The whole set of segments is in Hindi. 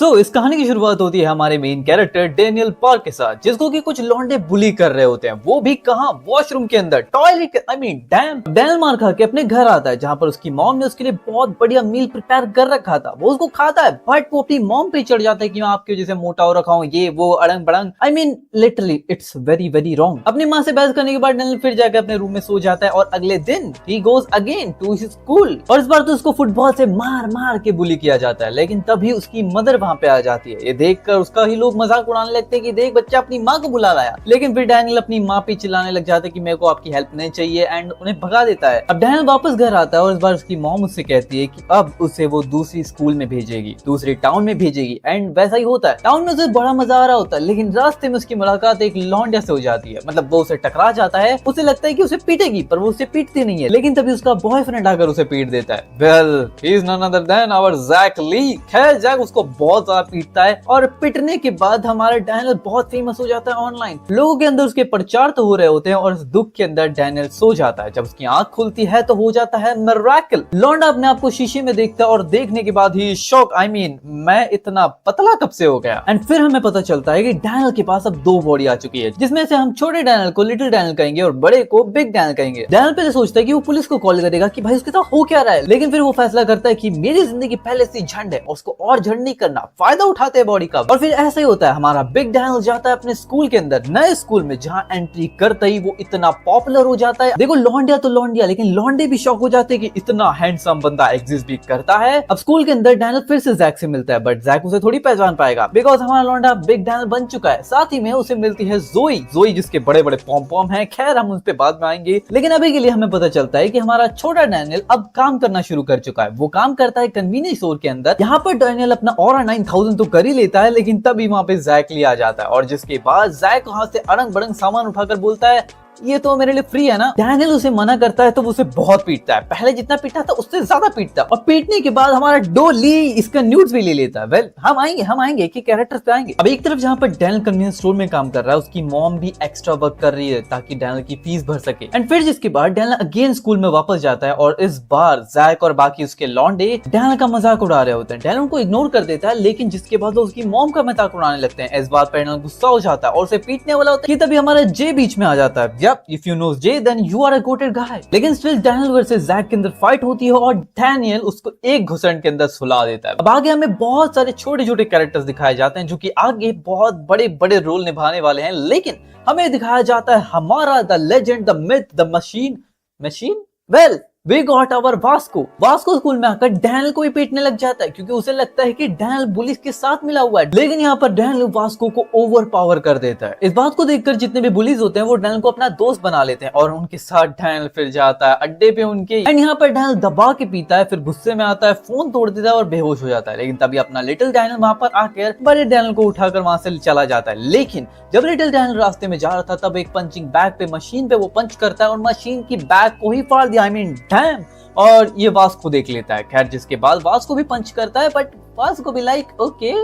तो इस कहानी की शुरुआत होती है हमारे मेन कैरेक्टर डेनियल पार्क के साथ, जिसको कि कुछ लौंडे बुली कर रहे होते हैं, वो भी कहां, वॉशरूम के अंदर, टॉयलेट आई मीन डैम। डेनियल मार खा के अपने घर आता है, जहां पर उसकी मॉम ने उसके लिए बहुत बढ़िया मील प्रिपेयर कर रखा था। वो उसको खाता है, बट वो अपनी मॉम पे चढ़ जाता है कि मैं आपकी वजह से मोटा हो रखा हूँ, ये वो अड़ंग बड़ंग। I mean literally it's very very wrong. अपनी माँ से बहस करने के बाद डेनियल फिर जाकर अपने रूम में सो जाता है और अगले दिन ही goes again to his school. और इस बार तो उसको फुटबॉल से मार मार के बुली किया जाता है, लेकिन तभी उसकी मदर वहां पे आ जाती है। ये देखकर उसका ही लोग मजाक उड़ाने लगते हैं कि देख बच्चा अपनी माँ को बुला लाया। लेकिन फिर डैनियल अपनी माँ पे चिल्लाने लग जाता है कि मेरे को आपकी हेल्प नहीं चाहिए एंड उन्हें भगा देता है। अब डैनियल वापस घर आता है और इस बार उसकी मॉम उससे कहती है कि अब उसे वो दूसरी स्कूल में भेजेगी, दूसरी टाउन में भेजेगी। एंड वैसा ही होता है। टाउन में उसे बड़ा मजा आ रहा होता है, लेकिन रास्ते में उसकी मुलाकात एक लौंडिया से हो जाती है। मतलब वो उसे टकरा जाता है, उसे लगता है कि उसे पीटेगी, पर वो उसे पीटती नहीं है। लेकिन तभी उसका बॉयफ्रेंड आकर उसे पीट देता है। Well he is none other than our Jack Lee. खैर जैक उसको बहुत ज्यादा पीटता है और पिटने के बाद हमारा डैनियल बहुत फेमस हो जाता है ऑनलाइन। लोगों के अंदर उसके प्रचार तो हो रहे होते हैं और इस दुख के अंदर डैनियल सो जाता है। जब उसकी आंख खुलती है तो हो जाता है मिरेकल। लौंडा अपने आप को शीशे में देखता है और देखने के बाद ही शॉक, आई मीन मैं इतना पतला कब से हो गया। एंड फिर हमें पता चलता है कि डैनियल के पास अब 2 बॉडी आ चुकी है, जिसमें से हम छोटे डैनियल को लिटिल डैनियल कहेंगे और बड़े को बिग डैनियल कहेंगे। डैनियल पहले सोचता है कि वो पुलिस को कॉल करेगा कि भाई उसके साथ हो क्या रहा है, लेकिन फिर वो फैसला करता है कि मेरी जिंदगी पहले से झंड है, उसको और झंड नहीं करना, फायदा उठाते हैं बॉडी का। और फिर ऐसा ही होता है, हमारा बिग डैनियल जाता है अपने स्कूल के अंदर, नए स्कूल में, जहां एंट्री करते ही वो इतना पॉपुलर हो जाता है। देखो लौंडिया तो लौंडिया, लेकिन लौंडे भी शौक हो जाते हैं कि इतना हैंडसम बंदा एग्जिस्ट भी करता है। अब स्कूल के अंदर डैनियल फिर से जैक से मिलता है, बट जैक उसे थोड़ी पहचान पाएगा बिकॉज हमारा लौंडा बिग डैनियल बन चुका है। साथ ही में उसे मिलती है जोई जिसके बड़े बड़े पॉम पॉम है। खैर हम उस पर बाद में आएंगे, लेकिन अभी के लिए हमें पता चलता है कि हमारा छोटा डैनियल अब काम करना शुरू कर चुका है। वो काम करता है कन्वीनियंस स्टोर के अंदर। यहाँ पर डैनियल अपना ऑरा 9000 तो कर ही लेता है, लेकिन तभी वहां पे जैक आ जाता है और जिसके बाद जैक वहां से अड़ंग बड़ंग सामान उठाकर बोलता है ये तो मेरे लिए फ्री है ना। डैनियल उसे मना करता है तो वो उसे बहुत पीटता है, पहले जितना पीटता था उससे ज्यादा पीटता है। और पीटने के बाद हमारा डोली इसका न्यूड्स भी ले लेता है। वेल हम आएंगे कि कैरेक्टर्स पे आएंगे। अब एक तरफ जहां पर डैनियल कन्वीनियंस स्टोर में काम कर रहा है, उसकी मॉम भी एक्स्ट्रा वर्क कर रही है ताकि डैनियल की फीस भर सके। एंड फिर जिसके बाद डैनियल अगेन स्कूल में वापस जाता है और इस बार जैक और बाकी उसके लौंडे डैनियल का मजाक उड़ा रहे होते हैं। डैनियल उनको इग्नोर कर देता है, लेकिन जिसके बाद वो उसकी मॉम का मजाक उड़ाने लगते हैं। इस बार डैनियल गुस्सा हो जाता है और उसे पीटने वाला होता है कि तभी हमारा जे बीच में आ जाता है। Yup, if you know then you are a goated guy। लेकिन स्टिल डैनियल वर्सेस जैक के अंदर फाइट होती है और डैनियल उसको एक घुसंड के अंदर सुला देता है। अब आगे हमें बहुत सारे छोटे छोटे कैरेक्टर्स दिखाए जाते हैं जो कि आगे बहुत बड़े बड़े रोल निभाने वाले हैं, लेकिन हमें दिखाया जाता है हमारा the legend, the myth, the machine well we got our Vasco school में आकर डैनियल को ही पीटने लग जाता है, क्योंकि उसे लगता है कि डैनियल पुलिस के साथ मिला हुआ है। लेकिन यहाँ पर डैनियल वास्को को ओवर पावर कर देता है। इस बात को देखकर जितने भी बुलीज होते हैं वो डैनियल को अपना दोस्त बना लेते हैं और उनके साथ डैनियल फिर जाता है अड्डे पे उनके। एंड यहाँ पर डैनियल दबा के पीता है, फिर गुस्से में आता है, फोन तोड़ देता है और बेहोश हो जाता है। लेकिन तभी अपना लिटिल डैनियल वहां पर आकर बड़े डैनियल को उठाकर वहां से चला जाता है। लेकिन जब लिटिल डैनियल रास्ते में जा रहा था तब एक पंचिंग बैग पे मशीन पे वो पंच करता है और मशीन की बैग को ही फाड़ दिया। आई मीन डैम। और ये वास्को देख लेता है। खैर जिसके बाद वास्को भी पंच करता है, बट वास्को भी लाइक ओके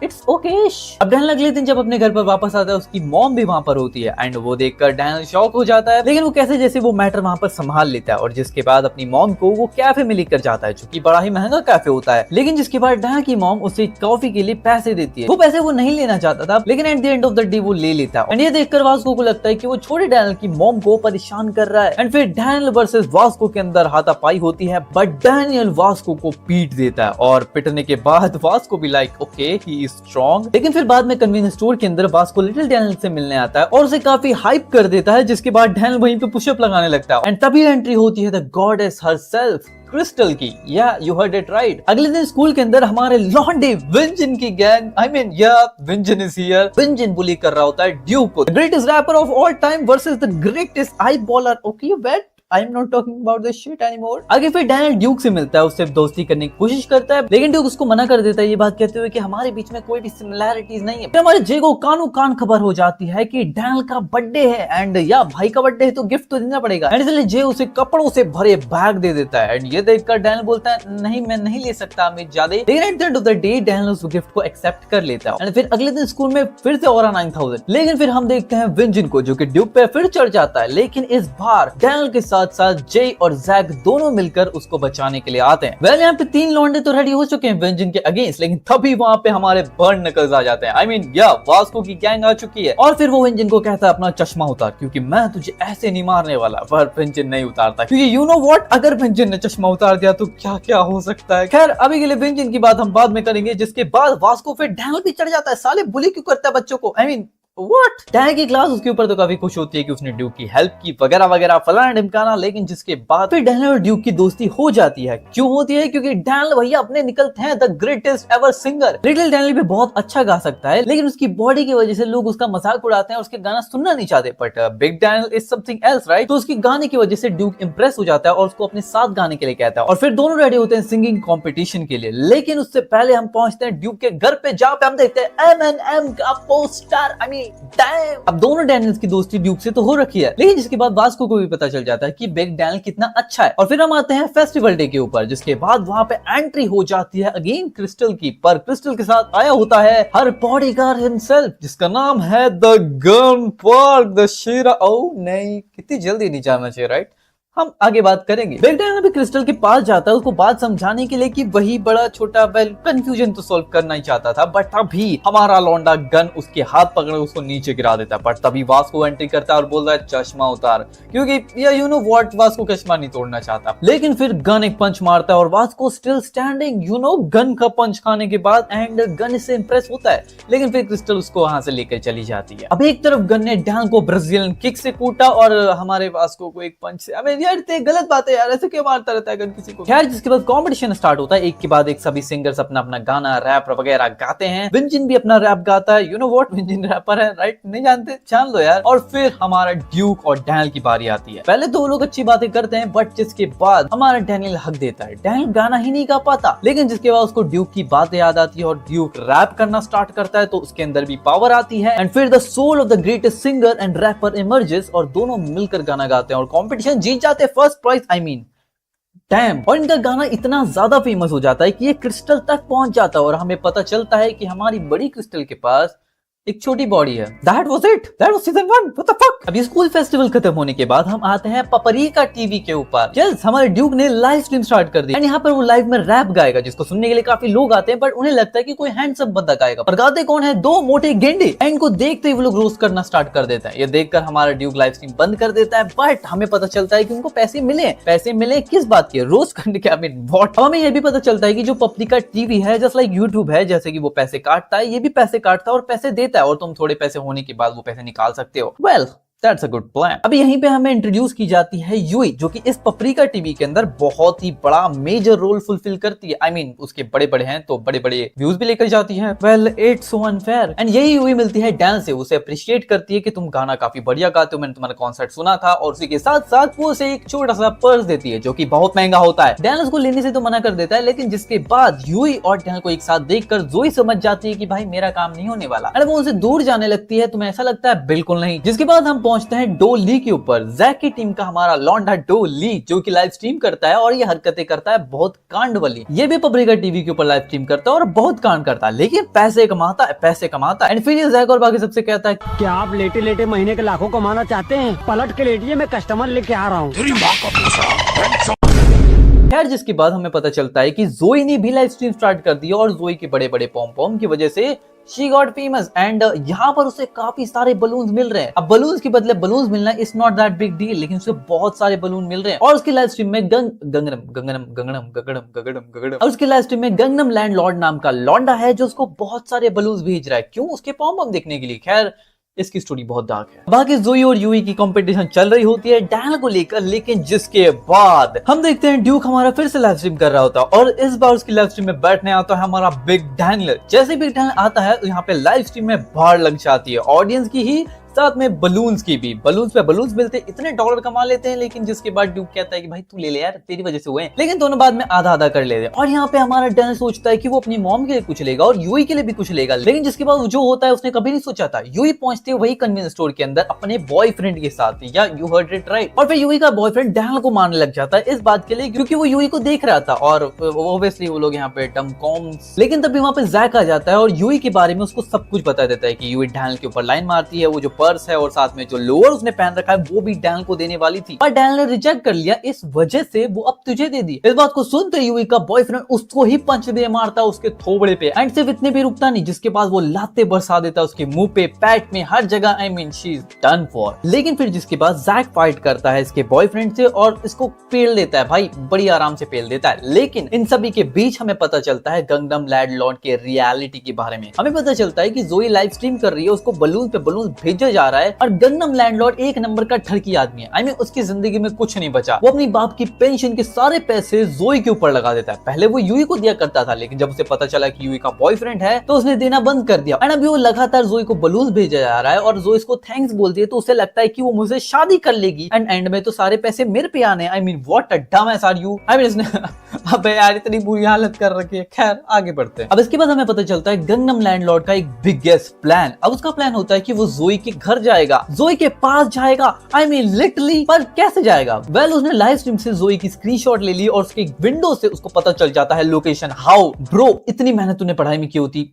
इट्स ओके। अब डैनियल अगले दिन जब अपने घर पर वापस आता है, उसकी मॉम भी वहां पर होती है एंड वो देखकर डैनियल शॉक हो जाता है, लेकिन वो कैसे जैसे वो मैटर वहां पर संभाल लेता है। और जिसके बाद अपनी मॉम को वो कैफे में लेकर जाता है, जो कि बड़ा ही महंगा कैफे होता है। लेकिन जिसके बाद डैनियल की मॉम उसे कॉफी के लिए पैसे देती है। वो पैसे वो नहीं लेना चाहता था, लेकिन at the end of the day वो ले लेता है। एंड ये देखकर वास्को को लगता है कि वो छोटे डैनियल की मॉम को परेशान कर रहा है। एंड फिर डैनियल वर्सेस वास्को के अंदर हाथापाई होती है, बट डैनियल वास्को को पीट देता है और पिटने के बाद वास्को भी like okay he is strong. लेकिन फिर बाद में कन्वीनियंस स्टोर के अंदर वास्को लिटिल डैनियल से मिलने आता है और उसे काफी हाइप कर देता है, जिसके बाद डैनियल वहीं पे पुशअप लगाने लगता है। एंड तभी एंट्री होती है द गॉडेस हरसेल्फ, क्रिस्टल की। या यू हर्ड इट राइट। अगले दिन स्कूल के अंदर हमारे लॉन्डे विंजन की gang, I mean Vin Jin is here. Vin Jin bully कर रहा होता है ड्यूक को, greatest rapper of all time versus the greatest eye baller. Okay wait, I am not talking about this shit anymore. आगे फिर डैनियल ड्यूक से मिलता है, उससे दोस्ती करने की कोशिश करता है, लेकिन ड्यूक उसको मना कर देता है, ये बात कहते हुए कि हमारे बीच में कोई भी सिमिलैरिटीज नहीं है। फिर हमारे जे को कानो कान खबर हो जाती है कि डैनियल का बर्थडे है एंड या भाई का बर्थडे है तो गिफ्ट तो देना पड़ेगा। एंड इसलिए जे उसे कपड़ों से भरे बैग दे देता है। एंड ये देखकर डैनियल बोलता है नहीं मैं नहीं ले सकता अमित ज्यादा। लेकिन at the end of the day Daniel उस गिफ्ट को एक्सेप्ट कर लेता है। एंड फिर अगले दिन स्कूल में फिर से ऑरा 9000। लेकिन फिर हम देखते हैं विंजन को, जो कि ड्यूक पे फिर चढ़ जाता है, लेकिन इस बार डैनियल के साथ साथ साथ जे और जैक दोनों मिलकर उसको बचाने के लिए आते हैं। वेल यहाँ पे 3 लौंडे तो रेडी हो चुके हैं वेंजिन के अगेंस्ट, लेकिन तभी वहाँ पे हमारे बर्न नकल्स आ जाते हैं। आई मीन या वास्को की गैंग आ चुकी है और फिर वो वेंजिन को कहता है अपना चश्मा उतार, क्योंकि मैं तुझे ऐसे नहीं मारने वाला। पर वेंजिन नहीं उतारता, क्योंकि यू नो व्हाट, अगर वेंजिन ने चश्मा उतार दिया तो क्या क्या हो सकता है। खैर अभी के लिए वेंजिन की बात हम बाद में करेंगे, जिसके बाद वास्को फिर डैनियल भी चढ़ जाता है। साले बुली क्यों करता है बच्चों को, आई मीन What? डैनियल की क्लास उसके ऊपर तो काफी खुश होती है कि उसने ड्यूक की हेल्प की वगैरह वगैरह फलाना ढिमकाना, लेकिन जिसके बाद फिर डैनियल और ड्यूक की दोस्ती हो जाती है। क्यों होती है? क्योंकि डैनियल भैया अपने निकलते हैं the greatest ever singer. Little Daniel भी बहुत अच्छा गा सकता है, लेकिन उसकी बॉडी की वजह से लोग उसका मजाक उड़ाते हैं और उसके गाना सुनना नहीं चाहते। But big Daniel is something else, right? तो उसकी गाने की वजह से ड्यूक इंप्रेस हो जाता है और उसको अपने साथ गाने के लिए कहता है और फिर दोनों रेडी होते हैं सिंगिंग कॉम्पिटिशन के लिए। लेकिन उससे पहले हम पहुंचते हैं ड्यूक के घर पे, जहाँ पे हम देखते हैं M&M का पोस्टर। आई मीन डैम। अब दोनों डैनियल्स की दोस्ती ड्यूक से तो हो रखी है, लेकिन जिसके बाद वास्को को भी पता चल जाता है कि बिग डैनियल कितना अच्छा है। और फिर हम आते हैं फेस्टिवल डे के ऊपर, जिसके बाद वहां पे एंट्री हो जाती है अगेन क्रिस्टल की। पर क्रिस्टल के साथ आया होता है हर बॉडीगार्ड हिमसेल्फ, जिसका नाम है द गन पार्क द शेरा। ओ नहीं, कितनी जल्दी नहीं जाना चाहिए, राइट? हम आगे बात करेंगे। बिग डैनियल भी क्रिस्टल के पास जाता है उसको बात समझाने के लिए कि वही बड़ा छोटा वेल कंफ्यूजन तो सॉल्व करना ही चाहता था। बट तभी हमारा लौंडा गन उसके हाथ पकड़ उसको नीचे गिरा देता है। बट तभी वास्को एंट्री करता है और बोलता है चश्मा उतार, क्योंकि यू नो व्हाट, वास्को चश्मा नहीं तोड़ना चाहता। लेकिन फिर गन एक पंच मारता है और Vasco still standing, you know, gun का पंच खाने के बाद, एंड गन इससे इंप्रेस होता है। लेकिन फिर क्रिस्टल उसको वहां से लेकर चली जाती है। अब एक तरफ गन ने डैनियल को ब्राजीलियन किक से कूटा और हमारे वास्को को एक पंच से। यार इतने गलत बात है यार, ऐसे क्यों मारता रहता है किसी को। खैर जिसके बाद कंपटीशन स्टार्ट होता है, एक के बाद एक सभी सिंगर्स अपना अपना गाना रैप वगैरह गाते हैं। विंजिन भी अपना रैप गाता है, यू नो व्हाट, विंजिन रैपर है, राइट? नहीं जानते, जान लो यार। और फिर हमारा ड्यूक और डैनियल की बारी आती है। पहले तो वो लोग अच्छी बातें करते हैं, बट जिसके बाद हमारा डैनियल हक देता है। डैनियल गाना ही नहीं गा पाता, लेकिन जिसके बाद उसको ड्यूक की बातें याद आती है और ड्यूक रैप करना स्टार्ट करता है, तो उसके अंदर भी पावर आती है। एंड फिर the soul of the greatest singer and rapper emerges और दोनों मिलकर गाना गाते हैं और कॉम्पिटिशन जीत जाते हैं, first prize. I mean damn. और इनका गाना इतना ज्यादा फेमस हो जाता है कि ये क्रिस्टल तक पहुंच जाता है और हमें पता चलता है कि हमारी बड़ी क्रिस्टल के पास एक छोटी बॉडी है। That was it. That was season 1. What the fuck? अभी स्कूल फेस्टिवल खत्म होने के बाद हम आते हैं पपरिका टीवी के ऊपर। यस, हमारे ड्यूक ने लाइव स्ट्रीम स्टार्ट कर दी एंड यहाँ पर वो लाइव में रैप गाएगा, जिसको सुनने के लिए काफी लोग आते हैं। बट उन्हें लगता है कि कोई हैंडसम बंदा गाएगा, पर गाते कौन है? 2 मोटे गेंडे। एंड इनको देखते ही वो लोग रोस्ट करना स्टार्ट कर देता है। ये देखकर हमारा ड्यूक लाइव स्ट्रीम बंद कर देता है। बट हमें पता चलता है कि उनको पैसे मिले। पैसे मिले किस बात के? रोस्ट करने के। आई मीन व्हाट? हमें यह भी पता चलता है कि जो पपरिका टीवी है जस्ट लाइक यूट्यूब है, जैसे कि वो पैसे काटता है, ये भी पैसे काटता है और पैसे देता है, और तुम थोड़े पैसे होने के बाद वो पैसे निकाल सकते हो। Well That's a good plan. अभी यहीं पे हमें इंट्रोड्यूस की जाती है यूई, जो कि इस पपरिका टीवी के अंदर बहुत ही बड़ा मेजर रोल फुलफिल करती है। आई मीन उसके बड़े बड़े हैं तो बड़े बड़े व्यूज भी लेकर जाती है। Well it's so unfair. And यही यूई मिलती है डैनियल से, उसे अप्रिशिएट करती है कि तुम गाना काफी बढ़िया गाते हो, मैंने तुम्हारा कॉन्सर्ट सुना था। और उसी के साथ साथ वो उसे एक छोटा सा पर्स देती है जो कि बहुत महंगा होता है। डैनियल उसको लेने से तो मना कर देता है, लेकिन जिसके बाद यूई और डैनियल को एक साथ देखकर जोई समझ जाती है कि भाई मेरा काम नहीं होने वाला। एंड वो उनसे दूर जाने लगती है। तुम्हें ऐसा लगता है? बिल्कुल नहीं। जिसके बाद हम पहुंचते हैं डो ली के ऊपर। जैक की टीम का हमारा लौंडा डो ली, जो कि लाइव स्ट्रीम करता है और ये हरकतें करता है बहुत कांड वाली। ये भी पपरिका टीवी के ऊपर लाइव स्ट्रीम करता है और बहुत कांड करता है, लेकिन पैसे कमाता है, पैसे कमाता है। एंड फिर ये जैक और बाकी सबसे कहता है, क्या आप लेटे लेटे महीने के लाखों कमाना चाहते हैं? पलट के लेटिए, मैं कस्टमर लेके आ रहा हूँ। खैर जिसके बाद हमें पता चलता है कि जोई ने भी लाइव स्ट्रीम स्टार्ट कर दी और जोई के बड़े बड़े पॉम पॉम की वजह से शी गॉट फेमस। एंड यहाँ पर उसे काफी सारे बलून्स मिल रहे हैं। अब बलून्स के बदले बलून्स मिलना is not that big deal, लेकिन उसे बहुत सारे बलून मिल रहे हैं। और उसकी लाइव स्ट्रीम में उसकी लाइव स्ट्रीम में गंगनम लैंडलॉर्ड नाम का लौंडा है जो उसको बहुत सारे बलून्स भेज रहा है। क्यों? उसके पॉम पॉम देखने के लिए। खैर इसकी स्टोरी बहुत डार्क है। बाकी जोई और यूई की कंपटीशन चल रही होती है डैनियल को लेकर, लेकिन जिसके बाद हम देखते हैं ड्यूक हमारा फिर से लाइव स्ट्रीम कर रहा होता है और इस बार उसकी लाइव स्ट्रीम में बैठने आता है हमारा बिग डैनियल। जैसे बिग डैनियल आता है तो यहाँ पे लाइव स्ट्रीम में भाड़ लग जाती है, ऑडियंस की ही, साथ में बलून्स की भी। बलून्स पे बलून्स मिलते हैं, इतने डॉलर कमा लेते हैं। लेकिन जिसके बाद ड्यूक कहता है कि भाई तू ले ले यार, तेरी वजह से हुए हैं। लेकिन दोनों बाद में आधा आधा कर लेते हैं। और यहाँ पे हमारा डैनियल सोचता है कि वो अपनी मॉम के लिए कुछ लेगा और यूई के लिए भी कुछ लेगा, लेकिन जिसके बाद जो होता है उसने कभी नहीं सोचा था। यूई पहुंचते वही कन्वीनियंस स्टोर के अंदर अपने बॉयफ्रेंड के साथ, या यू हर्ड इट राइट। और फिर यूई का बॉयफ्रेंड डैनियल को मारने लग जाता है इस बात के लिए क्योंकि वो यूई को देख रहा था। और ऑब्वियसली वो लोग यहाँ पे टम कॉम्स। लेकिन तभी वहां पे जैक आ जाता है और यूई के बारे में उसको सब कुछ बता देता है कि यूई डैनियल के ऊपर लाइन मारती है, वो जो पर्स है और साथ में जो लोअर उसने पहन रखा है वो भी डैनियल को देने वाली थी, पर डैनियल ने रिजेक्ट कर लिया, इस वजह से वो अब तुझे दे दी। इस बात को सुनते यूई का बॉयफ्रेंड उसको ही पंच दे मारता उसके थोबड़े पे, एंड सिर्फ इतने भी रुकता नहीं, जिसके बाद वो लाते बरसा देता उसके मुंह पे, पैट में, हर जगह। I mean she is done for. लेकिन फिर जिसके बाद जैक फाइट करता है इसके बॉयफ्रेंड से और इसको पेल देता है, भाई बड़ी आराम से पेल देता है। लेकिन इन सभी के बीच हमें पता चलता है गंगनम लैंडलॉर्ड के रियलिटी के बारे में। हमें पता चलता है कि जोई लाइव स्ट्रीम कर रही है, उसको बलून पे बलून भेजा जा रहा है, और गंगनम लैंडलॉर्ड एक नंबर का ठरकी आदमी है। आई मीन उसकी जिंदगी में कुछ नहीं बचा, वो अपनी बाप की पेंशन के सारे पैसे जोई के ऊपर लगा देता है। पहले वो यूई को दिया करता था, लेकिन जब उसे पता चला कि यूई का बॉयफ्रेंड है तो उसने देना बंद कर दिया, एंड अभी वो लगातार जोई को बलून भेजा जा रहा है और जोई इसको थैंक्स बोलती है, तो उसे लगता है कि वो मुझसे शादी कर लेगी, एंड एंड में तो सारे पैसे मेरे पे आने। I mean what a dumbass are you. I mean इसने अबे यार इतनी बुरी हालत कर रखी है। खैर आगे बढ़ते हैं। अब इसके बाद हमें पता चलता है गंगनम लैंडलॉर्ड का एक बिगेस्ट प्लान। अब उसका प्लान होता है कि वो जोई के घर जाएगा, जोई के पास जाएगा, आई मीन लिटरली, पर कैसे जाएगा? वेल उसने लाइव स्ट्रीम से जोई की स्क्रीनशॉट ले ली और उसके विंडो से उसको पता चल जाता है लोकेशन। हाउ ब्रो, इतनी मेहनत तूने पढ़ाई में की होती,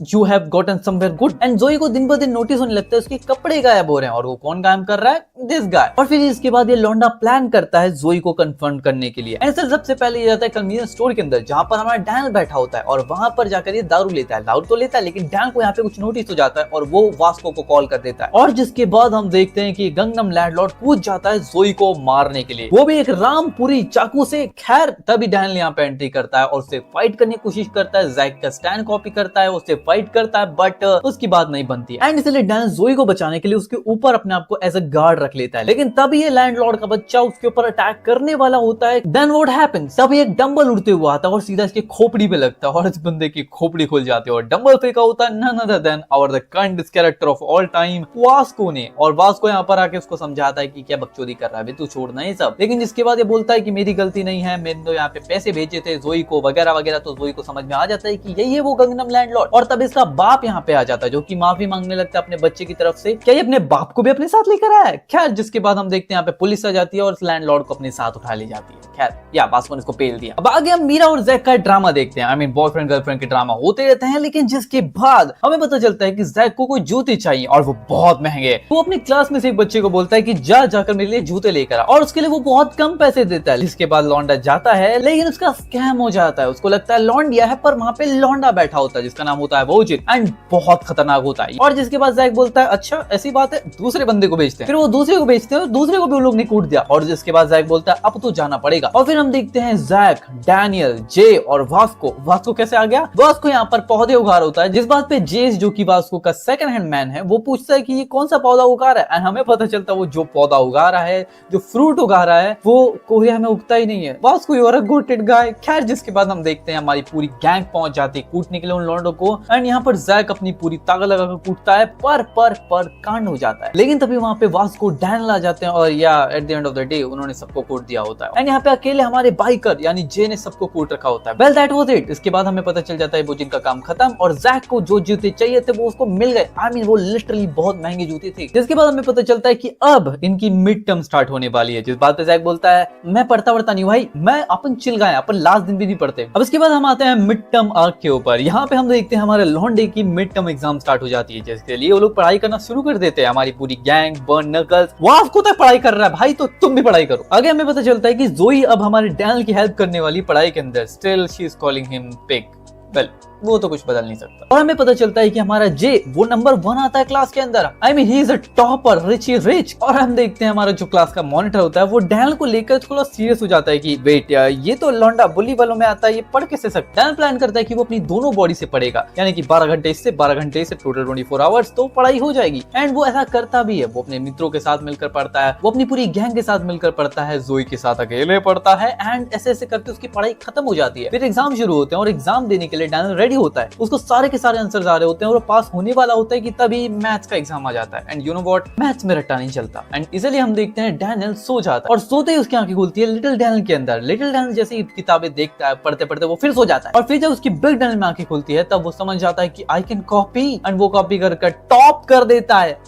You have gotten somewhere good। And जोई को दिन ब दिन नोटिस होने लगता है उसके कपड़े गायब हो रहे हैं, और वो कौन गायब कर रहा है? This guy. और फिर इसके बाद ये लौंडा प्लान करता है जोई को कन्फ्रंट करने के लिए। एंड सबसे पहले ये जाता है कन्वीनियंस स्टोर के अंदर, जहां पर हमारा डैनियल बैठा होता है, और वहां पर जाकर ये दारू लेता है। दारू तो लेता है, लेकिन डैनियल को यहाँ पे कुछ नोटिस हो जाता है और वो वास्को को कॉल कर देता है, और जिसके बाद हम देखते हैं कि गंगनम लैंडलॉर्ड कूद जाता है जोई को मारने के लिए, वो भी एक रामपुरी चाकू से। खैर तभी डैनियल यहाँ पे एंट्री करता है और उससे फाइट करने की कोशिश करता है, जैक का स्टैंड कॉपी करता है, उससे फाइट करता है, बट उसकी बात नहीं बनती, एंड इसलिए डैनियल जोई को बचाने के लिए उसके ऊपर अपने आप को एज अ गार्ड रख लेता है। लेकिन तब ये लैंडलॉर्ड का बच्चा उसके ऊपर अटैक करने वाला होता है। देन व्हाट हैपेंस, तब एक डंबल उड़ते हुआ आता है और सीधा इसके खोपड़ी पे लगता है, और इस बंदे की खोपड़ी खुल जाती है, और डंबल फेंका होता है none other than our the kindest character of all time, Vasco ने। और वास्को यहाँ पर आके उसको समझाता है कि क्या बकचोदी कर रहा है, तू छोड़ना ये सब। लेकिन जिसके बाद ये बोलता है कि मेरी गलती नहीं है, मैंने तो यहाँ पे पैसे भेजे थे जोई को वगैरह वगैरह। तो जोई को समझ में आ जाता है कि यही है वो गंगनम लैंडलॉर्ड, और तब इसका बाप यहाँ पे आ जाता है, जो कि माफी मांगने लगता है अपने बच्चे की तरफ से। क्या ये अपने बाप को भी अपने साथ लेकर आया है? खैर जिसके बाद हम देखते हैं यहाँ पे पुलिस आ जाती है और इस लैंडलॉर्ड को अपने साथ उठा ली जाती है। खैर या वास्को ने इसको पेल दिया। अब आगे हम मीरा और जैक का ड्रामा देखते हैं। आई मीन बॉयफ्रेंड गर्लफ्रेंड के ड्रामा होते रहते हैं, लेकिन जिसके बाद हमें पता चलता है कि जैक को कोई जूते चाहिए और वो बहुत महंगे। वो अपनी क्लास में से एक बच्चे को बोलता है कि जा जाकर मेरे लिए जूते लेकर आ, और उसके लिए वो बहुत कम पैसे देता है। जिसके बाद लौंडा जाता है, लेकिन उसका स्कैम हो जाता है। उसको लगता है लौंडिया है, पर वहां पे लौंडा बैठा होता है जिसका नाम होता है वोजित, एंड बहुत खतरनाक होता है। और जिसके बाद जैक बोलता है अच्छा ऐसी बात है, दूसरे बंदे को भेजते हैं। फिर वो दूसरे को भेजते हैं, दूसरे को भी उन लोग ने कूट दिया। और जिसके बाद जैक बोलता है अब तो जाना पड़ेगा। और फिर हम देखते हैं जैक, डैनियल, जे और वास्को। वास्को कैसे आ गया? वास्को यहाँ पर पौधे उगा रहा होता है, जिस बात पे जेस जो कि वास्को का सेकंड हैंड मैन है, वो पूछता है कि ये कौन सा पौधा उगा रहा है। एंड हमें पता चलता है वो जो पौधा उगा रहा है, जो फ्रूट उगा रहा है, वो कोरिया में उगता ही नहीं है। Vasco you are a goated guy. खैर जिसके बाद हम देखते हैं हमारी पूरी गैंग पहुंच जाती है कूटने के लिए उन लॉन्डो को, एंड यहाँ पर जैक अपनी पूरी ताकत लगाकर कूटता है, पर कांड हो जाता है। लेकिन तभी वहां पे वास्को डैनियल आ जाते हैं, और या eight the end of the day उन्होंने सबको कूट दिया होता है, एंड यहाँ पे अकेले हमारे बाइकर यानी जे ने सबको कूट रखा होता है। Well that was it. इसके बाद हमें पता चल जाता है वो जिनका काम खत्म, और जैक को जो जूते चाहिए थे वो उसको मिल गए। आई मीन वो लिटरली बहुत महंगे जूते थे। जिसके बाद हमें पता चलता है कि अब इनकी मिड टर्म स्टार्ट होने वाली है, जिस बात पे जैक बोलता है मैं पढ़ता नहीं भाई, मैं अपन चिल गए, अपन लास्ट दिन भी नहीं पढ़ते। अब इसके बाद हम आते हैं मिड टर्म आर्क के ऊपर। यहाँ पे हम देखते हैं हमारे लॉन्डे की मिड टर्म एग्जाम स्टार्ट हो जाती है, जिसके लिए वो लोग पढ़ाई करना शुरू कर देते हैं। हमारी पूरी गैंग, बर्न, नकल्स, वास्को तक पढ़ाई कर रहा है भाई, तो तुम भी पढ़ाई करो। आगे हमें पता चलता है कि जोई अब हमारे डैनियल की हेल्प करने वाली पढ़ाई के अंदर। Still she is calling him pig. Well वो तो कुछ बदल नहीं सकता। और हमें पता चलता है कि हमारा जे वो नंबर 1 आता है क्लास के अंदर। I mean he is a topper, rich. और हम देखते हैं हमारा जो क्लास का मॉनिटर होता है वो डैनियल को लेकर थोड़ा सीरियस हो जाता है कि वेट यार ये तो लौंडा बुली वालों में आता है, ये पढ़ कैसे सकता है। डैनियल प्लान करता है कि वो अपनी दोनों बॉडी से पढ़ेगा, यानी कि 12 घंटे इससे 12 घंटे इससे, टोटल 24 आवर्स तो पढ़ाई हो जाएगी। एंड वो ऐसा करता भी है। वो अपने मित्रों के साथ मिलकर पढ़ता है, वो अपनी पूरी गैंग के साथ मिलकर पढ़ता है, जोई के साथ अकेले पढ़ता है, एंड ऐसे करके उसकी पढ़ाई खत्म हो जाती है। फिर एग्जाम शुरू होते हैं और एग्जाम देने के लिए डैनियल रेडी होता है। उसको सारे के सारे आंसर आ रहे होते हैं और वो पास होने वाला होता है कि तभी मैथ्स का एग्जाम आ जाता है। And you know what, maths में रट्टा नहीं चलता, एंड इसलिए हम देखते हैं डैनियल सो जाता है, और सोते ही उसकी आंखें खुलती है लिटिल डैनियल के अंदर। लिटिल डैनियल जैसे ही किताबें देखता है, पढ़ते पढ़ते वो फिर सो जाता है, और फिर जब उसकी बिग डैनियल में आंखें खुलती है तब वो समझ जाता है कि आई कैन कॉपी, एंड वो कॉपी कर टॉप कर देता है।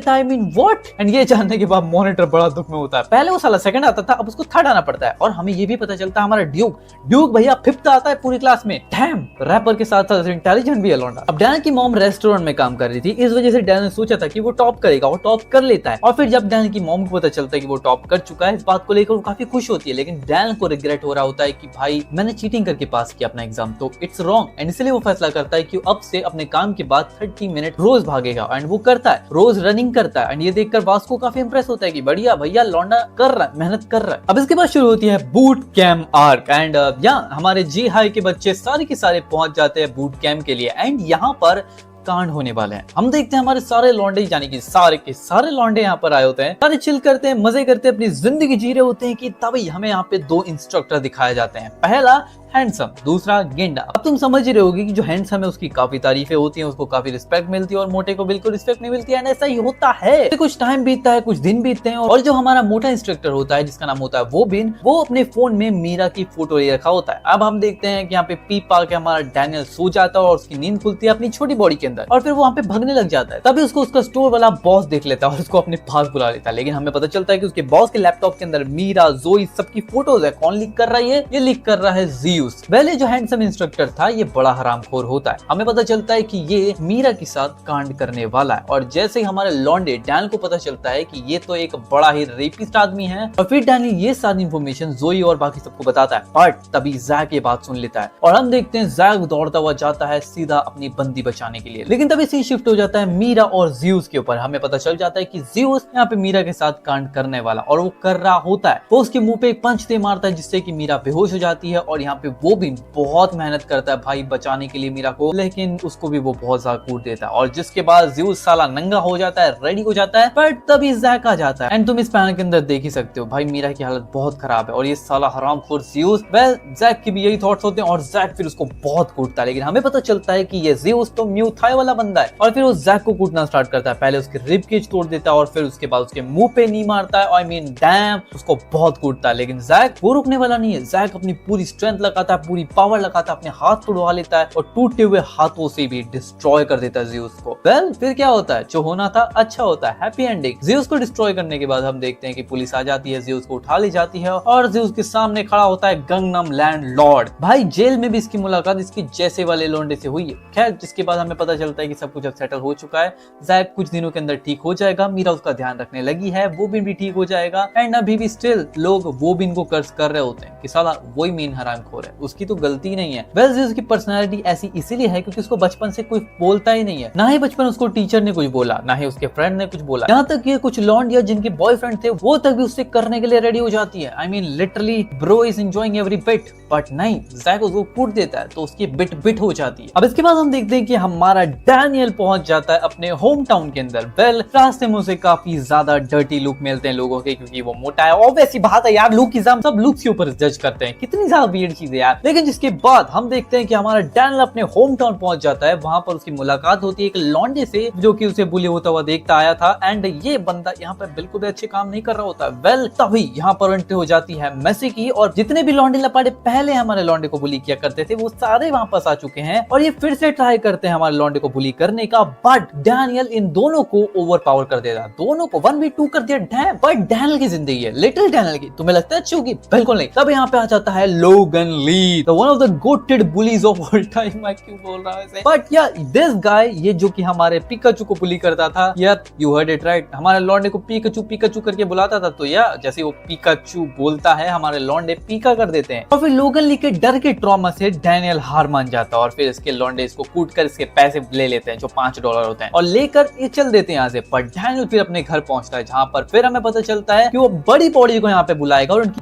आई मीन व्हाट। एंड ये जानने के बाद मॉनिटर बड़ा दुख में होता है। पहले वो साला सेकंड आता था, अब उसको थर्ड आना पड़ता है। और हमें ये भी पता चलता है हमारा ड्यूक भैया 5th आता है पूरी क्लास में। डैम रैपर के साथ साथ इंटेलिजेंट भी है लौंडा। अब डैनियल की मॉम रेस्टोरेंट में काम कर रही थी, इस वजह से डैनियल ने सोचा था कि वो टॉप करेगा, वो टॉप कर लेता है। और फिर जब डैनियल की मॉम को पता चलता है कि वो टॉप कर चुका है, इस बात को लेकर वो काफी खुश होती है, लेकिन डैनियल को रिग्रेट हो रहा होता है कि भाई मैंने चीटिंग करके पास किया अपना एग्जाम, तो इट्स रॉन्ग। एंड इसलिए वो फैसला करता है कि अब से अपने काम के बाद 30 मिनट रोज भागेगा। एंड वो करता है, रोज रनिंग करता है। एंड ये देखकर वास्को काफी इंप्रेस होता है कि बढ़िया भैया लौंडा कर रहा है, मेहनत कर रहा है। अब इसके बाद शुरू होती है बूट कैम्प आर्क। एंड यहाँ हमारे जी हाई के बच्चे सारे के सारे पहुंच जाते हैं बूट कैम्प के लिए। एंड यहाँ पर कांड होने वाले हैं। हम देखते हैं हमारे सारे लौंडे, यानी कि सारे के सारे लौंडे यहाँ पर आए होते हैं, सारे चिल करते हैं, मजे करते हैं, अपनी जिंदगी जी रहे होते हैं कि तभी हमें यहाँ पे दो इंस्ट्रक्टर दिखाए जाते हैं। पहला हैंडसम, दूसरा गेंडा। अब तुम समझ ही रहे होगे कि जो हैंडसम है उसकी काफी तारीफें होती हैं, उसको काफी रिस्पेक्ट मिलती है, और मोटे को बिल्कुल रिस्पेक्ट नहीं मिलती है। एंड ऐसा ही होता है। कुछ टाइम बीतता है, कुछ दिन बीतते हैं, और जो हमारा मोटा इंस्ट्रक्टर होता है जिसका नाम होता है वो अपने फोन में मीरा की फोटो ले रखा होता है। अब हम देखते हैं कि यहाँ पे पी पा के हमारा डैनियल सो जाता है और उसकी नींद खुलती है अपनी छोटी बॉडी के अंदर, और फिर वो वहाँ पे भागने लग जाता है। तभी उसको उसका स्टोर वाला बॉस देख लेता है और उसको अपने पास बुला लेता है। लेकिन हमें पता चलता है कि उसके बॉस के लैपटॉप के अंदर मीरा, जोई सबकी फोटोज है। कौन लीक कर रहा है? ये लीक कर रहा है ज़ीउस। पहले जो हैंडसम इंस्ट्रक्टर था ये बड़ा हरामखोर होता है। हमें पता चलता है कि ये मीरा के साथ कांड करने वाला है, और जैसे ही हमारे लॉन्डे डैनियल को पता चलता है कि ये तो एक बड़ा ही रेपिस्ट आदमी है, और फिर डैनियल ये सारी इंफॉर्मेशन जोई और बाकी सबको बताता है। बट तभी जैक ये बात सुन लेता है, और हम देखते हैं जैक दौड़ता हुआ जाता है सीधा अपनी बंदी बचाने के लिए। लेकिन तभी सीन शिफ्ट हो जाता है मीरा और ज़ीउस के ऊपर। हमें पता चल जाता है कि ज़ीउस यहाँ पे मीरा के साथ कांड करने वाला, और वो कर रहा होता है। वो उसके मुंह पे एक पंच दे मारता है जिससे कि मीरा बेहोश हो जाती है, और यहाँ पे वो भी बहुत मेहनत करता है भाई बचाने के लिए मीरा को, लेकिन उसको भी वो बहुत ज्यादा कूट देता है। और जिसके बाद ज़ीउस साला नंगा हो जाता है, रेडी हो जाता है, पर तभी जैक आ जाता है। एंड तुम इस पैनल के अंदर देख ही सकते हो भाई मीरा की हालत बहुत खराब है, और ये साला हरामखोर ज़ीउस, वेल जैक की भी यही थॉट्स होते हैं, और जैक फिर उसको बहुत कूटता है। लेकिन हमें पता चलता है कि ये ज़ीउस तो म्यू थाई वाला बंदा है, और फिर वो जैक को कूटना स्टार्ट करता है। पहले उसके रिब केज तोड़ देता है, और फिर उसके बाद उसके मुंह पे नी मारता है। आई मीन डैम, उसको बहुत कूटता है। लेकिन जैक वो रुकने वाला नहीं है। जैक अपनी पूरी स्ट्रेंथ लगाता है, पूरी पावर लगाता है, अपने हाथ तोड़वा लेता है, और टूटे हुए हाथों से भी डिस्ट्रॉय कर देता है ज़ीउस को। वेल फिर क्या होता है? जो होना था अच्छा होता है, हैप्पी एंडिंग। ज़ीउस को डिस्ट्रॉय करने के बाद हम देखते हैं कि पुलिस आ जाती है, ज़ीउस को उठा ले जाती है, और ज़ीउस के सामने खड़ा होता है गंगनम लैंडलॉर्ड। भाई जेल में भी इसकी मुलाकात इसकी जैसे वाले लोंडे से हुई है। खैर जिसके बाद हमें पता चलता है कि सब कुछ अब सेटल हो चुका है। जैक कुछ दिनों के अंदर ठीक हो जाएगा, मीरा उसका ध्यान रखने लगी है, वो भी ठीक हो जाएगा। एंड अभी भी स्टिल लोग वो भी इनको कर्ज कर रहे होते हैं कि साला वही मेन हरामखोर है, उसकी तो गलती नहीं है। वैसे उसकी पर्सनालिटी ऐसी इसीलिए है क्योंकि उसको बचपन से कोई बोलता ही नहीं है, ना ही बचपन उसको टीचर ने कुछ बोला, ना ही उसके फ्रेंड ने कुछ बोला। यहाँ तक कि कुछ लॉन्डिया जिनके बॉयफ्रेंड थे वो तक भी उससे करने के लिए रेडी हो जाती है। आई mean literally bro is enjoying every bit, but नहीं, जैक उसको कूट देता है तो उसकी बिट हो जाती है। अब इसके बाद हम देखते हैं कि हमारा डैनियल पहुंच जाता है अपने होम टाउन के अंदर। वेल रास्ते में उसे काफी ज्यादा डर्टी लुक मिलते हैं लोगों के, क्योंकि वो मोटा है। ऑब्वियसली बात है यार, लुकिज्म, सब लुक्स के ऊपर जज करते हैं, कितनी ज्यादा वियर्ड चीज है यार। लेकिन जिसके बाद हम देखते हैं कि हमारा डैनियल अपने होम टाउन पहुंच जाता है। वहां पर उसकी मुलाकात होती है एक लॉन्डे से जो कि उसे बुली होता हुआ देखता आया था। एंड ये बंदा यहाँ पर बिल्कुल भी अच्छे काम नहीं कर रहा होता। वेल तभी यहाँ पर एंट्री हो जाती है मैसी की, और जितने भी लॉन्डे लपाड़े पहले हमारे लॉन्डे को बुली किया करते थे वो सारे वापस आ चुके हैं, और ये फिर से ट्राई करते हैं हमारे लॉन्डे को बुली करने का। बट डैनियल इन दोनों को ओवर पावर कर देता, दोनों को 1v2 कर दिया। डैम, बट डैनियल की जिंदगी है, लिटिल डैनियल की, तुम्हें लगता है अच्छी होगी? बिल्कुल नहीं। तब यहाँ पे आ जाता है Logan Lee, the one of the goated bullies of all time. मैं क्यों बोल रहा हूँ? बट या दिस गाय, ये जो कि हमारे पिकाचू को बुली करता था, यार यू हर्ड इट राइट, हमारे लॉन्डे को पिकाचू पिकाचू करके बुलाता था। तो यार जैसे वो पिकाचू बोलता है हमारे लॉन्डे पीका कर देते हैं, और फिर लोगन ली के डर के ट्रॉमा से डैनियल हार मान जाता है, और फिर इसके लॉन्डे इसको कूट कर इसके पैसे ले लेते हैं जो $5 होते हैं, और लेकर ये चल देते हैं यहाँ से। पर डैनियल फिर अपने घर पहुंचता है, जहाँ पर फिर हमें पता चलता है कि वो बड़ी बॉडी को यहाँ पे बुलाएगा और उनकी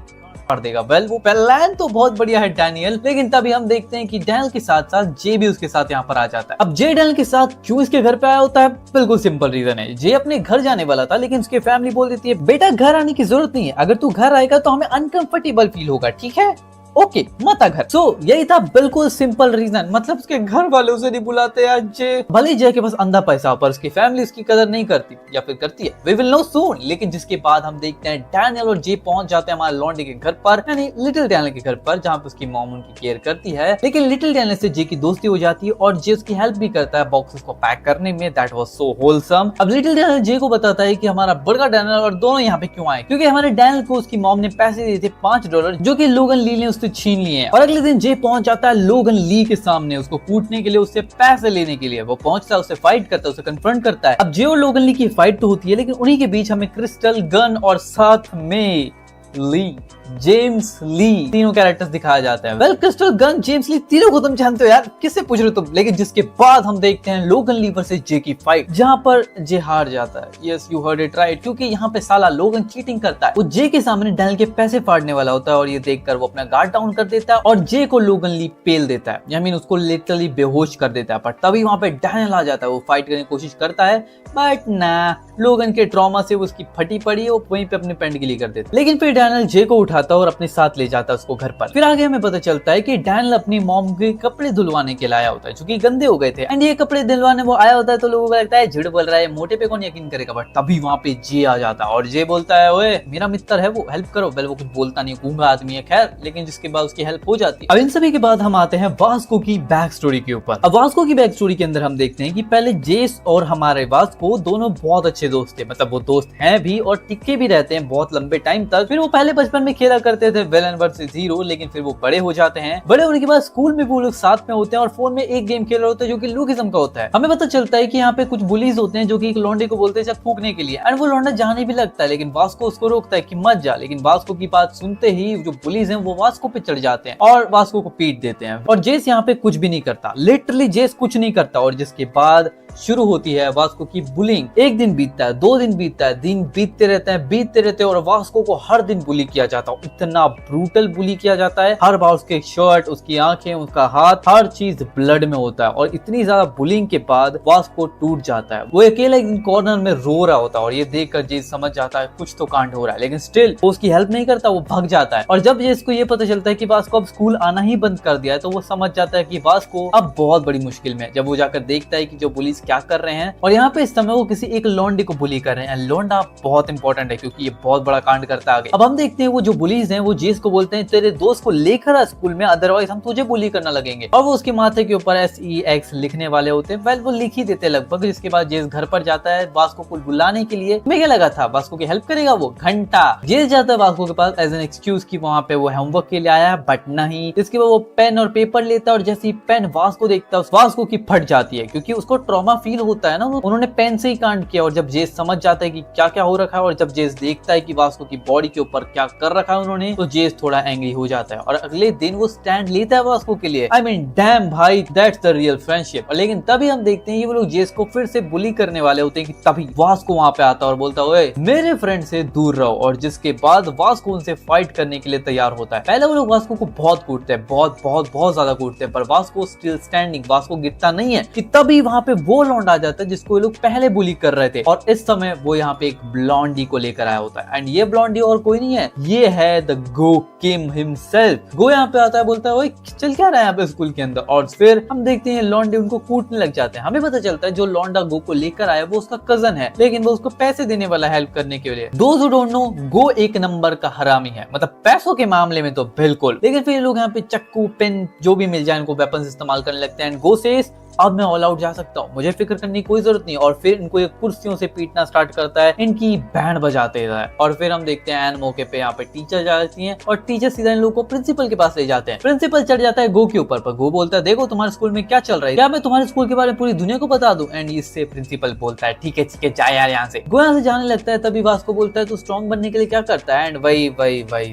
मार देगा। वेल वो प्लान तो बहुत बढ़िया है डैनियल, लेकिन तभी हम देखते हैं कि डैनियल के साथ साथ जे भी उसके साथ यहाँ पर आ जाता है। अब जे डैनियल के साथ क्यों इसके घर पे आया होता है? बिल्कुल सिंपल रीजन है, जे अपने घर जाने वाला था, लेकिन उसकी फैमिली बोल देती है बेटा घर आने की जरूरत नहीं है, अगर तू घर आएगा तो हमें अनकंफर्टेबल फील होगा, ठीक है? ओके मत आ घर। सो यही था बिल्कुल सिंपल रीजन, मतलब उसके घर वाले उसे नहीं बुलाते यार। जे भले जय के पास अंधा पैसा, पर उसकी फैमिली उसकी कदर नहीं करती, या फिर करती है, वी विल नो सून। लेकिन जिसके बाद हम देखते हैं डैनियल और जे पहुंच जाते हैं हमारे लॉन्डे के घर पर, यानी लिटिल डैनियल के घर पर, जहाँ पे उसकी मॉम उनकी केयर करती है। लेकिन लिटिल डैनियल से जे की दोस्ती हो जाती है, और जे उसकी हेल्प भी करता है बॉक्सेस को पैक करने में। That was so wholesome. अब लिटिल डैनियल जे को बताता है कि हमारा बड़का डैनियल और दोनों यहाँ पे क्यों आए, क्योंकि हमारे डैनियल को उसकी मॉम ने पैसे दिए थे $5, जो कि लोगन ली ने उससे उससे छीन लिए हैं। और अगले दिन जे पहुंच जाता है लोगन ली के सामने उसको कूटने के लिए, उससे पैसे लेने के लिए। वो पहुंचता है, उससे फाइट करता है, उसे कन्फ्रंट करता है। अब जे और लोगन ली की फाइट तो होती है, लेकिन उन्हीं के बीच हमें क्रिस्टल, गन और साथ में ली, जेम्स ली, तीनों कैरेक्टर्स दिखाया जाता है। वेल क्रिस्टल, गन, जेम्स ली, तीनों को तुम जानते हो यार, किससे पूछ रहे हो तुम। लेकिन जिसके बाद हम देखते हैं लोगन ली वर्सेस जे की फाइट, जहां पर जे हार जाता है। Yes, you heard it right, क्योंकि यहाँ पे साला लोगन चीटिंग करता है। वो जे के सामने डैनियल के पैसे फाड़ने वाला होता है और ये देखकर वो अपना गार्ड डाउन कर देता है और जे को लोगन ली पेल देता है, आई मीन उसको लिटरली बेहोश कर देता है। पर तभी वहां पे डैनियल आ जाता है। वो फाइट करने की कोशिश करता है, बट ना, लोगन के ट्रॉमा से वो उसकी फटी पड़ी है, वो वहीं पे अपने पेंड के लिए कर देता है। लेकिन फिर डैनियल जे को उठाता है और अपने साथ ले जाता है उसको घर पर। फिर आगे हमें पता चलता है कि डैनियल अपनी मॉम के कपड़े धुलवाने के लिए आया होता है, जो कि गंदे हो गए थे। एंड ये कपड़े धुलवाने वो आया होता है तो लोगों को लगता है झूठ बोल रहा है, मोटे पे कौन यकीन करेगा। बट तभी वहां पे जे आ जाता है और जे बोलता है, ओए मेरा मित्र है वो, हेल्प करो। वेल वो कुछ बोलता नहीं, गूंगा आदमी है, खैर, लेकिन जिसके बाद उसकी हेल्प हो जाती है। अब इन सभी के बाद हम आते हैं वास्को की बैक स्टोरी के ऊपर। अब वास्को की बैक स्टोरी के अंदर हम देखते हैं कि पहले जेस और हमारे वास्को दोनों बहुत अच्छे दोस्त थे, मतलब वो दोस्त हैं भी और टिके भी रहते हैं बहुत लंबे टाइम तक। फिर वो पहले बचपन में खेला करते थे विलन वर्सेस हीरो, लेकिन फिर वो बड़े हो जाते हैं। बड़े होने के बाद स्कूल में वो लोग साथ में होते हैं और फोन में एक गेम खेल रहे होते हैं जो कि लूकिज्म का होता है। हमें पता चलता है कि यहाँ पे कुछ बुलीज होते हैं जो कि एक लौंडे को बोलते हैं जब फूकने के लिए, एंड वो लौंडा जाने भी लगता है, लेकिन वास्को उसको रोकता है कि मत जा। लेकिन वास्को की बात सुनते ही जो बुलीज हैं वो वास्को पे चढ़ जाते हैं और वास्को को पीट देते हैं। और जेस यहाँ पे कुछ भी नहीं करता, लिटरली जेस कुछ नहीं करता। और जिसके बाद शुरू होती है वास्को की बुलिंग। एक दिन बीतता है, 2 दिन बीतता है, दिन बीतते रहते हैं और वास्को को हर दिन बुली किया जाता है। इतना ब्रूटल बुली किया जाता है, हर बार उसके शर्ट, उसकी आंखें, उसका हाथ, हर चीज ब्लड में होता है। और इतनी ज्यादा बुलिंग के बाद वास्को टूट जाता है। वो अकेला एक कॉर्नर में रो रहा होता है और ये देखकर जेस समझ जाता है कुछ तो कांड हो रहा है, लेकिन स्टिल वो उसकी हेल्प नहीं करता, वो भाग जाता है। और जब जेस को ये पता चलता है कि वास्को अब स्कूल आना ही बंद कर दिया है, तो वो समझ जाता है कि वास्को अब बहुत बड़ी मुश्किल में है। जब वो जाकर देखता है कि जो पुलिस क्या कर रहे हैं, और यहाँ पे इस समय वो किसी एक लौंडे को बुली कर रहे हैं। लौंडा बहुत इंपॉर्टेंट है क्योंकि ये बहुत बड़ा कांड करता है आगे। अब हम देखते हैं वो जो बुलीज हैं वो जेस को बोलते हैं तेरे दोस्त को लेकर आ स्कूल में, अदरवाइज हम तुझे बुली करना लगेंगे। और वो उसके माथे के ऊपर SEX लिखने वाले होते हैं। वेल वो लिख ही देते लगभग। जिसके बाद जेस घर पर जाता है वास्को को बुलाने के लिए। मैं क्या लगा था वास्को की हेल्प करेगा वो, घंटा। जेस जाता है वास्को के पास एज एन एक्सक्यूज की वहां पे वो होमवर्क के लिए आया, बट नहीं। इसके बाद वो पेन और पेपर लेता है और जैसे ही पेन वास्को देखता है वास्को की फट जाती है, क्योंकि उसको ट्रॉमा फील होता है ना, उन्होंने पेन से ही कांड किया। और जब जेस समझ जाता है कि क्या क्या हो रखा है और जब जेस देखता है कि वास्को की बॉडी के ऊपर क्या कर रखा है उन्होंने, तो जेस थोड़ा एंग्री हो जाता है और अगले दिन वो स्टैंड लेता है वास्को के लिए। आई मीन डैम भाई, दैट्स द रियल फ्रेंडशिप। लेकिन तभी हम देखते हैं ये वो लोग जेस को फिर से बुली करने वाले होते हैं कि तभी वास्को वहां पे आता है और बोलता है ओए मेरे फ्रेंड से दूर रहो। और जिसके बाद वास्को उनसे फाइट करने के लिए तैयार होता है। पहले वो लोग वास्को को बहुत कूटते हैं, बहुत बहुत बहुत ज्यादा कूटते हैं, पर वास्को स्टिल स्टैंडिंग, वास्को गिरता नहीं है। कि तभी वहां पे वो लौंडा आ जाता है जिसको लोग पहले बुली कर रहे थे और इस समय वो यहाँ पे एक ब्लॉन्डी को लेकर आया होता है। एंड ये ब्लॉन्डी और कोई नहीं है, ये है द गो किम हिमसेल्फ। गो यहाँ पे आता है, बोलता है ओए चल क्या रहा है यहाँ पे स्कूल के अंदर। और फिर हम देखते हैं लॉन्डे उनको कूटने लग जाते हैं। हमें पता चलता है जो लॉन्डा गो को लेकर आया वो उसका कजन है, लेकिन वो उसको पैसे देने वाला हेल्प करने के लिए। दोस्त हु डोंट नो, गो एक नंबर का हरामी है, मतलब पैसों के मामले में तो बिल्कुल। लेकिन फिर लोग यहाँ पे चक्कू, पेन जो भी मिल जाए इनको वेपन्स इस्तेमाल करने लगते हैं। गो सेज अब मैं ऑल आउट जा सकता हूँ, मुझे फिक्र करने की कोई जरूरत नहीं। और फिर इनको एक कुर्सियों से पीटना स्टार्ट करता है, इनकी बैंड बजाते है। और फिर हम देखते हैं एन मौके पे यहाँ पे टीचर जाती हैं और टीचर सीधा इन लोगों को प्रिंसिपल के पास ले जाते हैं। प्रिंसिपल चढ़ जाता है गो के ऊपर, पर गो बोलता है देखो तुम्हारे स्कूल में क्या चल रहा है, क्या मैं तुम्हारे स्कूल के बारे में पूरी दुनिया को बता दूं। एंड इससे प्रिंसिपल बोलता है ठीक है जा यार यहाँ से। गो यहाँ से जाने लगता है। तभी वास्को बोलता है तो स्ट्रॉन्ग बनने के लिए क्या करता है। एंड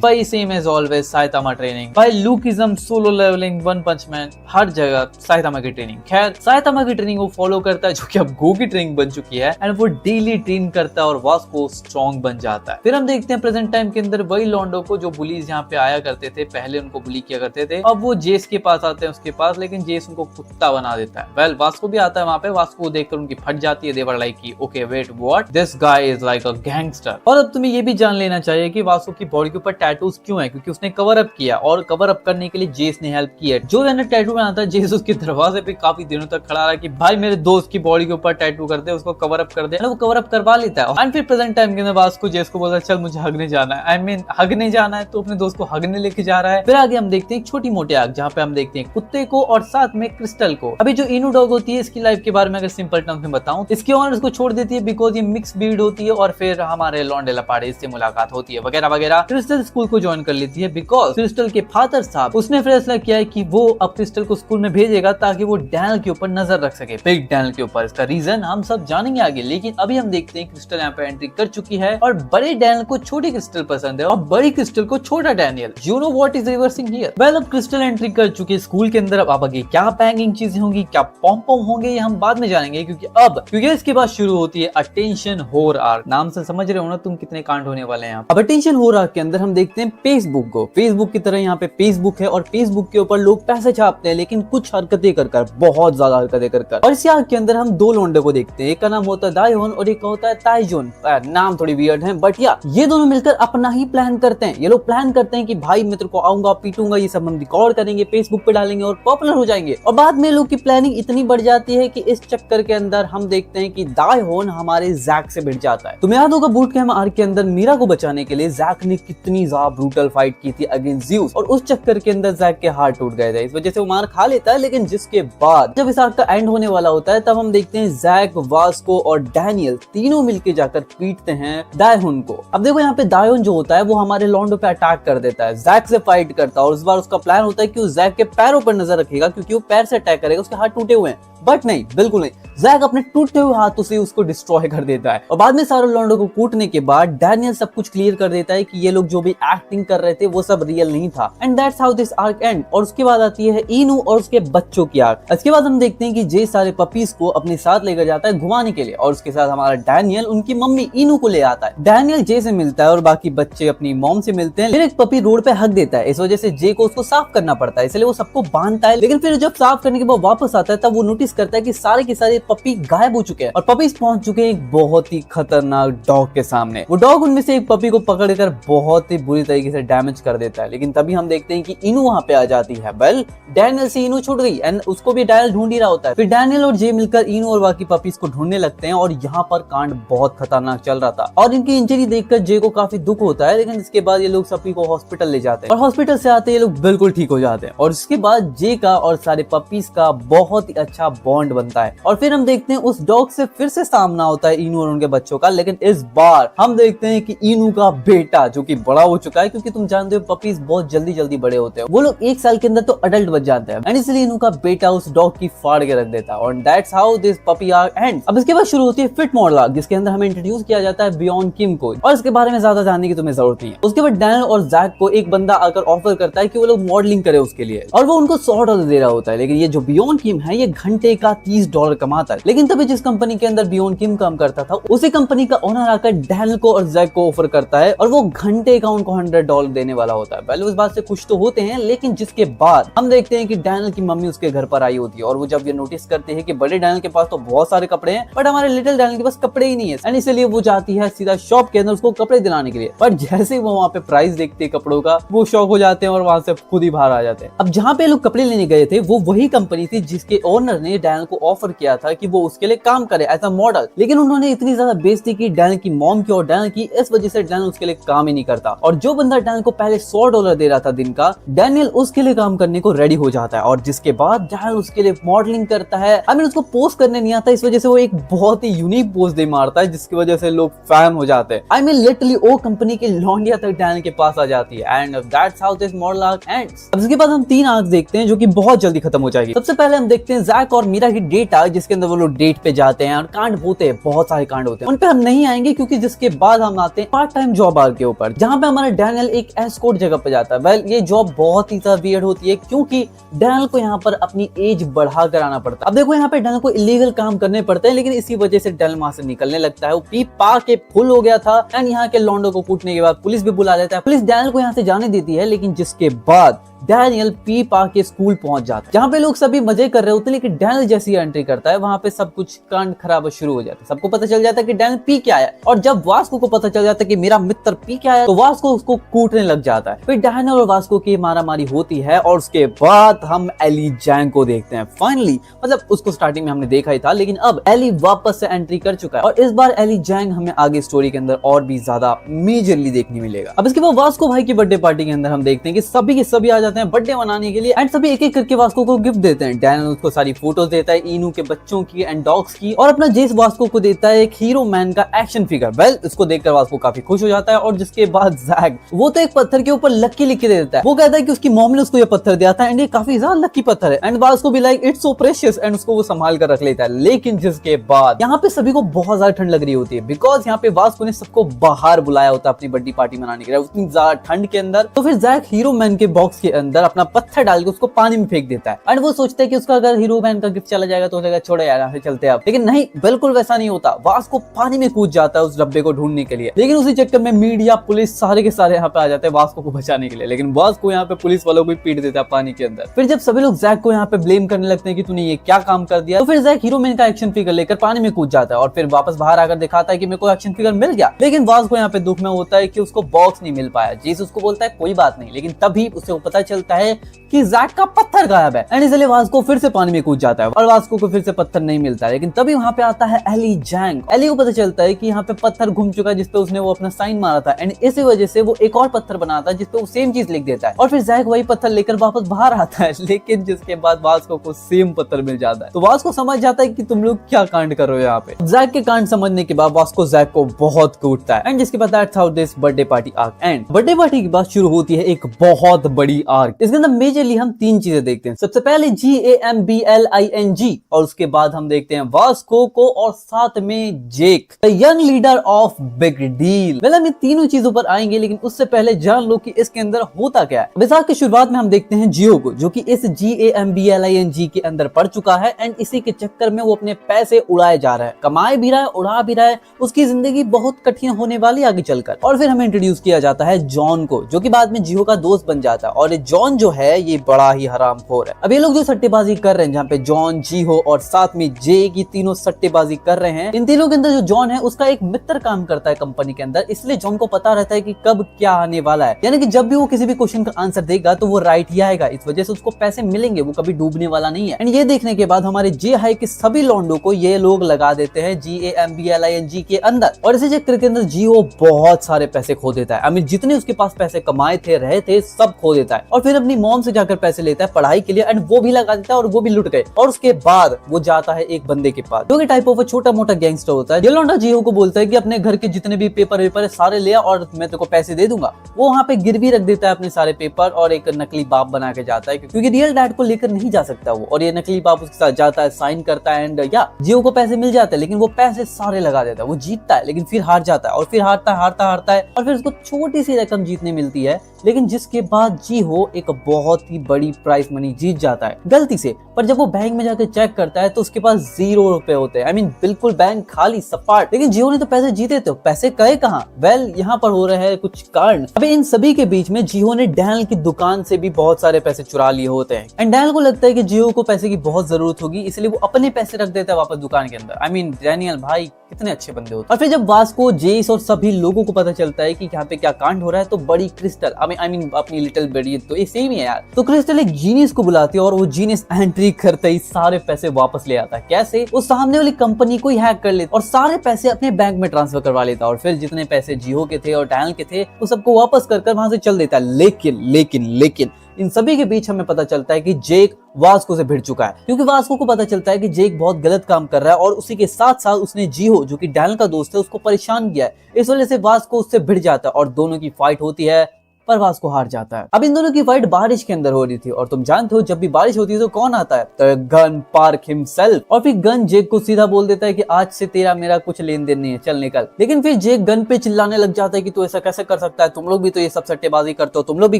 वही same as always, Saitama training भाई, Lookism, Solo Leveling, One Punch Man, हर जगह साइतामा की ट्रेनिंग। खैर साइतामा की ट्रेनिंग वो फॉलो करता है जो कि अब गो की ट्रेनिंग बन चुकी है। एंड वो डेली ट्रेन करता है और वास्को स्ट्रॉन्ग बन जाता है। फिर हम देखते हैं प्रेजेंट टाइम के अंदर वही लॉन्डो को जो बुलीज यहाँ पे आया करते थे, पहले उनको बुली किया करते थे, अब वो जेस के पास आते हैं उसके पास, लेकिन जेस उनको कुत्ता बना देता है। वेल वास्को भी आता है वहां पे, वास्को को देखकर उनकी फट जाती है। दे वर लाइक कि okay wait what, this guy is like a gangster. और अब तुम्हें ये भी जान लेना चाहिए कि वास्को की बॉडी के ऊपर टैटूज क्यों है, क्योंकि उसने कवर अप किया और कवर अप करने के लिए जेस ने हेल्प की है। जो रहना टैटू बनाता है जेस उसके दरवाजे पे काफी दिनों दिनों तक खड़ा रहा कि भाई मेरे दोस्त की बॉडी के ऊपर टैटू कर दे, उसको कवर अप कर दे, वो कवर अप करवा लेता है। एंड फिर प्रेजेंट टाइम के अंदर वास्को जेस को बोलता है चल मुझे हगने जाना है, आई मीन हगने जाना है, तो अपने दोस्त को हगने लेके जा रहा है। फिर आगे हम देखते हैं छोटी मोटी आग, जहाँ पे हम देखते हैं कुत्ते को और साथ में क्रिस्टल को। अभी जो इनू डॉग होती है, इसकी लाइफ के बारे में अगर सिंपल टर्म्स में बताऊं, इसके ओनर इसको छोड़ देती है बिकॉज ये मिक्स ब्रीड होती है, और फिर हमारे लॉन्डे लपाड़े इससे मुलाकात होती है वगैरह वगैरह। क्रिस्टल स्कूल को ज्वाइन कर लेती है बिकॉज क्रिस्टल के फादर साहब उसने फैसला किया है कि वो अब क्रिस्टल को स्कूल में भेजेगा ताकि वो डैनियल के ऊपर नजर रख सके, बिग डैनियल के ऊपर। इसका रीजन हम सब जानेंगे आगे, लेकिन अभी हम देखते हैं क्रिस्टल यहाँ पे एंट्री कर चुकी है और बड़े डैनियल को छोटी क्रिस्टल पसंद है और बड़ी क्रिस्टल को छोटा Daniel. You know what is reversing here? Well, अब क्रिस्टल एंट्री कर चुकी है स्कूल के अंदर। अब आगे क्या बैंगिंग चीजें होंगी, क्या पॉम पॉम होंगे, ये हम बाद में जानेंगे, क्योंकि इसके बाद शुरू होती है अटेंशन होर आर्क। नाम से समझ रहे हो ना तुम कितने कांड होने वाले हैं। अब अटेंशन होर आर्क के अंदर हम देखते हैं फेसबुक को। फेसबुक की तरह यहाँ पे फेसबुक है और फेसबुक के ऊपर लोग पैसे छापते हैं, लेकिन कुछ हरकतें कर बहुत ज्यादा हरकतें कर। और इस आर्क के अंदर हम दो लोंडे को देखते हैं, एक का नाम होता है दायोन और एक का होता है ताइजोन। नाम थोड़ी वियर्ड है, बट या ये दोनों मिलकर अपना ही प्लान करते हैं। ये लोग प्लान करते हैं कि भाई मैं तेरे को आऊंगा, पीटूंगा, ये सब हम रिकॉर्ड करेंगे, फेसबुक पे डालेंगे और पॉपुलर हो जाएंगे। और बाद में लोग की प्लानिंग इतनी बढ़ जाती है कि इस चक्कर के अंदर हम देखते हैं कि दायोन हमारे जैक से भिड़ जाता है। तुम्हें याद होगा बूट कैम्प आर्क के अंदर मीरा को बचाने के लिए जैक ने कितनी ज्यादा ब्रूटल फाइट की थी अगेंस्ट ज़्यूस, और उस चक्कर के अंदर जैक के हाथ टूट गए थे। इस वजह से वो मार खा लेता है, लेकिन जिसके बाद जब इस आर्क का एंड होने वाला होता है तब हम देखते हैं जैक, वास्को और डैनियल तीनों मिलके जाकर पीटते हैं दायोन को। अब देखो यहाँ पे दायोन जो होता है वो हमारे लॉन्डो पे अटैक कर देता है, जैक से फाइट करता है, और इस बार उसका प्लान होता है कि वो जैक के पैरों पर नजर रखेगा क्योंकि वो पैर से अटैक करेगा, उसके हाथ टूटे हुए हैं। बट नहीं, बिल्कुल नहीं, जैक अपने टूटे हुए हाथों से उसको डिस्ट्रॉय कर देता है। और बाद में सारे लॉन्डो को कूटने के बाद डैनियल सब कुछ क्लियर कर देता है कि ये लोग जो भी एक्टिंग कर रहे थे वो सब रियल नहीं था। And that's how this arc and. और उसके बाद आती है इनू और उसके बच्चों की आर्क। इसके बाद हम देखते हैं कि जे सारे पपीज को अपने साथ लेकर जाता है घुमाने के लिए, और उसके साथ हमारा डैनियल उनकी मम्मी इनू को ले आता है। डैनियल जे से मिलता है और बाकी बच्चे अपनी मॉम से मिलते हैं। फिर एक पपी रोड पे हक देता है, इस वजह से जे को उसको साफ करना पड़ता है, इसलिए वो सबको बांधता है। लेकिन फिर जब साफ करने के बाद वापस आता है तब वो नोटिस करता है कि सारे पपी गायब हो चुके हैं और पपीज पहुंच चुके हैं एक बहुत ही खतरनाक डॉग के सामने। वो डॉग उनमें से एक पपी को पकड़कर बहुत ही बुरी तरीके से डैमेज कर देता है। लेकिन तभी हम देखते हैं कि इनू वहां पे आ जाती है। वेल, डैनियल से इनू छूट गई एंड उसको भी डैनियल ढूंढ ही रहा होता है। फिर डैनियल और जे मिलकर इनू और बाकी पपीज को ढूंढने लगते हैं और यहाँ पर कांड बहुत खतरनाक चल रहा था। और इनकी इंजरी देखकर जे को काफी दुख होता है, लेकिन इसके बाद ये लोग सभी को हॉस्पिटल ले जाते हैं और हॉस्पिटल से आते ये लोग बिल्कुल ठीक हो जाते हैं। और इसके बाद जे का और सारे पपीज का बहुत ही अच्छा बॉन्ड बनता है। और फिर हम देखते हैं उस डॉग से फिर से सामना होता है इनू और उनके बच्चों का, लेकिन इस बार हम देखते हैं कि इनू का बेटा जो कि बड़ा हो चुका है, क्योंकि तुम जानते हो पपीज बहुत जल्दी बड़े होते हैं, वो लोग 1 साल के अंदर तो अडल्ट बन जाते हैं। एंड इसलिए इनू का बेटा उस डॉग की फाड़ के रख देता है। और that's how this puppy arc ends. अब इसके बाद शुरू होती है फिट मॉडल आर्क, जिसके अंदर हमें इंट्रोड्यूस किया जाता है बियॉन्ड किम को, और इसके बारे में ज्यादा जानने की तुम्हें जरूरत नहीं है। उसके बाद डैनियल और जैक को एक बंदा आकर ऑफर करता है कि वो लोग मॉडलिंग करे उसके लिए, और वो उनको $100 दे रहा होता है। लेकिन ये जो बियॉन्ड किम है ये घंटे का $30 कमाता है। लेकिन तभी जिस कंपनी के अंदर बियॉन्ड किम काम करता था उसी कंपनी का ओनर आकर डैनियल को और जैक को ऑफर करता है, और वो घंटे का उनको $100 देने वाला होता है। पहले उस बात से खुश तो होते हैं, लेकिन जिसके बाद हम देखते हैं कि डैनियल की मम्मी उसके घर पर आई होती है, और वो जब ये नोटिस करते हैं कि बड़े डैनियल के पास तो बहुत सारे कपड़े हैं बट हमारे लिटिल डैनियल के पास कपड़े ही नहीं है, एंड इसलिए वो जाती है सीधा शॉप के अंदर उसको कपड़े दिलाने के लिए। पर जैसे वो वहाँ पे प्राइस देखते हैं कपड़ों का, वो शॉक हो जाते हैं और वहां से खुद ही बाहर आ जाते हैं। अब जहाँ पे लोग कपड़े लेने गए थे वो वही कंपनी थी जिसके ओनर ने डैनियल को ऑफर किया था कि वो उसके लिए काम करे एज अ मॉडल। लेकिन उन्होंने इतनी ज्यादा बेइज्जती की डैनियल की मॉम की और डैनियल की, इस वजह से डैनियल उसके लिए काम ही नहीं करता। और जो बंदा डैनियल को पहले $100 दे रहा था दिन का, डैनियल उसके लिए काम करने को रेडी हो जाता है। और जिसके बाद डैनियल उसके लिए मॉडलिंग करता है। आई मीन उसको पोस्ट करने नहीं आता, इस वजह से वो एक बहुत ही यूनिक पोस्ट दे मारता है, जिसकी वजह से लोग फैन हो जाते हैं। आई मीन लिटरली वो कंपनी की लॉन्डिया तक डैनियल के पास आ जाती है। And that's how this model arc ends. अब इसके बाद हम 3 आर्क देखते हैं जो कि बहुत जल्दी खत्म हो जाएगी। सबसे पहले हम देखते हैं जैक और मीरा की डेट आर्क, जिसके अंदर वो लोग डेट पे जाते हैं और कांड होते हैं, बहुत सारे कांड होते हैं। उन पे हम नहीं आएंगे क्योंकि जिसके बाद हम आते हैं पार्ट टाइम जॉब आर्क के ऊपर, जहां पे हमारा डैनियल एक एस्कॉर्ट जगह पे जाता है। वेल, ये जॉब बहुत ही ज्यादा वियर्ड होती है क्योंकि डैनियल को यहाँ पर अपनी एज बढ़ा कर आना पड़ता है। अब देखो यहाँ पे डैनियल को इलीगल काम करने पड़ते हैं, लेकिन इसी वजह से डैनियल वहां से निकलने लगता है। वो पी पा के फुल हो गया था एंड यहाँ के लॉन्डो को कूटने के बाद पुलिस भी बुला लेता है। पुलिस डैनियल को यहाँ से जाने देती है, लेकिन जिसके बाद डैनियल पी पार्क के स्कूल पहुंच जाता है, जहाँ पे लोग सभी मजे कर रहे होते हैं। लेकिन डैनियल जैसी एंट्री करता है वहां पे सब कुछ कांड खराब शुरू हो जाता है। सबको पता चल जाता है कि डैनियल पी के आया, और जब वास्को को पता चल जाता है कि मेरा मित्र पी के आया, तो वास्को उसको कूटने लग जाता है। फिर डैनियल और वास्को की मारामारी होती है, और उसके बाद हम एली जैंग को देखते हैं फाइनली। मतलब उसको स्टार्टिंग में हमने देखा ही था, लेकिन अब एली वापस से एंट्री कर चुका है, और इस बार एली जैंग हमें आगे स्टोरी के अंदर और भी ज्यादा मेजरली देखने मिलेगा। अब इसके बाद वास्को भाई की बर्थडे पार्टी के अंदर हम देखते हैं कि सभी के सभी आ जाते हैं बर्थडे मनाने के लिए, एंड सभी एक एक करके वास्को को गिफ्ट देते हैं। डैनियल उसको सारी फोटोज देता है इनू के बच्चों की एंड डॉग्स की, और अपना जेस वास्को को देता है एक हीरो मैन का एक्शन फिगर। वेल, इसको देखकर वास्को काफी खुश हो जाता है, और जिसके बाद जैक वो तो एक पत्थर के ऊपर लकी लिख के दे देता है। वो कहता है कि उसकी मॉम ने उसको ये पत्थर दिया था, एंड ये काफी ज्यादा लकी पत्थर है, एंड वास्को भी like it's so precious, and उसको वो संभाल कर रख लेता है। लेकिन जिसके बाद यहाँ पे सभी को बहुत ज्यादा ठंड लग रही होती है, बिकॉज यहाँ पे वास्को ने सबको बाहर बुलाया होता है अपनी बर्थडे पार्टी मनाने के लिए उतनी ज्यादा ठंड के अंदर। तो फिर जैक हीरो मैन के बॉक्स के अंदर अपना पत्थर डाल के उसको पानी में फेंक देता है, एंड वो सोचता है कि उसका अगर हीरो मैन का गिफ्ट चला जाएगा तो उसका छोड़ो यार यहाँ से चलते हैं अब। लेकिन नहीं, बिल्कुल वैसा नहीं होता। वास्को पानी में कूद जाता है उस डब्बे को ढूंढने के लिए, लेकिन उसी चक्कर में मीडिया पुलिस सारे के सारे यहाँ पे आ जाते हैं वास्को को बचाने के लिए। लेकिन वास्को यहाँ पे पुलिस वालों को पीट देता है पानी के अंदर। फिर जब सभी लोग जैक को यहाँ पे ब्लेम करने लगते हैं कि तूने ये क्या काम कर दिया, तो फिर जैक हीरो मैन का एक्शन फिगर लेकर पानी में कूद जाता है, और फिर वापस बाहर आकर दिखाता है कि मेरे को एक्शन फिगर मिल गया। लेकिन वास्को यहाँ पे दुख में होता है कि उसको बॉक्स नहीं मिल पाया। जीस उसको बोलता है कोई बात नहीं, लेकिन तभी उसे पता चलता है कि जैक का पत्थर गायब है, एंड इसलिए वास्को फिर से पानी में कूद जाता है, और वास्को को फिर से पत्थर नहीं मिलता है। लेकिन तभी वहां पे आता है एली जैंग। एली को पता चलता है कि यहाँ पे पत्थर घूम चुका है जिसपे उसने वो अपना साइन मारा था, एंड इसी वजह से वो एक और पत्थर बनाता है जिसपे वो सेम चीज लिख देता है, और फिर जैक वही पत्थर लेकर वापस बाहर आता है। लेकिन जिसके बाद वास्को को सेम पत्थर मिल जाता है, तो वास्को समझ जाता है कि तुम लोग क्या कांड कर रहे हो यहाँ पे। जैक के कांड समझने के बाद वास्को जैक को बहुत कूटता है, एंड जिसके बाद that's how this birthday party arc and. Birthday party के बाद शुरू होती है एक बहुत बड़ी आर्क। इसके अंदर मेजरली हम तीन चीजें देखते हैं। सबसे पहले GAMBLING, और उसके बाद हम देखते हैं वास्को को, और साथ में Jake the young leader of Big Deal. Well, हम इन तीनों चीजों पर आएंगे, लेकिन उससे पहले जान लो कि इसके अंदर होता क्या है। विसाख की शुरुआत में हम देखते हैं जियो को, जो कि इस GAMBLING के अंदर पड़ चुका है, एंड इसी के चक्कर में वो अपने पैसे उड़ाए जा रहा है, कमाए भी रहा है, उड़ा भी रहा है। उसकी जिंदगी बहुत कठिन होने वाली आगे चलकर। और फिर हमें इंट्रोड्यूस किया जाता है जॉन को, जो कि बाद में जियो का दोस्त बन जाता है, और ये जॉन जो है ये बड़ा ही हरामखोर है। अब ये लोग जो सट्टेबाजी कर रहे हैं, जहाँ पे जॉन, जियो और साथ में जे की तीनों सट्टेबाजी कर रहे हैं, इन तीनों के अंदर जो जॉन है उसका एक मित्र काम करता है कंपनी के अंदर, इसलिए जॉन को पता रहता है कि कब क्या आने वाला है। यानी कि जब भी वो किसी भी क्वेश्चन का आंसर देगा तो वो राइट ही आएगा, इस वजह से उसको पैसे मिलेंगे, वो कभी डूबने वाला नहीं है। एंड ये देखने के बाद हमारे जे हाई के सभी लॉन्डो को ये लोग लगा देते हैं GAMBLING के अंदर, और इसी चक्कर के अंदर जियो बहुत सारे पैसे खो देता है। आई मीन जितने उसके पास पैसे कमाए थे, रहे थे, सब खो देता है, और फिर अपनी मॉम से जाकर पैसे लेता है पढ़ाई के लिए, एंड वो भी लगा देता है, और वो भी लुट गए। और उसके बाद वो जाता है एक बंदे के पास, जो कि टाइप ऑफ छोटा मोटा गैंगस्टर होता है। ये लौंडा जियो को बोलता है कि अपने घर के जितने भी पेपर वेपर सारे ले आ, और मैं तेरे को पैसे दे दूंगा। वो वहाँ पे गिरवी रख देता है अपने सारे पेपर, और एक नकली बाप बना के जाता है, क्योंकि रियल डैड को लेकर नहीं जा सकता वो, और ये नकली बाप उसके साथ जाता है, साइन करता है, एंड या जियो को पैसे मिल जाते हैं। लेकिन वो पैसे सारे लगा देता है, वो जीतता है लेकिन फिर हार जाता है, और फिर हारता है, और फिर उसको छोटी सी रकम जीतने मिलती है। लेकिन जिसके बाद जियो एक बहुत ही बड़ी प्राइस मनी जीत जाता है गलती से। पर जब वो बैंक में जाकर चेक करता है तो उसके पास 0 रुपए होते हैं। आई मीन बिल्कुल बैंक खाली सपाट। लेकिन जियो ने तो पैसे जीते थे, पैसे गए कहाँ? वेल, यहाँ पर हो रहे हैं कुछ कारण। अभी इन सभी के बीच में जियो ने डैनियल की दुकान से भी बहुत सारे पैसे चुरा लिए होते हैं, एंड डैनियल को लगता है कि जियो को पैसे की बहुत जरूरत होगी, इसलिए वो अपने पैसे रख देता है वापस दुकान के अंदर। आई मीन डैनियल भाई कितने अच्छे बंदे होते हैं। और फिर जब वास्को, जेस और सभी लोगों को पता चलता है कि यहाँ पे क्या कांड हो रहा है, तो बड़ी क्रिस्टल आई मीन अपनी लिटिल बेडी, तो ये सेम ही है यार, तो क्रिस्टल एक जीनियस को बुलाती है, और वो जीनियस एंट्री करते ही सारे पैसे वापस ले आता है। कैसे? वो सामने वाली कंपनी को हैक कर लेता और सारे पैसे अपने बैंक में ट्रांसफर करवा लेता, और फिर जितने पैसे जियो के थे और डैनियल के थे वो सबको वापस कर वहां से चल देता है। लेकिन इन सभी के बीच हमें पता चलता है कि जेक वास्को से भिड़ चुका है, क्योंकि वास्को को पता चलता है कि जेक बहुत गलत काम कर रहा है, और उसी के साथ साथ उसने जियो, जो कि डैनियल का दोस्त है, उसको परेशान किया है। इस वजह से वास्को उससे भिड़ जाता है, और दोनों की फाइट होती है, पर वास्को हार जाता है। अब इन दोनों की फाइट बारिश के अंदर हो रही थी, और तुम जानते हो जब भी बारिश होती है तो कौन आता है? तो गन पार्क हिमसेल्फ। और फिर गन जेक को सीधा बोल देता है कि आज से तेरा मेरा कुछ लेन देन नहीं है, चल निकल। लेकिन फिर जेक गन पे चिल्लाने लग जाता है कि तू ऐसा कैसे कर सकता है, तुम लोग भी तो ये सब सट्टेबाजी करते हो, तुम लोग भी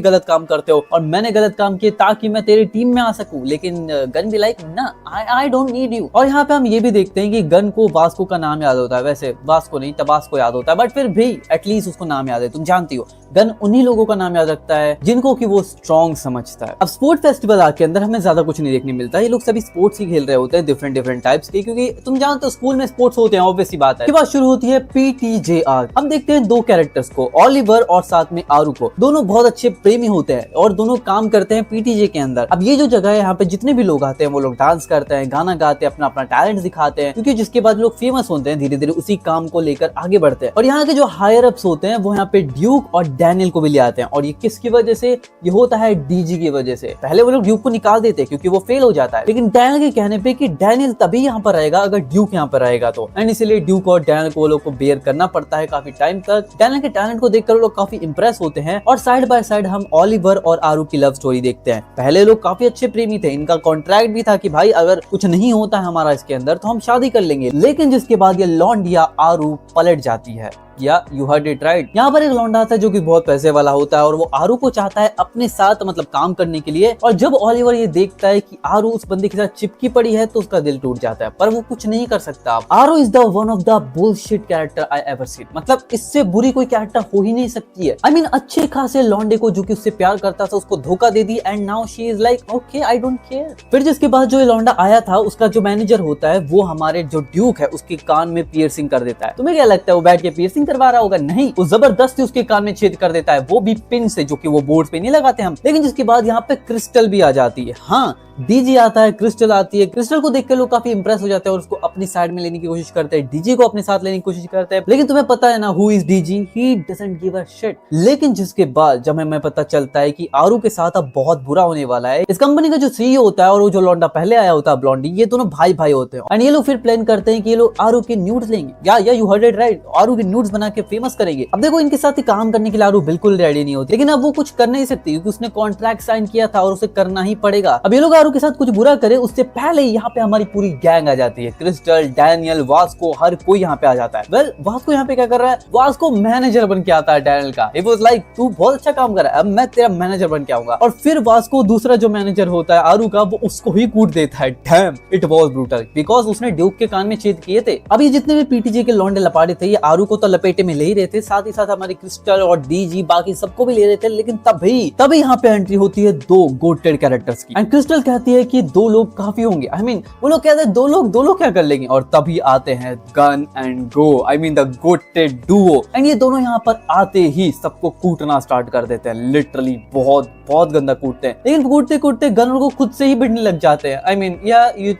गलत काम करते हो, और मैंने गलत काम किया ताकि मैं तेरी टीम में आ सकूं। लेकिन गन भी लाइक ना, आई डोंट नीड यू। और यहाँ पे हम ये भी देखते हैं कि गन को वास्को का नाम याद होता है, वैसे वास्को नहीं तबास्को याद होता है, बट फिर भी एटलीस्ट उसको नाम याद है। तुम जानती हो गन उन्हीं लोगों का का नाम याद रखता है, जिनको कि वो स्ट्रॉन्ग समझता है। अब स्पोर्ट फेस्टिवल आर्क के अंदर हमें ज्यादा कुछ नहीं देखने मिलता, ये लोग सभी स्पोर्ट्स ही खेल रहे होते हैं डिफरेंट टाइप्स के, क्योंकि तुम जानते हो स्कूल में स्पोर्ट्स होते हैं, ऑब्वियस सी बात है। इसके बाद शुरू होती है पीटीजे आर्क। अब देखते हैं दो कैरेक्टर्स को, ऑलिवर और साथ में आरू को। दोनों बहुत अच्छे प्रेमी होते हैं और दोनों काम करते हैं पीटीजे के अंदर। अब ये जो जगह है, यहाँ पे जितने भी लोग आते हैं वो लोग डांस करते हैं, गाना गाते हैं, अपना अपना टैलेंट दिखाते हैं, क्योंकि जिसके बाद लोग फेमस होते हैं, धीरे धीरे उसी काम को लेकर आगे बढ़ते हैं। और यहाँ के जो हायर अप्स होते हैं वो यहाँ पे ड्यूक और डैनियल को भी ले आते हैं। और ये किसकी वजह से ये होता है? डीजी की वजह से। पहले वो लोग ड्यूक को निकाल देते हैं क्योंकि वो फेल हो जाता है, लेकिन डैनियल के कहने पे कि डैनियल तभी यहाँ पर रहेगा अगर ड्यूक यहाँ पर रहेगा तो, एंड इसलिए ड्यूक और डैनियल को वो लोग को बेयर करना पड़ता है काफी टाइम तक। डैनियल के टैलेंट को देखकर वो लोग काफी इंप्रेस होते हैं और साइड बाय साइड हम ऑलिवर और आरू की लव स्टोरी देखते हैं। पहले लोग काफी अच्छे प्रेमी थे, इनका कॉन्ट्रैक्ट भी था कि भाई अगर कुछ नहीं होता है हमारा इसके अंदर तो हम शादी कर लेंगे, लेकिन जिसके बाद ये लौंडिया आरू पलट जाती है। या यू हर्ड इट राइट। यहाँ पर एक लौंडा आता है जो कि बहुत पैसे वाला होता है और वो आरू को चाहता है अपने साथ मतलब काम करने के लिए। और जब ऑलिवर ये देखता है कि आरू उस बंदे के साथ चिपकी पड़ी है तो उसका दिल टूट जाता है, पर वो कुछ नहीं कर सकता। आरू is the one of the bullshit character I ever seen. मतलब इससे बुरी कोई कैरेक्टर हो ही नहीं सकती है। आई मीन अच्छे खासे लौंडे को जो कि उससे प्यार करता था उसको धोखा दे दी and now she is like okay I don't care. फिर जिसके बाद जो ये लौंडा आया था उसका जो मैनेजर होता है वो हमारे जो ड्यूक है उसके कान में पियर्सिंग कर देता है। तुम्हें क्या लगता है वो बैठ के पियर्सिंग करवा रहा होगा? नहीं, वो जबरदस्ती उसके कान में छेद कर देता है, वो भी पिन से, जो कि वो बोर्ड पे नहीं लगाते हम। लेकिन जिसके बाद यहाँ पे क्रिस्टल भी आ जाती है। हाँ, डीजी आता है, क्रिस्टल आती है। क्रिस्टल को देख के लोग काफी इंप्रेस हो जाते हैं और उसको अपनी साइड में लेने की कोशिश करते हैं, डीजी को अपने साथ लेने की कोशिश करते हैं। लेकिन तुम्हें पता है ना who is DG? He doesn't give a shit. लेकिन जिसके बाद जब हमें पता चलता है कि आरू के साथ अब बहुत बुरा होने वाला है, इस कंपनी का जो सीईओ होता है और वो जो लौंडा पहले आया होता है ब्लॉन्डी, ये दोनों भाई भाई होते हैं। एंड ये लोग फिर प्लान करते हैं कि ये लोग आरू के न्यूड्स लेंगे। या यू हर्ड इट राइट, आरू के न्यूड्स बना के फेमस करेंगे। अब देखो इनके साथ ही काम करने के लिए आरू बिल्कुल रेडी नहीं होती, लेकिन अब वो कुछ कर नहीं सकती क्योंकि उसने कॉन्ट्रैक्ट साइन किया था और उसे करना ही पड़ेगा। अब ये लोग आरू के साथ कुछ बुरा करे उससे पहले यहाँ पे हमारी पूरी गैंग आ जाती है। क्रिस्टल, डैनियल, वास्को, हर कोई यहाँ पे आ जाता है। वेल, वास्को यहाँ पे क्या कर रहा है? वास्को मैनेजर बन के आता है डैनियल का। It was like, तू बहुत अच्छा काम कर रहा है, अब मैं तेरा मैनेजर बन के आऊंगा। और फिर वास्को दूसरा जो मैनेजर होता है आरू का, वो उसको ही कूट देता है। Dam, it was brutal because उसने ड्यूक के कान में छेद किए थे। अब ये जितने भी पीटीजे के लौंडे लपाड़े थे ये आरू को तो लपेटे में ले ही रहे थे, साथ ही साथ हमारी क्रिस्टल और डीजी बाकी सबको भी ले रहे थे। लेकिन तभी यहाँ पे एंट्री होती है दो गोटेड कैरेक्टर्स की। एंड क्रिस्टल कहती है कि दो लोग काफी होंगे। आई मीन वो लोग कहते हैं दो लोग क्या कर लेंगे। और तभी आते हैं gun and go, I mean the GOATed Duo. And ये दोनों यहाँ पर आते ही सबको कूटना स्टार्ट कर देते हैं। लिटरली बहुत गंदा कूटते हैं, लेकिन कूटते कूटते गन को खुद से ही भिड़ने लग जाते हैं। I mean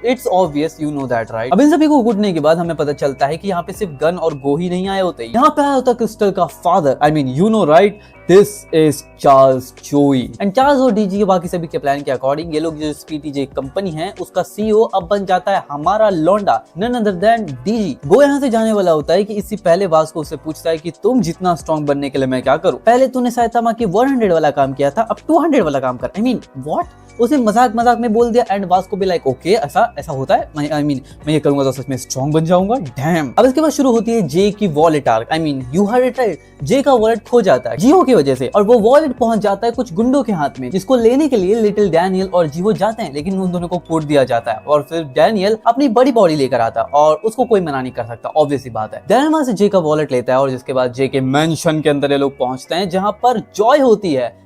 it's obvious, you know that right. अब इन सभी को कूटने के बाद हमें पता चलता है कि यहाँ पे सिर्फ गन और गो ही नहीं आए होते, यहाँ पे आया होता क्रिस्टल का father. I mean you know right, this is Charles जोई। एंड चार्ल्स और डीजी के बाकी सभी के प्लान के अकॉर्डिंग ये लोग जो पीटीजे कंपनी है उसका सीईओ अब बन जाता है हमारा लौंडा, नन अदर देन डीजी। गो यहाँ से जाने वाला होता है कि इससे पहले वास्को उससे पूछता है कि तुम जितना स्ट्रॉन्ग बनने के लिए मैं क्या करूं? पहले तूने साइतामा की 100 वाला काम किया था, अब 200 वाला काम कर। आई मीन व्हाट? उसे मजाक में बोल दिया। एंड वास्को भी लाइक ओके ऐसा होता है, मैं ये करूंगा तो सच में स्ट्रॉन्ग बन जाऊंगा। डैम। अब इसके बाद शुरू होती है जे की wallet arc. I mean you heard it right, Jay का वॉलेट खो जाता है जियो की वजह से, और वो वॉलेट पहुंच जाता है कुछ गुंडों के हाथ में, जिसको लेने के लिए लिटिल डैनियल और जियो जाते हैं, लेकिन उन दोनों को कूट दिया जाता है। और फिर डैनियल अपनी बड़ी बॉडी लेकर आता है और उसको कोई मना नहीं कर सकता, ऑब्वियस सी बात है। डैनियल वहां से जे का वॉलेट लेता है और जिसके बाद जे के मेंशन के अंदर ये लोग पहुंचते हैं जहां पर जॉय होती है।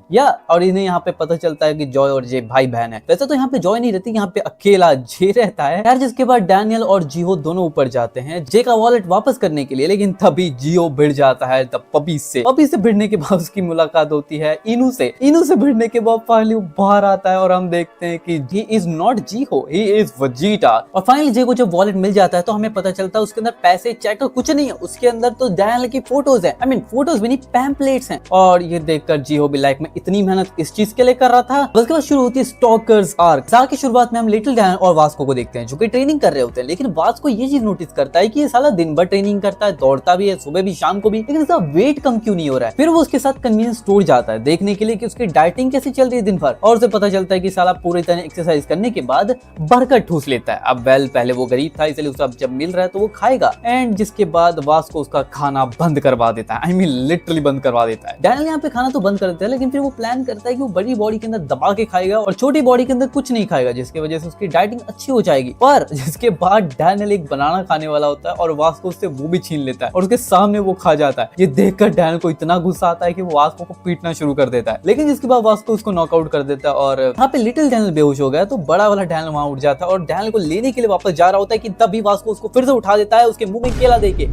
और इन्हें यहाँ पे पता चलता है कि जॉय और जे भाई बहन है। वैसे तो यहाँ पे जॉय नहीं रहती, यहाँ पे अकेला जे रहता है यार। जिसके बाद डैनियल और जियो दोनों ऊपर जाते हैं जे का वॉलेट वापस करने के लिए, लेकिन तभी जियो भिड़ जाता है पपी से भिड़ने के बाद उसकी मुलाकात होती है इनू से भिड़ने के बाद फाइनली बाहर आता है और हम देखते हैं कि he is not Jio, he is Vegeta. और फाइनली जे को जब वॉलेट मिल जाता है तो हमें पता चलता है उसके अंदर पैसे चेक कुछ नहीं है, उसके अंदर तो डैनियल की फोटोज है। आई मीन फोटोज भी नहीं, पैम्पलेट्स हैं। और ये देखकर जियो भी लाइक में इतनी मेहनत इस चीज के लिए कर रहा था। उसके बाद शुरू होती है स्टॉकर्स आर्क। साल की शुरुआत में हम लिटिल डैनियल और वास्को को देखते हैं जो कि ट्रेनिंग कर रहे होते हैं, लेकिन वास्को ये चीज नोटिस करता है कि ये साला दिन भर ट्रेनिंग करता है, दौड़ता भी है, सुबह भी शाम को भी, लेकिन इसका वेट कम क्यों नहीं हो रहा है। फिर वो उसके साथ कन्वीनियंस स्टोर जाता है देखने के लिए कि उसकी डाइटिंग कैसी चल रही है दिन भर, और उसे पता चलता है कि साला पूरी तरह एक्सरसाइज करने के बाद बर्गर ठूस लेता है। अब पहले वो गरीब था इसलिए उसे अब जब मिल रहा है तो वो खाएगा। एंड जिसके बाद वास्को उसका खाना बंद करवा देता है, आई मीन लिटरली बंद करवा देता है। डैनियल यहाँ पे खाना तो बंद कर देता है, लेकिन फिर वो प्लान करता है कि वो बड़ी बॉडी के अंदर दबा के खाएगा और छोटी बॉडी के अंदर कुछ नहीं खाएगा, जिसकी वजह से उसकी डाइटिंग अच्छी हो जाएगी। पर जिसके बाद डैनियल एक बनाना खाने वाला होता है और वास्को उससे वो भी छीन लेता है और उसके सामने वो खा जाता है। ये देखकर डैनियल को इतना गुस्सा आता है कि वो वास्को को पीटना शुरू कर देता है, लेकिन जिसके बाद वास्को उसको नॉकआउट कर देता है और यहाँ पे लिटिल डैनियल बेहोश हो गया तो बड़ा वाला डैनियल वहां उठ जाता है और डैनियल को लेने के लिए वापस जा रहा होता है कि तभी वास्को उसको फिर से उठा देता है उसके मुंह में केला देके।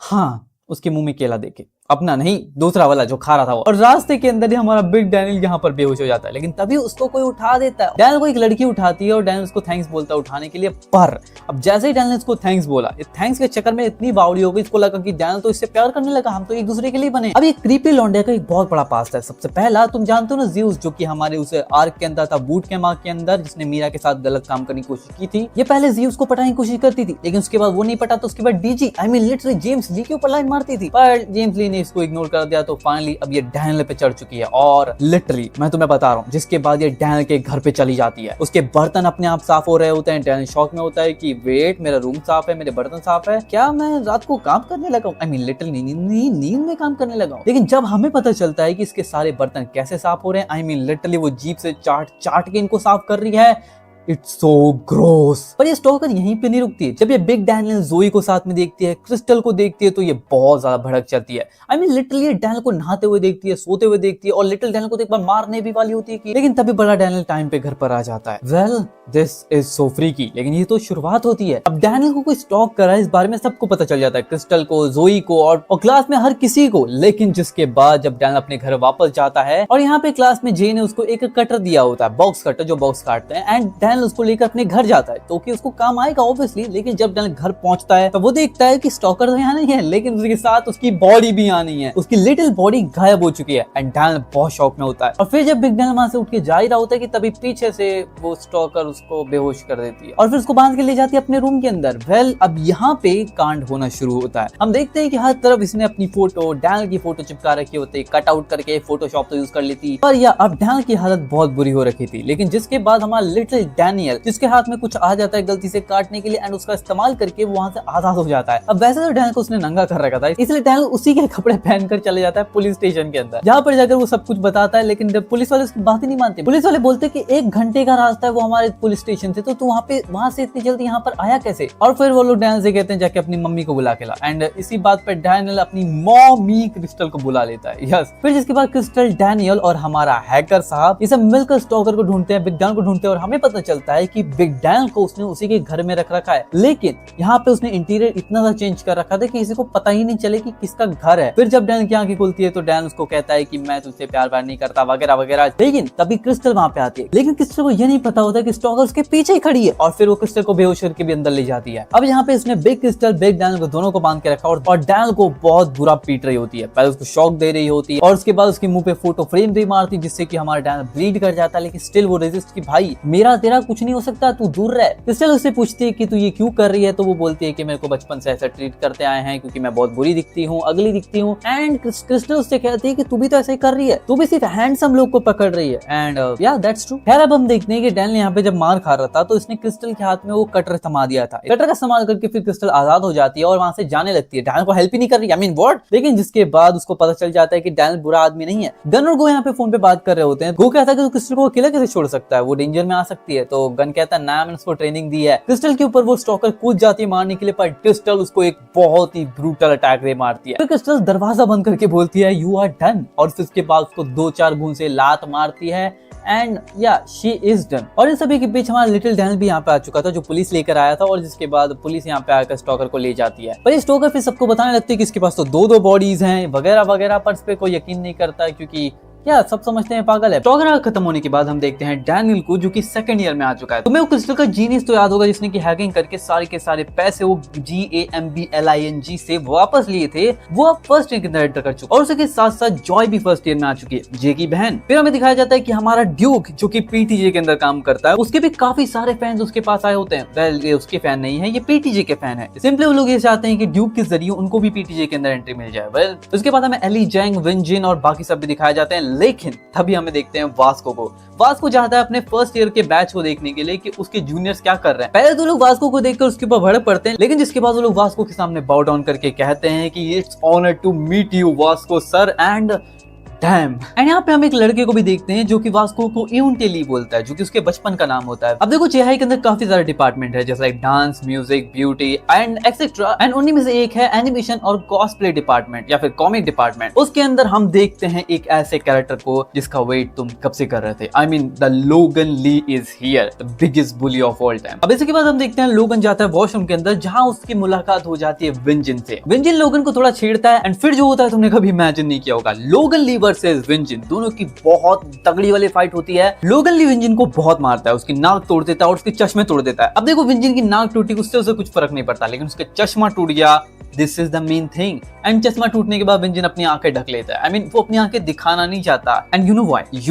हाँ, उसके मुंह में केला देके, अपना नहीं, दूसरा वाला जो खा रहा था वो। और रास्ते के अंदर ही हमारा बिग डैनियल यहाँ पर बेहोश हो जाता है, लेकिन तभी उसको कोई उठा देता है। डैनियल को एक लड़की उठाती है और डैनियल उसको थैंक्स बोलता है उठाने के लिए। पर अब जैसे ही डैनियल उसको थैंक्स बोला, थैंक्स के चक्कर में इतनी बावड़ी हो गई, इसको लगा कि डैनियल तो इससे प्यार करने लगा, हम तो एक दूसरे के लिए बने। अब ये क्रीपी लौंडे का एक बहुत बड़ा पास्ट है। सबसे पहला तुम जानते हो ना, ज़्यूस, जो कि हमारे उस आर्क के अंदर था, बूट कैम्प आर्क के अंदर, जिसने मीरा के साथ गलत काम करने की कोशिश की थी। ये पहले ज़्यूस को पटाने की कोशिश करती थी, लेकिन उसके बाद वो नहीं पटा तो उसके बाद डीजी लिटरली जेम्स ली के ऊपर लाइन मारती थी, पर जेम्स ली ने इसको इग्नोर कर दिया। तो फाइनली अब ये डैनियल पे चढ़ चुकी है और लिटरली मैं तुम्हें बता रहा हूँ, जिसके बाद ये डैनियल के घर पे चली जाती है। उसके बर्तन अपने आप साफ हो रहे होते हैं। डैनियल शॉक में होता है कि वेट, मेरा रूम साफ है, मेरे बर्तन साफ है, क्या मैं रात को काम करने लगा हूँ? लिटरली नींद में काम करने लगा हूँ। लेकिन जब हमें पता चलता है कि इसके सारे बर्तन कैसे साफ हो रहे हैं, लिटरली वो जीप से चाट के इनको साफ कर रही है। It's so gross. पर ये स्टॉकर यहीं पे नहीं रुकती है। जब ये बिग डैनियल जोई को साथ में देखती है, क्रिस्टल को देखती है, तो ये बहुत ज्यादा भड़क जाती है। लिटरली डैनियल को नहाते हुए देखती है, सोते हुए देखती है और लिटिल डैनियल को तो एक बार मारने भी वाली होती है लेकिन तभी बड़ा डैनियल टाइम पे घर पर आ जाता है। Well, this is so freaky, लेकिन ये तो शुरुआत होती है। अब डैनियल को कोई स्टॉक कर रहा है, इस बारे में सबको पता चल जाता है, क्रिस्टल को, जोई को और क्लास में हर किसी को। लेकिन जिसके बाद जब डैनियल अपने घर वापस जाता है और यहाँ पे क्लास में जे ने उसको एक कटर दिया होता है, बॉक्स कटर, जो बॉक्स काटते हैं, एंड डैनियल उसको लेकर अपने घर जाता है तो कि उसको काम आएगा ऑब्वियसली। लेकिन जब डैनियल घर पहुंचता है तो वो देखता है कि स्टॉकर तो यहाँ नहीं है, लेकिन उसके साथ उसकी बॉडी भी यहाँ नहीं है, उसकी लिटिल बॉडी गायब हो चुकी है। एंड डैनियल बहुत शॉक में होता है। और फिर जब बिग डैनियल वहां से उठ के जा ही रहा होता है कि तभी पीछे से वो स्टॉकर उसको बेहोश कर देती है और फिर उसको बांध के ले जाती है अपने रूम के अंदर। वेल, अब यहाँ पे कांड होना शुरू होता है। हम देखते हैं कि हर तरफ इसने अपनी फोटो, डैनियल की फोटो चिपका रखी होती है, कट आउट करके फोटोशॉप तो यूज कर लेती, पर यह अब डैनियल की हालत बहुत बुरी हो रखी थी। लेकिन जिसके बाद हमारा लिटिल डैनियल, जिसके हाथ में कुछ आ जाता है गलती से काटने के लिए, एंड उसका इस्तेमाल करके वो वहां से आजाद हो जाता है। अब वैसे तो डैनियल को उसने नंगा कर रखा था, इसलिए डैनियल उसी के कपड़े पहनकर चले जाता है पुलिस स्टेशन के अंदर, जहाँ पर जाकर वो सब कुछ बताता है। लेकिन पुलिस वाले उसकी बात ही नहीं मानते। पुलिस वाले बोलते कि 1 घंटे का रास्ता है वो हमारे पुलिस स्टेशन से, तो तू वहां से इतनी जल्दी यहाँ पर आया कैसे? और फिर वो लोग डैनियल से कहते हैं जाके अपनी मम्मी को बुला के ला। एंड इसी बात पर डैनियल अपनी मॉमी क्रिस्टल को बुला लेता है। यस, फिर जिसके बाद क्रिस्टल, डैनियल और हमारा हैकर साहब ये सब मिलकर स्टॉकर को ढूंढते हैं, बिग डैनियल को ढूंढते हैं और हमें पता चलता है कि बिग डैनियल को उसने उसी के घर में रख रखा है। लेकिन यहाँ पे उसने इंटीरियर इतना सा चेंज कर रखा था कि किसी को पता ही नहीं चले कि किसका घर है। फिर जब डैनियल की आंखें खुलती है तो डैनियल उसको कहता है कि मैं तुझसे प्यार नहीं करता वगैरह वगैरह। लेकिन तभी क्रिस्टल वहां पे आती है, लेकिन क्रिस्टल को ये नहीं पता होता कि स्टॉकर उसके पीछे ही खड़ी है और फिर वो क्रिस्टल को बेहोश करके भी अंदर ले जाती है। अब यहाँ पे इसने बिग क्रिस्टल, बिग डैनियल को दोनों को बांध के रखा और डैनियल को बहुत बुरा पीट रही होती है। पहले उसको शॉक दे रही होती है और उसके बाद उसके मुंह पे फोटो फ्रेम भी मारती, जिससे कि हमारा डैनियल ब्लीड कर जाता है। लेकिन स्टिल वो रेजिस्ट कि भाई मेरा तेरा कुछ नहीं हो सकता, तू दूर रह। क्रिस्टल उससे पूछती है कि तू ये क्यों कर रही है, तो वो बोलती है कि मेरे को बचपन से ऐसा ट्रीट करते आए हैं क्योंकि मैं बहुत बुरी दिखती हूँ, अगली दिखती हूँ। एंड क्रिस्टल उससे कहती है कि तू भी तो ऐसा ही कर रही है, तू भी सिर्फ हैंडसम लोग को पकड़ रही है। एंड या दैट्स ट्रू। खैर, अब हम देखते हैं कि डैनियल यहाँ पे जब मार खा रहा था तो इसने क्रिस्टल के हाथ में वो कटर थमा दिया था। कटर का इस्तेमाल करके फिर क्रिस्टल आजाद हो जाती है और वहां से जाने लगती है। डैनियल को हेल्प ही नहीं कर रही, व्हाट। लेकिन जिसके बाद उसको पता चल जाता है कि डैनियल बुरा आदमी नहीं है। गन और गो यहाँ पे फोन पे बात कर रहे होते हैं। गो कहता है कि क्रिस्टल को अकेला कैसे छोड़ सकता है, वो डेंजर में आ सकती है। तो गन कहता है ना, मैंने उसको ट्रेनिंग दी है। क्रिस्टल के ऊपर वो स्टॉकर कूद जाती है मारने के लिए, पर क्रिस्टल उसको एक बहुत ही ब्रूटल अटैक दे मारती है। फिर क्रिस्टल दरवाजा बंद करके बोलती है यू आर डन, और फिर उसके बाद उसको 2-4 घून से लात मारती है। एंड या शी इज डन। और इन सभी के बीच हमारा लिटिल डैनियल भी यहाँ पे आ चुका था, जो पुलिस लेकर आया था, और जिसके बाद पुलिस यहाँ पे आकर स्टॉकर को ले जाती है। पर ये स्टॉकर फिर सबको बताने लगती है कि इसके पास तो 2-2 बॉडीज हैं वगैरह वगैरह, पर इस पे कोई यकीन नहीं करता क्योंकि क्या सब समझते हैं पागल है। स्टॉकर खत्म होने के बाद हम देखते हैं डैनियल को, जो कि 2nd ईयर में आ चुका है। तुम्हें वो क्रिस्टल का जीनियस तो याद होगा जिसने की हैकिंग करके सारे के सारे पैसे वो GAMBLING से वापस लिए थे, वो अब 1st ईयर के अंदर एंटर कर चुका, और उसके साथ साथ जॉय भी 1st ईयर में आ चुकी है, जे की बहन। फिर हमें दिखाया जाता है कि हमारा ड्यूक, जो कि PTJ के अंदर काम करता है, उसके भी काफी सारे फैंस उसके पास आए होते हैं। वेल, ये उसके फैन नहीं है, ये PTJ के फैन है। सिंपली वो लोग ये चाहते हैं कि ड्यूक के जरिए उनको भी PTJ के अंदर एंट्री मिल जाए। वेल, उसके बाद हमें एली, जैंग, विनजिन और बाकी सब भी दिखाए जाते हैं। लेकिन तभी हमें देखते हैं वास्को को। वास्को चाहता है अपने 1st ईयर के बैच को देखने के लिए कि उसके जूनियर्स क्या कर रहे हैं। पहले तो लोग वास्को को देखकर उसके ऊपर भड़क पड़ते हैं, लेकिन जिसके बाद वो लोग वास्को के सामने बाउ डाउन करके कहते हैं कि it's honour to meet you Vasco sir, and damn. And यहाँ पे हम एक लड़के को भी देखते हैं जो कि वास्को को इउंटेली बोलता है, जो कि उसके बचपन का नाम होता है। अब देखो चेहाई के अंदर काफी सारे डिपार्टमेंट है, जैसे like dance, music, beauty and etcetera. And उन्हीं में से एक है एनिमेशन और कॉस्प्ले डिपार्टमेंट या फिर कॉमिक डिपार्टमेंट। उसके अंदर हम देखते हैं एक ऐसे कैरेक्टर को जिसका वेट तुम कब से कर रहे थे। आई mean the Logan Lee is here, the biggest bully of all time. अब इसके बाद हम देखते हैं लोगन जाता है वॉशरूम के अंदर, जहां उसकी मुलाकात हो जाती है विंजिन से। विंजिन लोगन को थोड़ा छेड़ता है एंड फिर जो होता है तुमने कभी इमेजिन नहीं किया होगा, लोगन ली वर्सेस विंजिन, दोनों की बहुत तगड़ी वाली फाइट होती है। लोगन ली विंजिन को बहुत मारता है, उसकी नाक तोड़ देता है और उसके चश्मे तोड़ देता है। अब देखो विंजिन की नाक टूटी, उससे उसे कुछ फर्क नहीं पड़ता, लेकिन उसके चश्मा टूट गया, this is the main thing. And चश्मा टूटने के बाद विंजिन अपनी आंखें ढक लेता है। आई मीन वो अपनी आंखें दिखाना नहीं चाहता। And you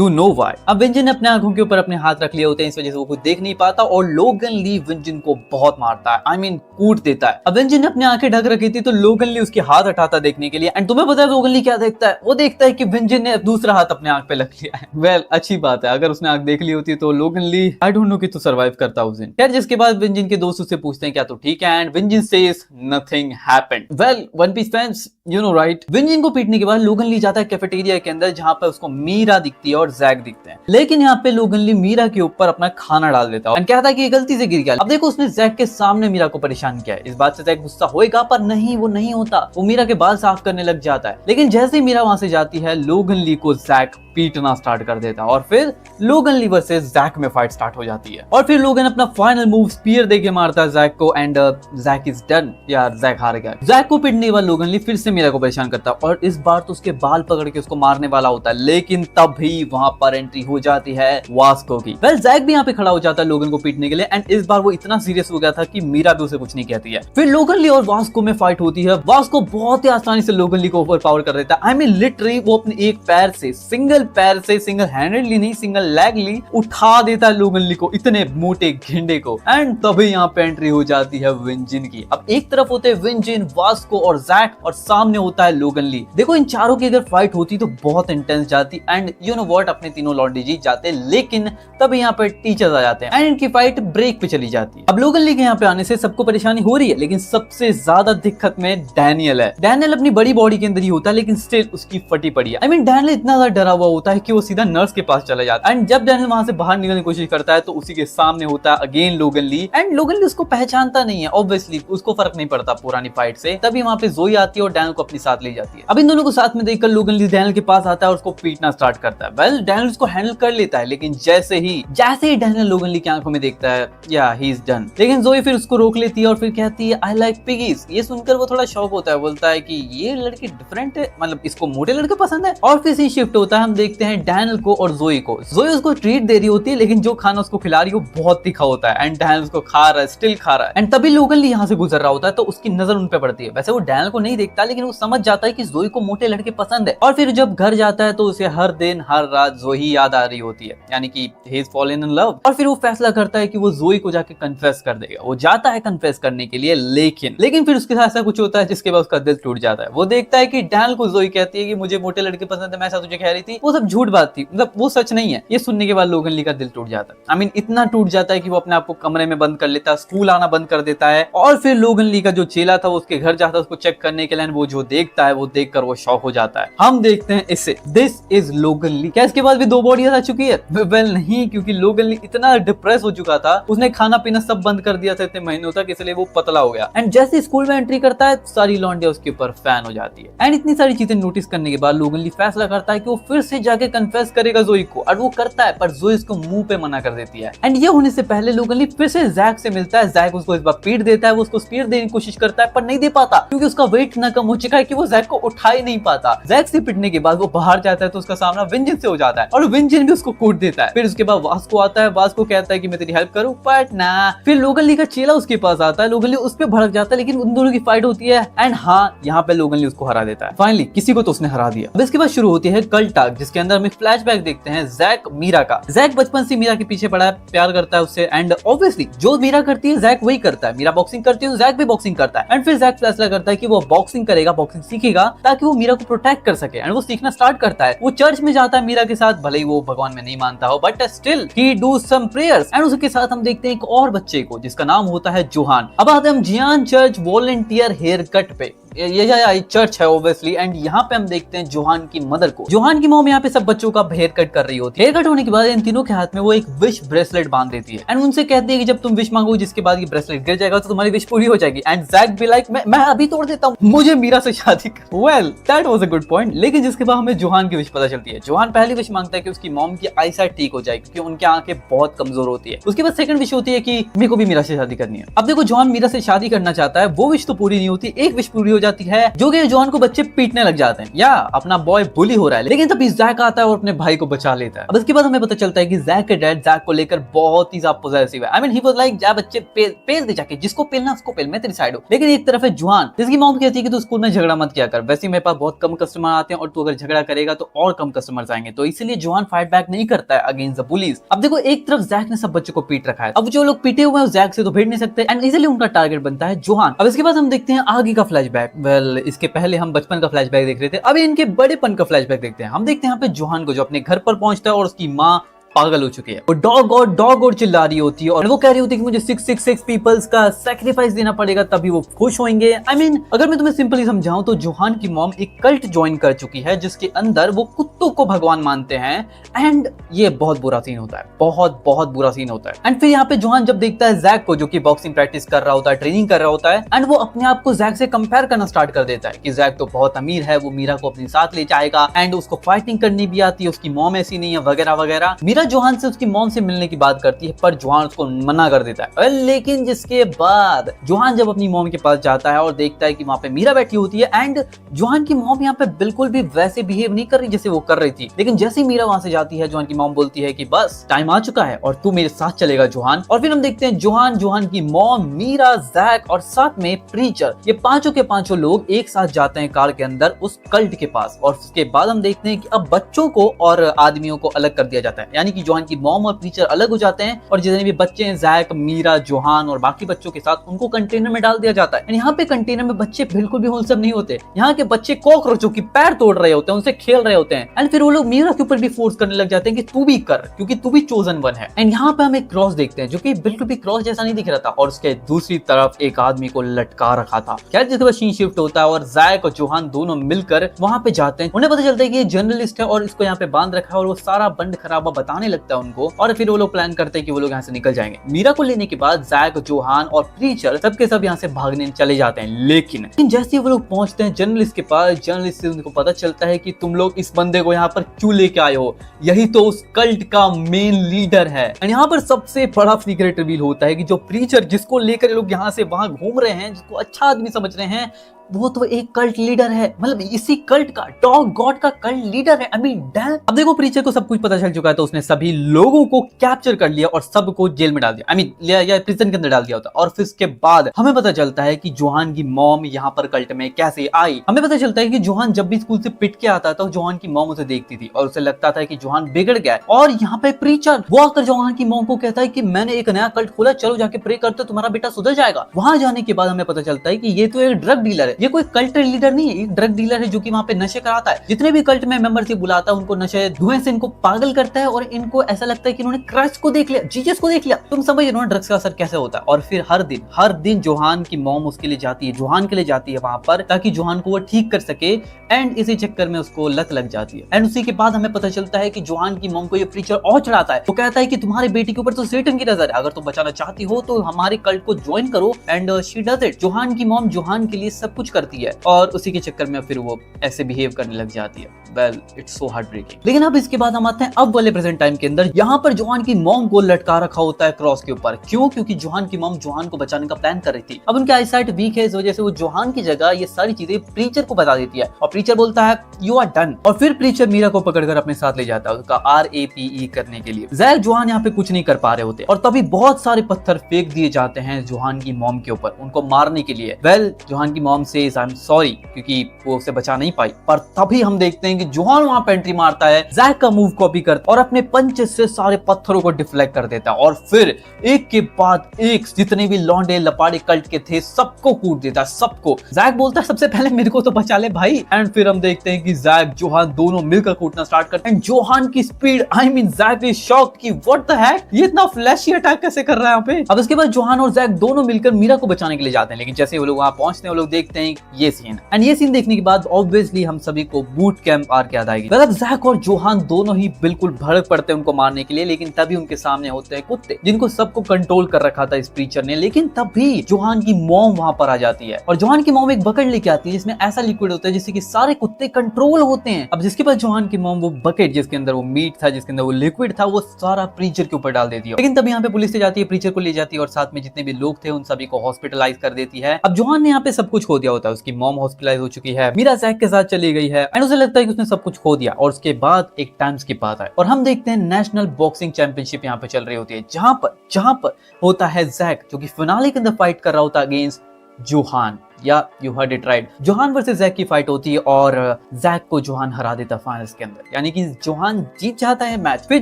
know why. अब विंजिन ने अपने आंखों के ऊपर अपने हाथ रख लिए होते हैं, इस वजह से वो कुछ देख नहीं पाता और लोगन ली विंजिन को बहुत मारता है, आई मीन कूट देता है। अब विंजिन ने अपनी आंखें ढक रखी थी तो लोगन ली उसके हाथ हटाता देखने के लिए। एंड तुम्हें पता है लोगन ली क्या देखता है? वो देखता है कि विंजिन ने दूसरा हाथ अपने आंख पे रख लिया है। वेल अच्छी बात है, अगर उसने आंख देख ली होती तो लोगन ली आई डोंट नो कि तो सर्वाइव करता उस दिन। खैर जिसके बाद विंजिन के दोस्त उससे पूछते हैं क्या तो ठीक है, and Vin Jin says nothing happened. Well One Piece fans you know right. Vin Jin को पीटने के बाद लोगन ली जाता है कैफेटेरिया के अंदर, जहां पर उसको मीरा दिखती है और जैक दिखते हैं। लेकिन यहाँ पे लोगन ली मीरा के ऊपर अपना खाना डाल देता है और कहता है कि ये गलती से गिर गया। अब देखो उसने जैक के सामने मीरा को परेशान किया है, इस बात से जैक गुस्सा होएगा, पर नहीं वो नहीं होता, वो मीरा के बाल साफ करने लग जाता है। लेकिन जैसे ही मीरा वहां से जाती है लोगन ली को जैक पीटना स्टार्ट कर देता है और फिर लोगन ली वर्सेस जैक में फाइट स्टार्ट हो जाती है। और फिर लोगन अपना फाइनल मूव स्पीयर देके मारता है जैक को एंड जैक इज डन, यार जैक हार गया। जैक को पीटने के बाद लोगन ली फिर से मीरा को परेशान करता है और इस बार तो उसके बाल पकड़ के उसको मारने वाला होता है, लेकिन तभी वहां पर एंट्री हो जाती है वास्को की। वेल जैक भी यहाँ पे खड़ा हो जाता है लोगन को पीटने के लिए एंड इस बार वो इतना सीरियस हो गया था कि मीरा भी उसे कुछ नहीं कहती है। फिर लोगन ली और वास्को में फाइट होती है। वास्को बहुत ही आसानी से लोगन ली को ओवर पावर कर देता है। आई मीन लिटरली वो अपने एक पैर से सिंगल सिंगल हैंडेडली नहीं सिंगल लेगली उठा देता है लोगन ली को, इतने मोटे घिंडे को। एंड तभी यहाँ पे एंट्री हो जाती है विंजिन की। अब एक तरफ होते हैं विंजिन, वास्को और जैक और सामने होता है लोगन ली। देखो इन चारों की अगर फाइट होती तो बहुत इंटेंस जाती एंड यू नो व्हाट अपने तीनों लॉन्डे जीत जाते, लेकिन तभी यहाँ पे टीचर्स आ जाते हैं एंड इनकी फाइट ब्रेक पे चली जाती है। अब लोगन ली के यहाँ पे आने से सबको परेशानी हो रही है, लेकिन सबसे ज्यादा दिक्कत में डैनियल है। डैनियल अपनी बड़ी बॉडी के अंदर ही होता है, लेकिन स्टिल उसकी फटी पड़ी है। आई मीन डैनियल इतना ज्यादा डरा हुआ होता है कि वो सीधा नर्स के पास चला जाता है एंड जब डैनियल वहां से बाहर निकलने की कोशिश करता है तो उसी के सामने होता है अगेन लोगन ली एंड लोगन ली उसको पहचानता नहीं है। ऑब्वियसली उसको फर्क नहीं पड़ता पुरानी फाइट से। तभी वहां पे जोई आती है और डैनियल को अपने साथ ले जाती है। अब इन दोनों को साथ में देखकर लोगन ली डैनियल के पास आता है और उसको पीटना स्टार्ट करता है। वेल डैनियल उसको हैंडल कर लेता है, लेकिन जैसे ही डैनियल लोगन ली की आंखों में देखता है या ही इज डन। लेकिन जोई फिर उसको रोक लेती है और फिर कहती है आई लाइक पिगीज। ये सुनकर वो थोड़ा शॉक होता है, बोलता है कि ये लड़की डिफरेंट है, मतलब इसको मोटे लड़के पसंद है। और फिर शिफ्ट होता है, हम देखते हैं डैनियल को और जोई को। जोई उसको ट्रीट दे रही होती है, लेकिन जो खाना उसको खिला रही है वो बहुत तीखा होता है एंड डैनियल उसको खा रहा है, स्टिल खा रहा है। एंड तभी लोगन ली यहाँ से गुजर रहा होता है तो उसकी नजर उन पे पड़ती है। वैसे वो डैनियल को नहीं देखता, लेकिन वो समझ जाता है कि जोई को मोटे लड़के पसंद है। और फिर जब घर जाता है तो उसे हर दिन हर रात जोई याद आ रही होती है, यानी कि he is fallen in love. और फिर वो फैसला करता है कि वो जोई को जाके कन्फेस कर देगा। वो जाता है कन्फेस करने के लिए, लेकिन फिर उसके साथ ऐसा कुछ होता है जिसके बाद उसका दिल टूट जाता है। वो देखता है कि डैनियल को जोई कहती है कि मुझे मोटे लड़के पसंद है, मैं ऐसा तुझे कह रही थी, वो सब झूठ बात थी, मतलब वो सच नहीं है। ये सुनने के बाद लोगन ली का दिल टूट जाता है। आई मीन इतना टूट जाता है कि वो अपने आप को कमरे में बंद कर लेता है, स्कूल आना बंद कर देता है। और फिर लोगन ली का जो चेला था वो उसके घर जाता है उसको चेक करने के लिए, वो जो देखता है वो देखकर वो शॉक हो जाता है। हम देखते हैं इसे, दिस इज लोगन ली। क्या इसके बाद भी 2 बॉडीज आ चुकी है? वेल नहीं, क्योंकि लोगन ली इतना डिप्रेस हो चुका था, उसने खाना पीना सब बंद कर दिया था इतने महीनों तक, इसलिए वो पतला हो गया। एंड जैसे स्कूल में एंट्री करता है सारी लॉन्डिया उसके ऊपर फैन हो जाती है। एंड इतनी सारी चीजें नोटिस करने के बाद लोगन ली फैसला करता है कि वो फिर से जाके कन्फेस करेगा जोई को, और वो करता है, पर जोई उसको मुंह पे मना कर देती है। एंड ये होने से पहले लोगन ली फिर से जैक से मिलता है। जैक उसको इस बार पीट देता है, वो उसको स्पीयर देने की कोशिश करता है पर नहीं दे पाता, क्योंकि उसका वेट इतना कम हो चुका है कि वो जैक को उठा ही नहीं पाता। जैक से पिटने के बाद वो बाहर जाता है तो उसका सामना विंजिन से हो जाता है और विंजिन भी उसको कूट देता है। फिर उसके बाद वास्को आता है, वास्को कहता है कि मैं तेरी हेल्प करूं, बट ना। फिर लोगन ली का चेला उसके पास आता है, लोगन ली उस पे भड़क जाता है, लेकिन उन दोनों की फाइट होती है एंड हाँ यहाँ पे लोगन ली उसको हरा देता है। फाइनली किसी को तो उसने हरा दिया। अब इसके बाद शुरू होती है कल टाक, जिसके अंदर हम फ्लैशबैक देखते हैं जैक मीरा का। जैक बचपन से मीरा के पीछे पड़ा है, प्यार करता है उससे एंड ऑब्वियसली जो मीरा करती है जैक वही करता है। मीरा बॉक्सिंग करती है, जैक भी बॉक्सिंग करता है। एंड फिर जैक फैसला करता है कि वो बॉक्सिंग करेगा, बॉक्सिंग सीखेगा ताकि वो मीरा को प्रोटेक्ट कर सके। एंड वो सीखना स्टार्ट करता है। वो चर्च में जाता है मीरा के साथ, भले ही वो भगवान में नहीं मानता हो, but still he do some prayers. And उसके साथ हम देखते हैं एक और बच्चे को जिसका नाम होता है जोहान। अब आते हैं हम जियान चर्च वॉलंटियर हेयर कट पे। ये चर्च है ऑब्वियसली। एंड यहाँ पे हम देखते हैं जोहान की मदर को। जोहान की मॉम यहाँ पे सब बच्चों का हेयर कट कर रही होती है। हेयर कट होने के बाद इन तीनों के हाथ में वो एक विश ब्रेसलेट बांध देती है एंड उनसे कहती है कि जब तुम विश मांगो जिसके बाद ये ब्रेसलेट गिर जाएगा तो तुम्हारी विश पूरी हो जाएगी। एंड जैक भी लाइक मैं अभी तोड़ देता हूँ, मुझे मीरा से शादी कर। Well that was a good point. लेकिन जिसके बाद हमें जोहान की विश पता चलती है। जोहान पहली विश मांगता है कि उसकी मॉम की आई साइट ठीक हो जाए क्योंकि उनकी आंखें बहुत कमजोर होती है। उसके बाद सेकंड विश होती है कि मेरे को भी मीरा से शादी करनी है। अब देखो जोहान मीरा से शादी करना चाहता है, वो विश तो पूरी नहीं होती। एक विश पूरी हो जाती है जो कि जोहान को बच्चे पीटने लग जाते हैं या अपना बॉय बुली हो रहा है। लेकिन तभी जैक आता है और अपने भाई को बचा लेता है। अब इसके बाद हमें पता चलता है कि जैक के डैड जैक को लेकर बहुत ही ज्यादा पॉजेसिव है। I mean he was like जा बच्चे पेल दे जाके, जिसको पेलना उसको पेल, मैं तेरी साइड हूं। लेकिन एक तरफ है जोहान जिसकी मॉम कहती है कि तू स्कूल में झगड़ा मत किया कर, वैसे मेरे पास बहुत कम कस्टमर आते हैं और तू अगर झगड़ा करेगा तो और कम कस्टमर्स आएंगे। तो इसीलिए जोहान फाइट बैक नहीं करता है अगेंस्ट द बुलीज। अब देखो एक तरफ जैक ने सब बच्चों को पीट रखा है। अब जो लोग पीटे हुए हैं जैक से तो भिड़ नहीं सकते एंड इजीली उनका टारगेट बनता है जोहान। अब इसके बाद हम देखते हैं आगे का फ्लैशबैक। वेल इसके पहले हम बचपन का फ्लैशबैक देख रहे थे, अभी इनके बड़ेपन का फ्लैशबैक देखते हैं। हम देखते हैं यहाँ पे जोहान को जो अपने घर पर पहुंचता है और उसकी माँ पागल हो चुकी है। वो डॉग और चिल्ला रही होती है और वो कह रही होती है कि मुझे 666 पीपल्स का सैक्रिफाइस देना पड़ेगा तभी वो खुश होंगे। आई मीन अगर मैं तुम्हें सिंपली समझाऊं तो जोहान की मॉम एक कल्ट ज्वाइन कर चुकी है जिसके अंदर वो कुत्तों को भगवान मानते हैं एंड ये बहुत बुरा सीन होता है, बहुत बुरा सीन होता है। एंड फिर यहाँ पे जोहान जब देखता है जैक को जो कि बॉक्सिंग प्रैक्टिस कर रहा होता है, ट्रेनिंग कर रहा होता है एंड वो अपने आप को जैक से कंपेयर करना स्टार्ट कर देता है कि जैक तो बहुत अमीर है, वो मीरा को अपने साथ ले जाएगा एंड उसको फाइटिंग करनी भी आती है, उसकी मॉम ऐसी नहीं है वगैरह वगैरह। मीरा जोहान से उसकी से मिलने की बात करती है पर जोहान उसको मना कर देता है। लेकिन जिसके बाद जोहान जब अपनी मॉम के पास जाता है और देखता है कि वहां पे मीरा बैठी होती है एंड जोहान की मॉम यहाँ पे बिल्कुल भी वैसे बिहेव नहीं कर रही जैसे वो कर रही थी। लेकिन जैसे ही मीरा वहां से जाती है जोहान की मॉम बोलती है कि बस टाइम आ चुका है और तू मेरे साथ चलेगा जोहान। और फिर हम देखते हैं जोहान की मॉम, मीरा, जैक और साथ में प्रीचर, ये पांचों के पांचों लोग एक साथ जाते हैं कार के अंदर उस कल्ट के पास। और उसके बाद हम देखते हैं कि अब बच्चों को और आदमियों को अलग कर दिया जाता है, यानी कि जोहान की मॉम प्रीचर अलग हो जाते हैं और जितने भी बच्चे हैं जैक, मीरा, जोहान और बाकी बच्चों के साथ उनको कंटेनर में डाल दिया जाता है। यहाँ पे कंटेनर में बच्चे बिल्कुल भी होलसम नहीं होते। यहाँ के बच्चे कॉकरोचों की पैर तोड़ रहे होते हैं, उनसे खेल रहे होते हैं एंड फिर वो लोग मीरा के ऊपर भी फोर्स करने लग जाते हैं कि तू भी कर क्योंकि तू भी चोजन वन है। एंड यहाँ पे हम एक क्रॉस देखते हैं जो कि बिल्कुल भी क्रॉस जैसा नहीं दिख रहा था और उसके दूसरी तरफ एक आदमी को लटका रखा था। क्या जिसके बाद सीन शिफ्ट होता है और जैक और जोहान दोनों मिलकर वहां पे जाते हैं। उन्हें पता चलता है कि ये जर्नलिस्ट है और इसको यहाँ पे बांध रखा है और वो सारा बंद खराबा बताने लगता है उनको और फिर वो लोग प्लान करते हैं कि वो लोग यहाँ से निकल जाएंगे। मीरा को लेने के बाद जैक, जोहान और प्रीचर सबके सब यहाँ से भागने चले जाते हैं। लेकिन जैसे वो लोग पहुंचते हैं जर्नलिस्ट के पास, जर्नलिस्ट से उनको पता चलता है कि तुम लोग इस बंदे को यहाँ पर क्यों लेके आए हो, यही तो उस कल्ट का मेन लीडर है। और यहाँ पर सबसे बड़ा सीक्रेट रिवील होता है कि जो प्रीचर जिसको लेकर लोग यहाँ से वहां घूम रहे हैं, जिसको अच्छा आदमी समझ रहे हैं, वो तो एक कल्ट लीडर है, मतलब इसी कल्ट का, डॉग गॉड का कल्ट लीडर है। आई मीन डैम। अब देखो प्रीचर को सब कुछ पता चल चुका है तो उसने सभी लोगों को कैप्चर कर लिया और सबको जेल में डाल दिया, आई मीन या प्रिजन के अंदर डाल दिया होता। और फिर इसके बाद हमें पता चलता है कि जोहान की मॉम यहाँ पर कल्ट में कैसे आई। हमें पता चलता है कि जोहान जब भी स्कूल से पिट के आता था जोहान की मॉम उसे देखती थी और उसे लगता था कि जोहान बिगड़ गया है। और यहाँ पे प्रीचर वो आकर जोहान की मॉम को कहता है कि मैंने एक नया कल्ट खोला, चलो जाके प्रे करते तुम्हारा बेटा सुधर जाएगा। वहां जाने के बाद हमें पता चलता है कि ये तो एक ड्रग डीलर है, ये कोई कल्ट लीडर नहीं है, एक ड्रग डीलर है जो कि वहां पे नशे कराता है। जितने भी कल्ट में मेंबर से बुलाता है उनको नशे धुएं से इनको पागल करता है और इनको ऐसा लगता है कि इन्होंने क्राइस्ट को देख लिया, जीसस को देख लिया। तुम समझ रहे हो ड्रग्स का असर कैसे होता है। और फिर हर दिन जोहान की मॉम उसके लिए जाती है, जोहान के लिए जाती है वहां पर ताकि जोहान को वो ठीक कर सके एंड इसी चक्कर में उसको लत लग जाती है। एंड उसी के बाद हमें पता चलता है कि जोहान की मॉम को ये प्रीचर और चढ़ाता है। वो कहता है कि तुम्हारे बेटी के ऊपर तो सेटन की नजर है, अगर तुम बचाना चाहती हो तो हमारे कल्ट को ज्वाइन करो। And she does it. Johan की मॉम जोहान के लिए सब कुछ करती है और उसी के चक्कर में फिर वो ऐसे बिहेव करने लग जाती है। Well it's so heartbreaking. लेकिन अब इसके बाद हम आते हैं अब वाले प्रेजेंट टाइम के अंदर। यहाँ पर जोहान की मॉम को लटका रखा होता है क्रॉस के ऊपर। क्यों? क्योंकि जोहान की मॉम जोहान को बचाने का प्लान कर रही थी। अब उनकी आईसाइट वीक है, इस वजह से वो जोहान की जगह ये सारी चीजें प्रीचर को बता देती है और प्रीचर बोलता है यू आर डन। और फिर प्रीचर मीरा को पकड़कर अपने साथ ले जाता है उसका RAPE करने के लिए। जैक जोहान यहाँ पे कुछ नहीं कर पा रहे होते और तभी बहुत सारे पत्थर फेंक दिए जाते हैं जोहान की मॉम के ऊपर उनको मारने के लिए। वेल जोहान की मॉम से आई एम सॉरी क्योंकि वो उसे बचा नहीं पाई। पर तभी हम देखते हैं कि जोहान वहां पे एंट्री मारता है, जैक का मूव कॉपी करता और अपने पंच से सारे पत्थरों को डिफ्लेक्ट कर देता है और फिर एक के बाद एक जितने भी लौंडे लपाड़े कल्ट के थे सबको कूट देता है, सबको। जैक बोलता है सबसे पहले मेरे को तो बचा ले भाई। एंड फिर हम देखते हैं कि जैक जोहान दोनों मिलकर कूटना स्टार्ट करते हैं। जोहान की speed, I mean Jack is shock कि व्हाट द हेक, ये इतना फ्लैशी अटैक कैसे कर रहा है यहाँ पे। अब इसके बाद जोहान और जैक दोनों मिलकर मीरा को बचाने के लिए जाते हैं। लेकिन जैसे वो लोग वहां पहुंचते हैं वो लोग देखते हैं हैं ये सीन, एंड ये सीन देखने के बाद ऑब्वियसली हम सभी को बूट कैंप आर्क याद आएगी। मतलब जैक और जोहान दोनों ही बिल्कुल भड़क पड़ते हैं उनको मारने के लिए, लेकिन तभी उनके सामने होते हैं कुत्ते जिनको सबको कंट्रोल कर रखा था इस प्रीचर ने। लेकिन तब भी जोहान की मॉम वहां पर आ जाती है और जोहान की मॉम एक बकेट लेके आती है जिसमें ऐसा लिक्विड होता है जिससे कि सारे कुत्ते कंट्रोल होते हैं। अब जिसके पास जोहान की मॉम वो बकेट जिसके अंदर वो मीट था, जिसके अंदर वो लिक्विड था, वो सारा प्रीचर के ऊपर डाल देती है। लेकिन तब यहाँ पे पुलिस से जाती है, प्रीचर को ले जाती है और साथ में जितने भी लोग थे उन सभी को हॉस्पिटलाइज कर देती है। अब जोहान ने यहाँ पे सब कुछ खो दिया होता है, उसकी मॉम हॉस्पिटलाइज हो चुकी है, मीरा जैक के साथ चली गई है एंड उसे लगता है कि उसने सब कुछ खो दिया। और उसके बाद एक टाइम स्किप आता है और हम देखते हैं नेशनल बॉक्सिंग चैंपियनशिप यहाँ पे चल रही होती है, जहां पर होता है जैक जो कि फिनाले के अंदर फाइट कर रहा होता है against Johan, yeah you heard it right, Johan versus Jack की फाइट होती है और जैक को जोहान हरा देता फाइनल्स के अंदर। यानी कि जोहान जीत जाता है मैच। फिर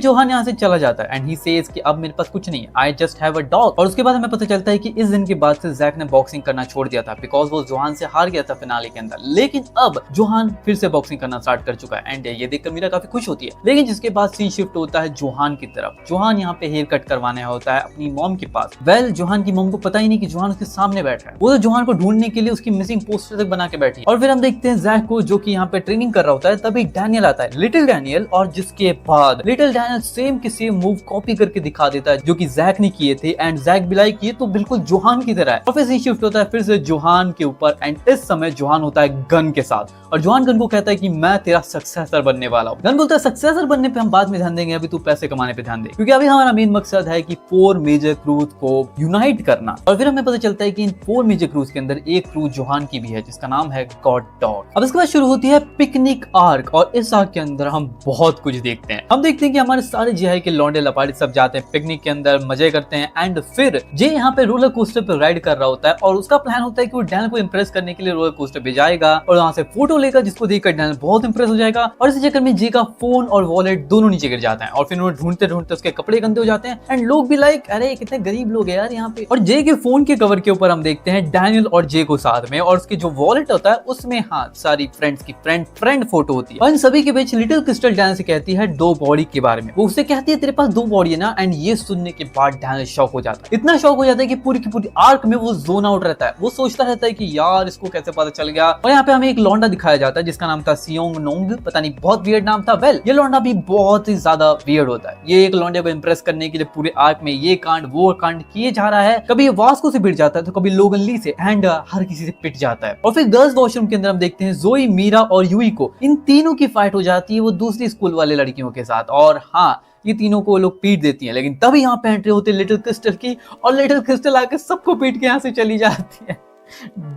जोहान यहाँ से चला जाता है एंड ही सेज कि अब मेरे पास कुछ नहीं है, I just have a dog. और उसके बाद हमें पता चलता है कि इस दिन के बाद से जैक ने बॉक्सिंग करना छोड़ दिया था बिकॉज वो जोहान से हार गया था फिनाले के अंदर। लेकिन अब जोहान फिर से बॉक्सिंग करना स्टार्ट कर चुका है एंड ये देखकर मीरा काफी खुश होती है। लेकिन जिसके बाद सीन शिफ्ट होता है जोहान की तरफ। जोहान यहाँ पे हेयर कट करवाने होता है अपनी मॉम के पास। वेल जोहान की मॉम को पता ही नहीं कि जोहान उसके सामने बैठा है, वो तो जोहान को ढूंढने के लिए उसकी मिसिंग पोस्टर तक बना के बैठी। और फिर हम देखते हैं जैक को जो कि यहाँ पे ट्रेनिंग कर रहा होता है, तभी डैनियल आता है, लिटिल डैनियल, और जिसके बाद लिटिल डैनियल सेम के सेम मूव कॉपी करके दिखा देता है जो कि जैक ने किए थे एंड जैक भी लाइक ये तो बिल्कुल जोहान की तरह है। और फिर शिफ्ट होता है फिर से जोहान के ऊपर एंड इस समय जोहान होता है गन के साथ और जोहान गन को कहता है कि मैं तेरा सक्सेसर बनने वाला हूँ। गन बोलता है सक्सेसर बनने पे हम बाद में ध्यान देंगे, अभी तू पैसे कमाने पे ध्यान दे, क्योंकि अभी हमारा मेन मकसद है कि 4 मेजर क्रूज को यूनाइट करना। और फिर हमें पता चलता है कि इन 4 मेजर क्रूज के अंदर एक क्रूज जोहान की भी है जिसका नाम है गॉड डॉग। अब इसके बाद शुरू होती है पिकनिक आर्क और इस आर्क के अंदर हम बहुत कुछ देखते हैं। हम देखते हैं कि हमारे सारे जीआई के लौंडे लपाड़ी सब जाते हैं पिकनिक के अंदर, मजे करते हैं एंड फिर जे यहाँ पे रोलर कोस्टर पे राइड कर रहा होता है और उसका प्लान होता है कि वो डैनियल को इंप्रेस करने के लिए रोलर कोस्टर पे जाएगा और वहां से फोटो लेगा जिसको देखकर डैनियल बहुत इंप्रेस हो जाएगा। और इसी चक्कर में जे का फोन और वॉलेट दोनों नीचे गिर जाते हैं और फिर उन्हें ढूंढते ढूंढते उसके कपड़े गंदे हो जाते हैं एंड लोग भी लाइक अरे कितने गरीब लोग हैं यार यहाँ पे। और जे के फोन के कवर के ऊपर हम देखते हैं डैनियल और जे को साथ में और उसके जो वॉलेट होता है उसमें हाँ सारी फ्रेंड्स की फ्रेंड फोटो होती है। और इन सभी के बीच लिटिल क्रिस्टल डैनियल से कहती है 2 बॉडी के बारे में। वो उससे कहती है तेरे पास 2 बॉडी है ना, एंड ये सुनने के बाद डैनियल शॉक हो जाता है, इतना शॉक हो जाता है कि पूरी की पूरी आर्क में वो जोन आउट रहता है। वो सोचता रहता है कि यार इसको कैसे पता चल गया। और यहाँ पे हमें एक लौंडा दिखाया जाता है जिसका नाम था सियोंग नोंग, पता नहीं बहुत वियर्ड नाम था। वेल ये लौंडा भी बहुत ही ज्यादा वियर्ड होता है। ये एक लौंडे को इंप्रेस करने के लिए पूरे आर्क में ये कांड वो कांड किए जा रहा है। कभी वास्को से भिड़ जाता है तो कभी लोगन ली से एंड हर किसी से पिट जाता है। और फिर गर्ल्स वॉशरूम के अंदर हम देखते हैं जोई, मीरा और यूई को, इन तीनों की फाइट हो जाती है वो दूसरी स्कूल वाले लड़कियों के साथ। और हाँ ये तीनों को लोग पीट देती हैं, लेकिन तभी यहाँ पे एंट्री होती है लिटिल क्रिस्टल की और लिटिल क्रिस्टल आके सबको पीट के यहाँ से चली जाती है।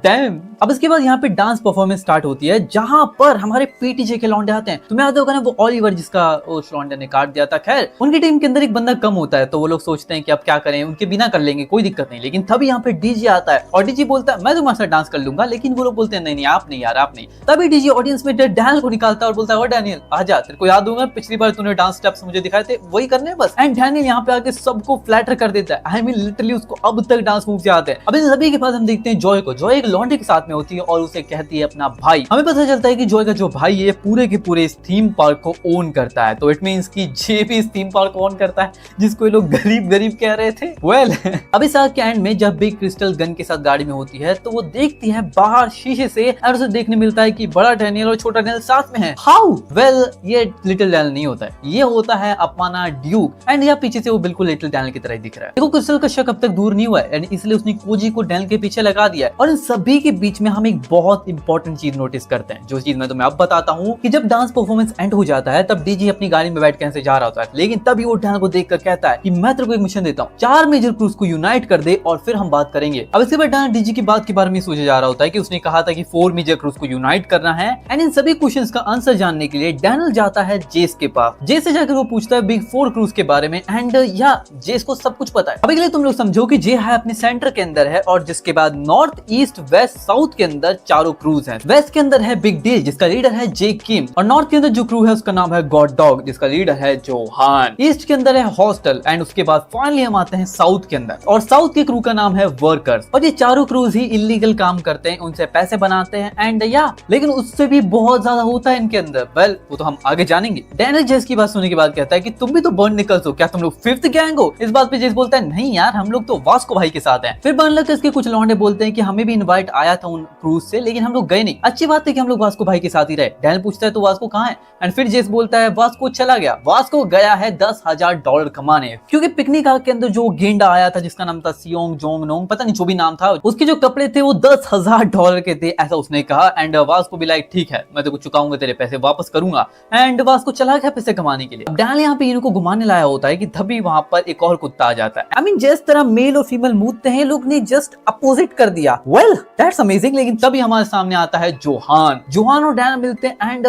डैम। अब इसके बाद यहाँ पे डांस परफॉर्मेंस स्टार्ट होती है जहां पर हमारे पीटीजे के लौंडे आते हैं। तुम्हें याद होगा ना वो ऑलिवर जिसका उस लौंडे ने काट दिया था। खैर उनकी टीम के अंदर एक बंदा कम होता है तो वो लोग सोचते हैं कि अब क्या करें, उनके बिना कर लेंगे कोई दिक्कत नहीं। लेकिन तभी यहाँ पे डीजे आता है और डीजे बोलता है मैं तुम्हारे साथ डांस कर लूंगा, लेकिन वो लोग बोलते हैं नहीं नहीं आप नहीं यार आप नहीं। तभी डीजे ऑडियंस में डैनियल को निकालता है और बोलता है डैनियल आजा, तेरे को याद होगा पिछली बार तूने डांस स्टेप्स मुझे दिखाए थे वही करने बस। एंड डैनियल यहाँ पे आके सबको फ्लैटर कर देता है। आई मीन लिटरली उसको अब तक डांस मूव याद है। अब इन सभी के पास हम देखते हैं जॉय को। जॉय एक लौंडे के साथ में होती है और उसे कहती है अपना भाई। हमें पता चलता है कि जॉय का जो भाई है पूरे के पूरे इस थीम पार्क को ओन करता है, तो इट मींस कि जे भी इस थीम पार्क को ओन करता है जिसको ये लोग गरीब गरीब कह रहे थे। वेल अब इस आर्क के एंड में जब बिग क्रिस्टल गन के साथ गाड़ी में होती है तो वो देखती है बाहर शीशे से और उसे देखने मिलता है कि बड़ा डैनियल और छोटा डैनियल साथ में है। हाउ? वेल ये लिटिल डैनियल नहीं होता है, ये होता है अपना ड्यूक एंड यहाँ पीछे से वो बिल्कुल लिटिल डैनियल की तरह ही दिख रहा है। देखो क्रिस्टल का शक अब तक दूर नहीं हुआ है एंड इसलिए उसने कोजी को डैनियल के पीछे लगा दिया है। और इन सभी के बीच में हम एक बहुत इंपॉर्टेंट चीज नोटिस करते हैं, जो चीज मैं तुम्हें अब बताता हूँ कि जब डांस परफॉर्मेंस एंड हो जाता है तब डीजे अपनी गाड़ी में बैठ के जा रहा होता है, लेकिन तभी वो डैनियल को देखकर कहता है कि मैं तेरे को एक मिशन देता हूँ, 4 मेजर क्रूज को यूनाइट कर दे और फिर हम बात करेंगे। अब इसके बाद डैनियल डीजे की बात के बारे में सोचा जा रहा होता है कि उसने कहा था कि 4 मेजर क्रूज को यूनाइट करना है एंड इन सभी क्वेश्चंस का आंसर जानने के लिए डैनियल जाता है जेस के पास। जेस से जाकर वो पूछता है बिग 4 क्रूज के बारे में एंड या जेस को सब कुछ पता है। अभी के लिए तुम लोग समझो कि जे है अपने सेंटर के अंदर है और जिसके बाद नॉर्थ ईस्ट वेस्ट साउथ के अंदर चारों क्रूज हैं। वेस्ट के अंदर है बिग डील जिसका लीडर है जे किम और नॉर्थ के अंदर जो क्रू है उसका नाम है गॉड डॉग जिसका लीडर है जोहान। ईस्ट के अंदर है हॉस्टल एंड उसके बाद फाइनली हम आते हैं साउथ के अंदर और साउथ के क्रू का नाम है वर्कर्स। और ये चारों क्रूज ही इलीगल काम करते हैं, उनसे पैसे बनाते हैं एंड या लेकिन उससे भी बहुत ज्यादा होता है इनके अंदर। वेल वो तो हम आगे जानेंगे। डैनियल जेस की बात सुनने के बाद कहता है कि तुम भी तो बर्न निकल्स हो, क्या तुम लोग 5th गैंग हो? इस बात पे जेस बोलता है नहीं यार हम लोग तो वास्को भाई के साथ हैं। फिर बर्न के कुछ लौंडे बोलते हैं कि हमें भी इनवाइट आया था उन क्रूज से, लेकिन हम लोग गए नहीं। अच्छी बात है कि हम लोग वास्को भाई के साथ ही रहे। डैनियल पूछता है तो वास्को कहाँ है, एंड फिर जेस बोलता है वास्को चला गया। वास्को गया है $10,000 कमाने, क्योंकि पिकनिक के अंदर जो गेंडा आया था जिसका नाम था सियोंग जोंग नोंग, पता नहीं जो भी नाम था, उसके जो कपड़े थे वो $10,000 के थे, ऐसा उसने कहा। एंड वास्को भी लाइक ठीक है मैं तेरे को चुकाऊंगा, तेरे पैसे वापस करूंगा। एंड वास्को चला गया पैसे कमाने के लिए। अब डैनियल यहाँ पे इनको घुमाने लाया होता है कि तभी वहां पर एक और कुत्ता आ जाता है। आई मीन जिस तरह मेल और फीमेल मूवते हैं, लोग ने जस्ट अपोजिट कर दिया। Well that's amazing. लेकिन तभी हमारे सामने आता है जोहान और डैनियल मिलते हैं एंड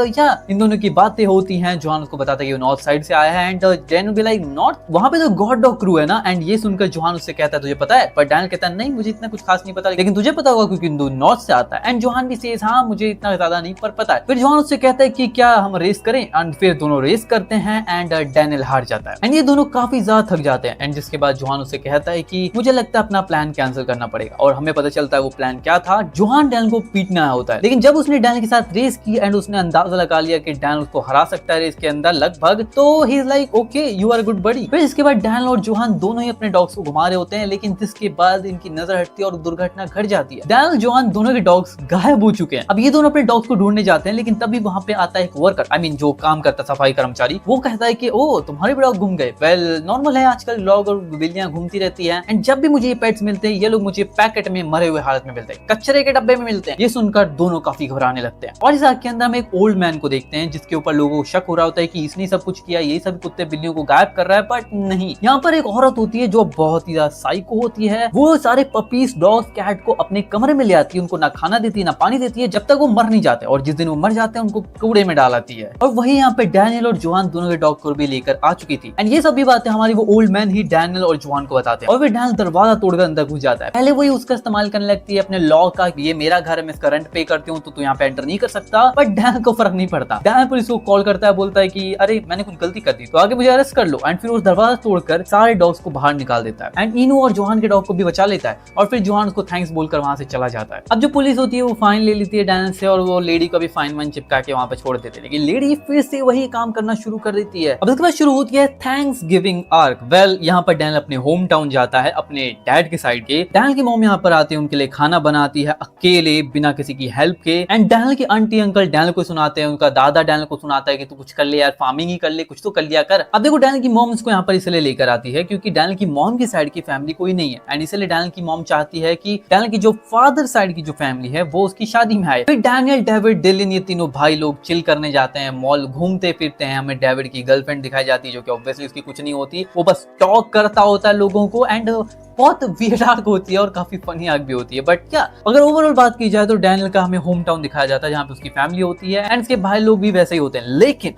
इन दोनों की बातें होती हैं। जोहान उसको बताता है कि वो नॉर्थ साइड से आया है एंड डैनियल भी लाइक नॉर्थ, वहां पे तो गॉड डॉग क्रू है ना। एंड ये सुनकर जोहान उससे कहता है तुझे पता है, पर डैनियल कहता है नहीं मुझे इतना कुछ खास नहीं पता, लेकिन तुझे पता होगा क्योंकि तू नॉर्थ से आता है। एंड जोहान भी सेज हाँ मुझे इतना ज्यादा नहीं पर पता है। फिर जोहान उससे कहता है कि क्या हम रेस करें, एंड फिर दोनों रेस करते हैं एंड डैनियल हार जाता है एंड ये दोनों काफी ज्यादा थक जाते हैं। एंड जिसके बाद जोहान उससे कहता है कि मुझे लगता है अपना प्लान कैंसिल करना पड़ेगा, और हमें पता चलता है वो प्लान क्या था। जोहान डैनियल को पीटना आया होता है, लेकिन जब उसने डैनियल के साथ रेस की एंड उसने अंदाजा लगा लिया कि डैनियल उसको हरा सकता है रेस के अंदर लगभग, तो he is like okay you are good buddy. फिर इसके बाद डैनियल और जोहान दोनों ही अपने डॉग्स को घुमा रहे होते हैं, लेकिन जिसके बाद इनकी नजर हटती है और दुर्घटना घट जाती है। डैनियल जोहान दोनों के डॉग्स गायब हो चुके हैं। अब ये दोनों अपने डॉग्स को ढूंढने जाते हैं, लेकिन तभी वहां पे आता है एक वर्कर, आई मीन जो काम करता सफाई कर्मचारी। वो कहता है कि ओ तुम्हारे भी डॉग घूम गए। वेल नॉर्मल है, आजकल डॉग और बिल्लियां घूमती रहती हैं। एंड जब भी मुझे ये पेट्स मिलते हैं ये लोग मुझे पैकेट में मरे हुए हालत में मिलते हैं, कचरे के डब्बे में मिलते हैं। ये सुनकर दोनों काफी घबराने लगते हैं। और इस आग के अंदर हम एक ओल्ड मैन को देखते हैं जिसके ऊपर लोगों को शक हो रहा होता है कि इसने सब कुछ किया, ये सब कुत्ते बिल्लियों को गायब कर रहा है, बट नहीं। यहाँ पर एक औरत होती है जो बहुत ही ज्यादा साइको होती है। वो सारे पपीज डॉग्स कैट को अपने कमरे में ले आती है, उनको ना खाना देती है ना पानी देती है जब तक वो मर नहीं जाते, और जिस दिन वो मर जाते हैं उनको कूड़े में डाल आती है। और वही यहाँ पे डैनियल और जोहान दोनों के डॉग को भी लेकर आ चुकी थी। एंड ये सभी बातें हमारी वो ओल्ड मैन ही डैनियल और जोहान को बताते हैं। और फिर डैनियल दरवाजा तोड़कर अंदर घुस जाता है। पहले वही उसका इस्तेमाल करने लगती है अपने लॉ का, ये मेरा घर है मैं इसका रेंट पे करती हूँ तो तू यहाँ पे एंटर नहीं कर सकता, बट डैनियल को फर्क नहीं पड़ता। डैनियल पुलिस को कॉल करता है, बोलता है कि अरे मैंने कुछ गलती कर दी तो आगे मुझे अरेस्ट कर लो। एंड फिर उस दरवाजा तोड़कर सारे डॉग्स को बाहर निकाल देता है एंड इनू और जोहान के डॉग को भी बचा लेता है। और फिर जोहान उसको थैंक्स बोलकर वहां से चला जाता है। अब जो पुलिस होती है वो फाइन ले लेती है डैनियल से, और वो लेडी को भी फाइन वाइन चिपका के वहां पे छोड़ देते हैं, लेकिन लेडी फिर से वही काम करना शुरू कर देती है। अब इसके बाद शुरू होती है थैंक्स गिविंग आर्क। वेल यहाँ पर डैनियल अपने होम टाउन जाता है, अपने डैड के साइड के। डैनियल की मॉम यहाँ पर आती है, उनके लिए खाना बनाती है अकेले बिना किसी की हेल्प के। एंड डैनियल की आंटी अंकल डैनियल को सुनाते हैं, उनका दादा डैनियल को सुनाता है कि तू कुछ कर ले यार, फार्मिंग ही कर ले, कुछ तो कर लिया कर। अब देखो डैनियल की मॉम इसको यहाँ पर इसलिए लेकर आती है क्योंकि डैनियल की मॉम की साइड की फैमिली कोई नहीं है, एंड इसलिए डैनियल की मॉम चाहती है कि डैनियल की जो फादर साइड की जो फैमिली है वो उसकी शादी में आए। फिर डैनियल, डेविड, डिलिन ये तीनों भाई लोग चिल करने जाते हैं, मॉल घूमते फिरते हैं। हमें डेविड की गर्लफ्रेंड दिखाई जाती है जो कि ऑब्वियसली उसकी कुछ नहीं होती, वो बस टॉक करता होता है लोगों को, एंड बहुत वियर्ड आर्क होती है और काफी फनी आर्क भी होती है। बट क्या अगर ओवरऑल बात की जाए तो डैनियल का हमें होम टाउन दिखाया जाता है जहाँ पे उसकी फैमिली होती है एंड उसके भाई लोग भी वैसे ही होते हैं। लेकिन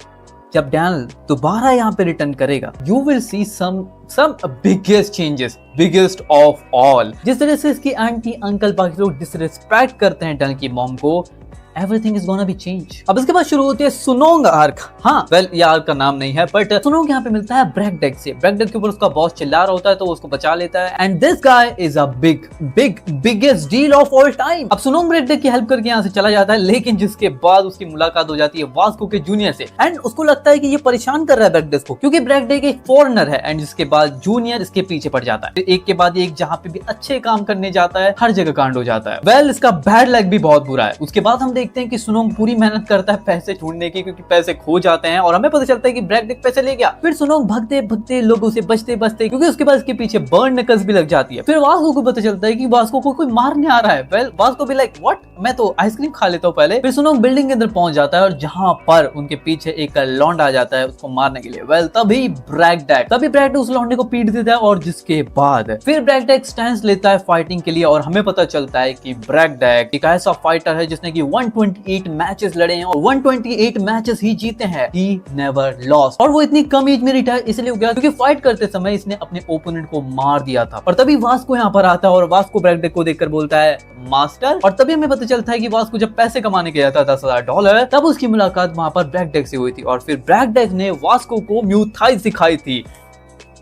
जब डैनियल दोबारा यहाँ पे रिटर्न करेगा you will see some biggest changes, biggest of all. जिस तरह से इसकी आंटी अंकल बाकी लोग डिसरिस्पेक्ट करते हैं डैनियल की मॉम को, everything is gonna be change। अब इसके बाद शुरू होती है सुनोंग आर्क। हाँ वेल ये आर्क का नाम नहीं है, बट सुनोंग यहाँ पे मिलता है ब्रैकडेक से। ब्रैकडेक के ऊपर उसका बॉस चिल्ला रहा होता है तो वो उसको बचा लेता है and this guy is a biggest deal of all time. अब सुनोंग ब्रैकडेक की हेल्प करके यहाँ से चला जाता है, लेकिन जिसके बाद उसकी मुलाकात हो जाती है वास्को के जूनियर से एंड उसको लगता है कि ये परेशान कर रहा है ब्रैकडेक को क्योंकि ब्रैकडेक एक फॉरेनर है। एंड जिसके बाद जूनियर इसके पीछे पड़ जाता है, एक के बाद एक जहाँ पे भी अच्छे काम करने जाता है हर जगह कांड हो जाता है। वेल इसका बैड लक भी बहुत बुरा है। उसके बाद हम देखते हैं कि सुनोंग पूरी मेहनत करता है पैसे ढूंढने की क्योंकि पैसे खो जाते हैं और हमें पता चलता है कि ब्रैकडेक पैसे ले गया। फिर सुनोंग भगते भगते लोगों से बचते बचते क्योंकि उसके बाद इसके पीछे बर्न नकल्स भी लग जाती है। फिर वास्को को पता चलता है कि वास्को को कोई मारने आ रहा है। वेल वास्को भी लाइक व्हाट, मैं तो आइसक्रीम खा लेता हूँ पहले। फिर सुनोंग बिल्डिंग के अंदर पहुंच जाता है और जहां पर उनके पीछे एक लौंडा आ जाता है उसको मारने के लिए। वेल तभी ब्रैकडेक उस लौंडे को पीट देता है और जिसके बाद फिर ब्रैकडेक स्टैंड लेता है फाइटिंग के लिए और हमें पता चलता है कि ब्रैकडेक एक ऐसा फाइटर है जिसने की 128 मैचेस लड़े हैं और 128 मैचेस ही जीते हैं। He never lost। और वो इतनी कम एज में रिटायर इसलिए हो गया क्योंकि फाइट करते समय इसने अपने ओपोनेंट को मार दिया था। और तभी वास्को यहाँ पर आता है और वास्को ब्रैकडेक को देखकर बोलता है मास्टर। और तभी हमें पता चलता है कि वास्को जब पैसे कमाने गया था $10,000 तब उसकी मुलाकात वहां पर ब्रैकडेक से हुई थी और फिर ब्रैकडेक ने वास्को को म्यूथाई सिखाई थी।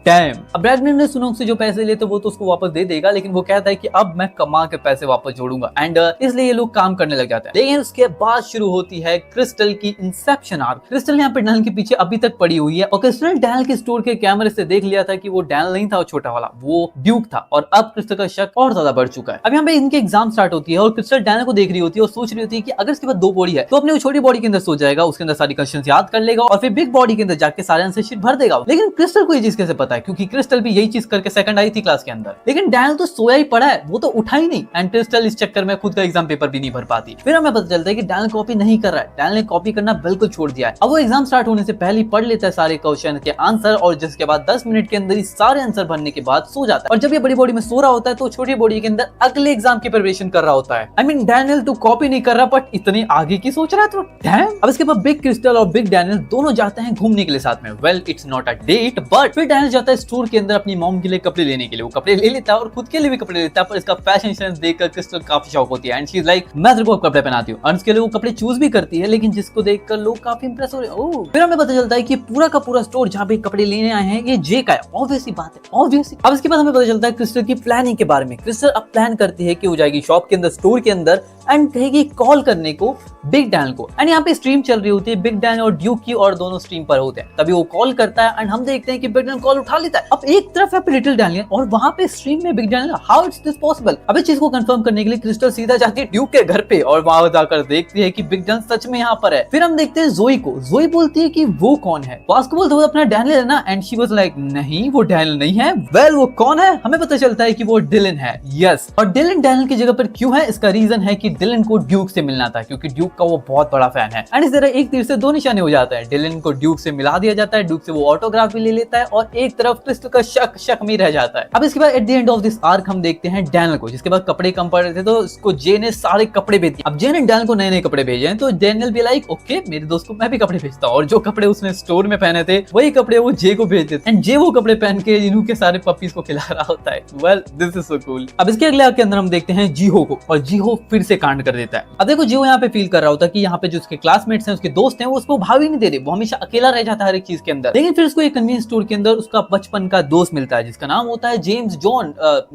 डैम। अब ब्रैडमैन ने सुनोंग से जो पैसे लिए थे वो तो उसको वापस दे देगा, लेकिन वो कहता है कि अब मैं कमा के पैसे वापस जोड़ूंगा एंड इसलिए ये लोग काम करने लग जाते हैं। लेकिन उसके बाद शुरू होती है क्रिस्टल की इंसेप्शन आर्क। क्रिस्टल यहाँ पे डैनियल के पीछे अभी तक पड़ी हुई है और क्रिस्टल ने डैनियल के स्टोर के कैमरे से देख लिया था कि वो डैनियल नहीं था, वो छोटा वाला, वो ड्यूक था। और अब क्रिस्टल का शक और ज्यादा बढ़ चुका है। अब यहाँ पे इनके एग्जाम स्टार्ट होती है और क्रिस्टल डैनियल को देख रही होती है और सोच रही होती है कि अगर इसके पास 2 बॉडी है तो अपने वो छोटी बॉडी के अंदर सो जाएगा, उसके अंदर सारी क्वेश्चंस याद कर लेगा और फिर बिग बॉडी के अंदर जाके सारे आंसर शीट भर देगा। लेकिन क्रिस्टल को ये चीज कैसे पता है, क्योंकि क्रिस्टल भी यही चीज करके सेकंड आई थी क्लास के अंदर। लेकिन डैनियल तो सोया ही पड़ा है, वो तो उठा ही नहीं एंड क्रिस्टल इस चक्कर में खुद का एग्जाम पेपर भी नहीं भर पाती। फिर हमें पता चलता है कि डैनियल कॉपी नहीं कर रहा है, डैनियल ने कॉपी करना बिल्कुल छोड़ दिया है। अब वो एग्जाम स्टार्ट होने से पहले पढ़ लेता है सारे क्वेश्चन के आंसर और जिसके बाद 10 मिनट के अंदर ही सारे आंसर भरने के बाद सो जाता है। और जब ये बड़ी बॉडी में सो रहा होता है तो छोटी बॉडी के अंदर अगले एग्जाम की प्रिपरेशन कर रहा होता है। आई मीन डैनियल तो कॉपी नहीं कर रहा बट इतने आगे की सोच रहा है तो डैम। अब इसके बाद बिग क्रिस्टल और बिग डैनियल दोनों जाते हैं घूमने के लिए साथ में। Well it's not a date but फिर डैनियल जाता है स्टोर के अंदर अपनी मॉम के लिए कपड़े लेने के लिए। वो कपड़े ले लेता है और खुद के लिए भी कपड़े लेता है, पर इसका फैशन सेंस देखकर क्रिस्टल काफी शौक होती है एंड शी इज लाइक मैं तेरे को कपड़े पहनाती हूँ। और उसके लिए वो कपड़े चूज भी करती है, लेकिन जिसको देखकर लोग काफी इंप्रेस हो रहे हैं। फिर हमें पता चलता है कि पूरा का पूरा स्टोर जहाँ पे कपड़े लेने आए हैं ये जे का है। ऑब्वियसली बात है, ऑब्वियसली। अब इसके बाद हमें पता चलता है क्रिस्टल की प्लानिंग के बारे में। क्रिस्टल अब प्लान करती है कि वो जाएगी शॉप के अंदर, स्टोर के अंदर एंड कहेगी कॉल करने को बिग डैनियल को। एंड यहाँ पे स्ट्रीम चल रही होती है बिग डैनियल और ड्यूक की, और दोनों स्ट्रीम पर होते हैं। तभी वो कॉल करता है एंड हम देखते हैं कि बिग डैनियल कॉल उठा लेता है। अब एक तरफ है लिटिल डैनियल और वहां पे स्ट्रीम में big Daniel. How it's this possible? अब इस चीज को कंफर्म करने के लिए क्रिस्टल सीधा जाती है ड्यूक के घर पे और वहां जाकर देखती है कि बिग डैनियल सच में यहाँ पर है। फिर हम देखते हैं जोई को। जोई बोलती है कि वो कौन है? वास्को बोलते हुए अपना डैनियल है ना, एंड शी वाज लाइक नहीं वो डैनियल नहीं है। वेल वो कौन है? हमें पता चलता है कि वो डिलन है। यस, और डिलन डैनियल की जगह पर क्यों है? इसका रीजन है कि डिलन को ड्यूक से मिलना था, क्योंकि ड्यूक का वो बहुत बड़ा फैन है। एंड इस तरह एक तीर से 2 निशाने हो जाता है। डिलन को ड्यूक से मिला दिया जाता है, ड्यूक से वो ऑटोग्राफ भी ले लेता है और एक तरफ क्रिस्टल का शक में रह जाता है। अब इसके बाद eight the end of this arc हम देखते हैं डैनियल को, जिसके बाद कपड़े कम पड़ रहे थे तो उसको जे ने सारे कपड़े भेज दिए। अब जे ने डैनियल को नए नए कपड़े भेजे हैं तो डैनियल भी लाइक ओके मेरे दोस्त को मैं भी कपड़े भेजता हूँ, और जो कपड़े उसने स्टोर में पहने थे वही कपड़े वो जे को भेज देते एंड जे वो कपड़े पहन के इनू के सारे पपीज को खिला रहा होता है। Well this is so cool. अब इसके अगले आर्क के अंदर हम देखते हैं जीहो को, और जीहो फिर से कांड कर देता है। अब देखो जीहो यहाँ पे फील कर रहा होता है कि यहाँ पे जो उसके क्लासमेट्स हैं, उसके दोस्त हैं, वो उसको भाव ही नहीं दे रहे, वो हमेशा अकेला रह जाता है हर एक चीज के अंदर। लेकिन फिर उसको एक कन्वीनियंस स्टोर के अंदर उसका बचपन का दोस्त मिलता है जिसका नाम होता है James John,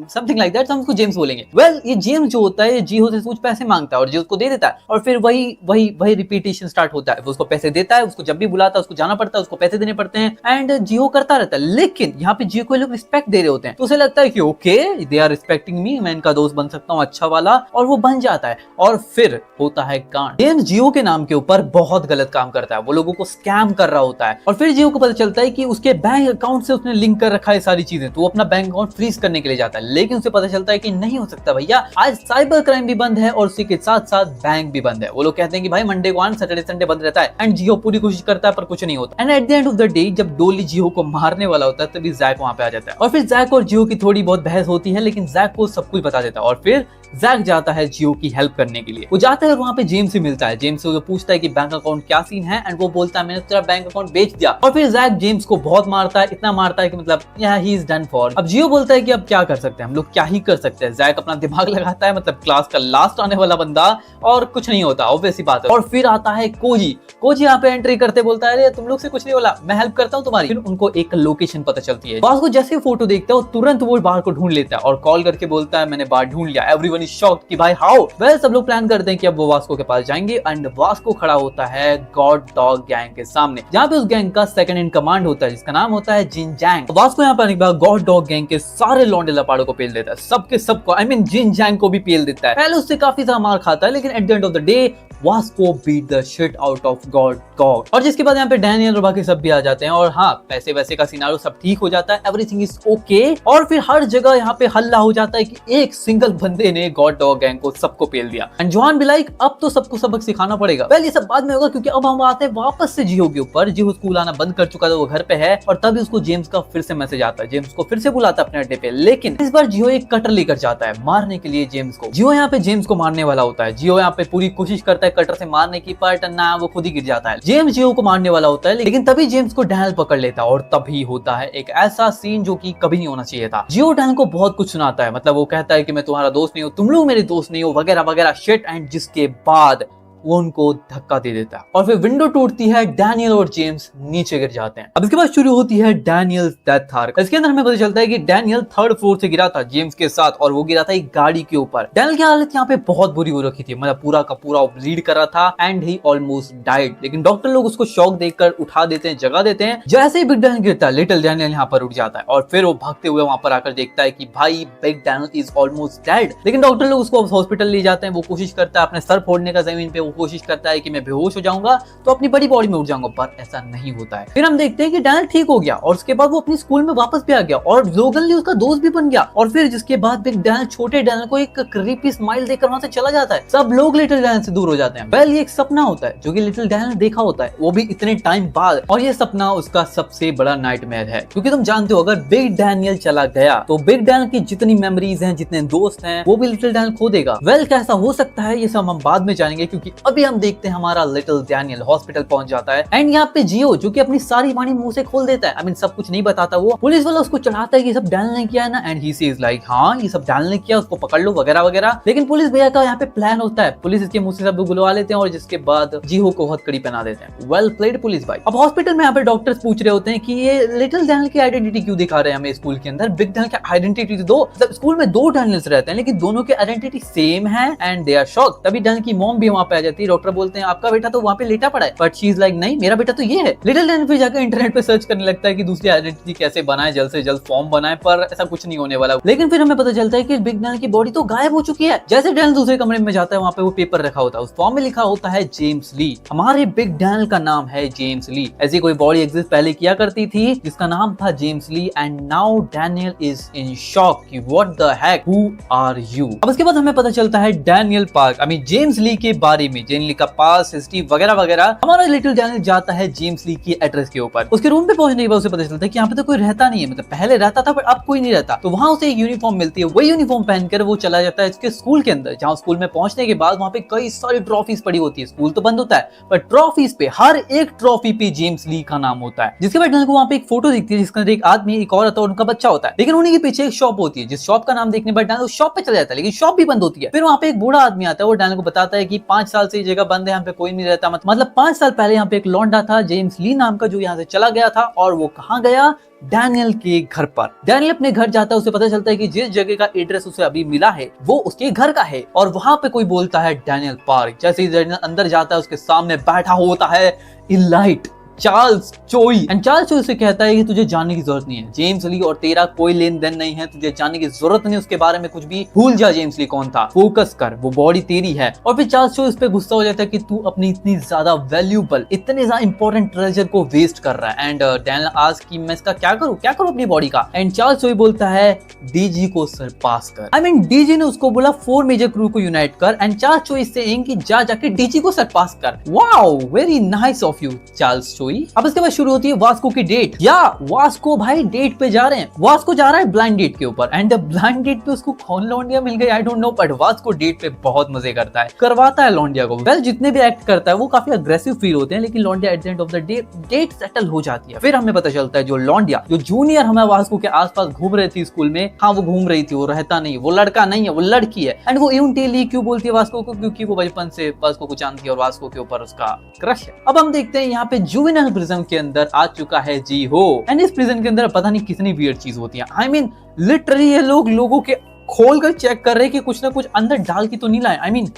something like that, हम उसको जेम्स बोलेंगे। वेल ये जेम्स जो होता है जीहो से कुछ पैसे मांगता है और जीहो उसको दे देता है, और फिर वही रिपीटेशन स्टार्ट होता है। वो उसको पैसे देता है, उसको जब भी बुलाता है उसको जाना पड़ता है, उसको पैसे देने पड़ते हैं एंड जीहो करता रहता है। लेकिन यहाँ पे जीहो को लोग रिस्पेक्ट दे रहे होते हैं तो उसे लगता है कि ओके दे आर रिस्पेक्टिंग मी, मैं इनका दोस्त बन सकता हूँ अच्छा वाला, और वो बन जाता है। और फिर होता है कांड। जेम्स जीहो के नाम के ऊपर बहुत गलत काम करता है, वो लोगों को स्कैम कर रहा होता है और फिर जीहो को पता चलता है कि उसके बैंक अकाउंट से उसने लिंक कर रखा है सारी चीजें, तो वो अपना बैंक अकाउंट फ्रीज करने के लिए जाता है। लेकिन उसे पता चलता है कि नहीं हो सकता भैया, आज साइबर क्राइम भी बंद है और उसी के साथ साथ बैंक भी बंद है। वो लोग कहते हैं कि भाई मंडे को सैटरडे संडे बंद रहता है एंड जीहो पूरी कोशिश करता है पर कुछ नहीं होता। And eight the end of the day जब डोली जीहो को मारने वाला होता है तभी जैक वहां पे आ जाता है और फिर जैक और जीहो की थोड़ी बहुत बहस होती है, लेकिन जैक को सब कुछ बता देता है और फिर जैक जाता है जीहो की हेल्प करने के लिए। वो जाता है और वहां पे जेम्स से मिलता है। जेम्स से पूछता है कि बैंक अकाउंट क्या सीन है एंड वो बोलता है मैंने तेरा बैंक अकाउंट बेच दिया। और फिर जैक जेम्स को बहुत मारता है, इतना मारता है कि मतलब ही इज डन फॉर। अब जीहो बोलता है कि अब क्या कर सकते हैं, हम लोग क्या ही कर सकते हैं। जैक अपना दिमाग लगाता है, मतलब क्लास का लास्ट आने वाला बंदा, और कुछ नहीं होता, ऑब्वियस सी बात है। और फिर आता है कोजी। कोजी यहाँ पे एंट्री करते बोलता है अरे तुम लोग से कुछ नहीं बोला, मैं हेल्प करता हूँ तुम्हारी। फिर उनको एक लोकेशन पता चलती है। वास्को जैसे फोटो देखता है तुरंत वो बार को ढूंढ लेता है और कॉल करके बोलता है मैंने बार ढूंढ लिया। एवरीवन इज शॉक्ड कि भाई हाउ। वेल सब लोग प्लान करते हैं कि अब वो वास्को के पास जाएंगे एंड वास्को खड़ा होता है गॉड डॉग गैंग के सामने, जहाँ पे उस गैंग का सेकंड इन कमांड होता है जिसका नाम होता है जिन जैंग। वास्को यहाँ पर गॉड डॉग गैंग के सारे लौंडे लपाड़ों को पेल देता है, सबके सबको, आई मीन जिन जैंग को भी पेल देता है। पहले उससे काफी ज्यादा मार खाता है, लेकिन at the end of the day Vasco beat the shit out of god dog. और जिसके बाद यहाँ पे डैनियल और बाकी सब भी आ जाते हैं और हाँ पैसे वैसे का सिनारो सब ठीक हो जाता है, एवरीथिंग इज ओके। और फिर हर जगह यहाँ पे हल्ला हो जाता है कि एक सिंगल बंदे ने गॉड डॉग गैंग को सबको पेल दिया एंड जॉन भी लाइक अब तो सबको सबक सिखाना पड़ेगा। वेल ये सब बाद में होगा क्योंकि अब हम आते हैं वापस से जीहो के ऊपर। जीहो स्कूल आना बंद कर चुका था, वो घर पे है और तभी उसको जेम्स का फिर से मैसेज आता है। जेम्स को फिर से बुलाता है अपने अड्डे पे, लेकिन इस बार जीहो एक कटर लेकर जाता है मारने के लिए जेम्स को। जीहो यहाँ पे जेम्स को मारने वाला होता है। जीहो यहाँ पे पूरी कोशिश करता है कटर से मारने की, पर ना वो खुद ही गिर जाता है। जेम्स जीहो को मारने वाला होता है, लेकिन तभी जेम्स को डैनियल पकड़ लेता है और तभी होता है एक ऐसा सीन जो कि कभी नहीं होना चाहिए था। जीहो डैनियल को बहुत कुछ सुनाता है, मतलब वो कहता है कि मैं तुम्हारा दोस्त नहीं हूँ, तुम लोग मेरे दोस्त नहीं हो, वगैरह वगैरह शिट। एंड जिसके बाद वो उनको धक्का दे देता है और फिर विंडो टूटती है, डैनियल और जेम्स नीचे गिर जाते हैं। अब इसके बाद शुरू होती है डैनियल डेथ आर्क। इसके अंदर हमें पता चलता है कि डैनियल 3rd फ्लोर से गिरा था जेम्स के साथ और वो गिरा था एक गाड़ी के ऊपर। डैनियल की हालत यहाँ पे बहुत बुरी हो रखी थी, मतलब पूरा का पूरा ब्लीड कर रहा था एंड ही ऑलमोस्ट डाइड। लेकिन डॉक्टर लोग उसको शॉक देकर उठा देते हैं, जगा देते हैं। जैसे ही बिग डैनियल गिरता है, लिटिल डैनियल यहाँ पर उठ जाता है और फिर वो भागते हुए वहां पर आकर देखता है कि भाई big Daniel is almost dead. लेकिन डॉक्टर लोग उसको हॉस्पिटल ले जाते हैं। वो कोशिश करता है अपने सर फोड़ने का जमीन पे, वो कोशिश करता है कि मैं बेहोश हो जाऊंगा तो अपनी बड़ी बॉडी में उठ जाऊंगा, पर ऐसा नहीं होता है। फिर हम देखते हैं कि डैनियल ठीक हो गया और उसके बाद वो अपनी स्कूल में वापस भी आ गया और लोगन ली उसका दोस्त भी बन गया। और फिर जिसके बाद बिग डैनियल छोटे डैनियल को एक क्रीपी स्माइल देकर वहां से चला जाता है। सब लोग लिटिल डैनियल से दूर हो जाते हैं। वेल, ये एक सपना होता है जो कि लिटिल डैनियल ने देखा होता है, वो भी इतने टाइम बाद, और ये सपना उसका सबसे बड़ा नाइटमेयर है। क्योंकि तुम जानते हो अगर बिग डैनियल चला गया तो बिग डैनियल की जितनी मेमोरीज हैं, जितने दोस्त हैं, वो भी लिटिल डैनियल खो देगा। वेल, कैसा हो सकता है ये सब हम बाद में जानेंगे, क्योंकि अभी हम देखते हैं हमारा लिटिल डैनियल हॉस्पिटल पहुंच जाता है एंड यहाँ पे जियो जो कि अपनी सारी वाणी मुंह से खोल देता है। आई मीन सब कुछ नहीं बताता वो। पुलिस वाला उसको चढ़ाता है कि सब डैनियल ने किया है ना, एंड ही सेज लाइक हाँ ये सब डैनियल ने किया, उसको पकड़ लो वगैरह वगैरह। लेकिन पुलिस भैया का यहाँ पे प्लान होता है, पुलिस इसके मुंह से सब बुलवा लेते हैं और जिसके बाद जियो को हथकड़ी पहना देते हैं। वेल प्लेड पुलिस भाई। अब हॉस्पिटल में यहाँ पे डॉक्टर्स पूछ रहे होते हैं कि ये लिटिल डैनियल की आइडेंटिटी क्यों दिखा रहे हैं हमें स्कूल के अंदर। बिग डैनियल की आइडेंटिटी दो, स्कूल में 2 डैनियल्स रहते हैं लेकिन दोनों की आइडेंटिटी सेम है एंड दे आर शॉक्ड। तभी डैनियल की मॉम भी वहां पे आ जाती है। डॉक्टर बोलते हैं आपका बेटा तो वहां पे लेटा पड़ा है, बट शी इज लाइक नहीं मेरा बेटा तो ये है। लिटिल डैनियल फिर जाकर इंटरनेट पे सर्च करने लगता है कि दूसरी आइडेंटिटी कैसे बनाए, जल्द से जल्द फॉर्म बनाए, पर ऐसा कुछ नहीं होने वाला। लेकिन फिर हमें पता चलता है कि बिग डैनियल की बॉडी तो गायब हो चुकी है। जैसे डैनियल दूसरे कमरे में जाता है वहां पे वो पेपर रखा होता है, उस फॉर्म में लिखा होता है जेम्स ली। हमारे बिग डैनियल का नाम है जेम्स ली। ऐसी कोई बॉडी एग्जिस्ट पहले किया करती थी जिसका नाम था James Lee and now Daniel is in shock कि what the heck, who are you. अब इसके बाद हमें पता चलता है Daniel Park, I mean James Lee के बारे में, जेम्स ली का पास, हिस्ट्री वगैरह वगैरह। हमारा लिटिल डैनियल जाता है जेम्स ली की एड्रेस के ऊपर। उसके रूम पे पहुंचने के बाद उसे पता चलता है कि यहाँ पे तो कोई रहता नहीं है, मतलब पहले रहता था पर अब कोई नहीं रहता। तो वहां उसे एक यूनिफॉर्म मिलती है, वही यूनिफॉर्म पहनकर वो चला जाता है इसके स्कूल के अंदर, जहाँ स्कूल में पहुंचने के बाद वहां पे कई सारी ट्रॉफीज पड़ी होती है। स्कूल तो बंद होता है पर ट्रॉफीज पे, हर एक ट्रॉफी पे जेम्स ली का नाम होता है। जिसके बाद डैनियल को वहां पे एक फोटो दिखती है जिसके अंदर एक आदमी, एक औरत और उनका बच्चा होता है। लेकिन उन्हीं के पीछे एक शॉप होती है, जिस शॉप का नाम देखने पर डैनियल उस शॉप पे चला जाता है, लेकिन शॉप भी बंद होती है। फिर वहां पे एक बूढ़ा आदमी आता है, वो डैनियल को बताता है कि 5 साल से ये जगह बंद है, यहाँ पे कोई नहीं रहता। मतलब 5 साल पहले यहाँ पे एक लौंडा था जेम्स ली नाम का जो यहाँ से चला गया था, और वो कहाँ गया, डैनियल के घर पर। डैनियल अपने घर जाता है, उसे पता चलता है कि जिस जगह का एड्रेस उसे अभी मिला है वो उसके घर का है और वहां पे कोई बोलता है डैनियल पार्क। जैसे ही डैनियल अंदर जाता है उसके सामने बैठा होता है इलाइट चार्ल्स चोई। एंड चार्ल्स चोई से कहता है कि तुझे जानने की जरूरत नहीं है, जेम्स ली और तेरा कोई लेन देन नहीं है, तुझे जानने की जरूरत नहीं उसके बारे में कुछ भी, भूल जा जेम्स ली कौन था, फोकस कर, वो बॉडी तेरी है। और फिर चार्ल्स चोई उस पे गुस्सा हो जाता है कि तू अपनी इतनी ज्यादा वैल्यूबल, इतने ज्यादा इंपॉर्टेंट ट्रेजर को वेस्ट कर रहा है। एंड डैनियल आस्क कि मैं इसका क्या करूं अपनी बॉडी का। एंड चार्ल्स चोई बोलता है डीजी को सरपास कर। आई मीन डीजी ने उसको बोला 4 मेजर क्रू को यूनाइट कर, एंड चार्ल्स चोई सेइंग कि जा जाके डीजी को सरपास कर। Wow, very nice of you Charles Choi. अब इसके बाद शुरू होती है वास्को की डेट। या वास्को भाई डेट पे जा रहे हैं, वास्को जा रहा है ब्लाइंड डेट के ऊपर। एंड ब्लाइंड डेट पे उसको कौन लौंडिया मिल गई I don't know, but Vasco date पे बहुत मजे करता है, करवाता है लौंडिया को। वेल, जितने भी एक्ट करता है वो काफी अग्रेसिव फील होते हैं, लेकिन लौंडिया at the end of the day date settle हो जाती है। फिर हमें पता चलता है जो लौंडिया, जो जूनियर हमें वास्को के आसपास घूम रही थी स्कूल में, हाँ वो घूम रही थी, वो रहता नहीं, वो लड़का नहीं है, वो लड़की है। एंड वो यूनटेली क्यों बोलती है वास्को को, क्योंकि वो बचपन से वास्को को जानती है और वास्को के ऊपर उसका क्रश है। अब हम देखते हैं यहाँ पे जुवेनाइल प्रिजन के अंदर आ चुका है जी हो। एंड इस प्रिजन के अंदर पता नहीं कितनी वियर्ड चीज होती है। आई मीन लिटरली ये लोगों के खोल कर चेक कर रहे हैं कि कुछ ना कुछ अंदर डाल के तो नहीं लाए। आई मीन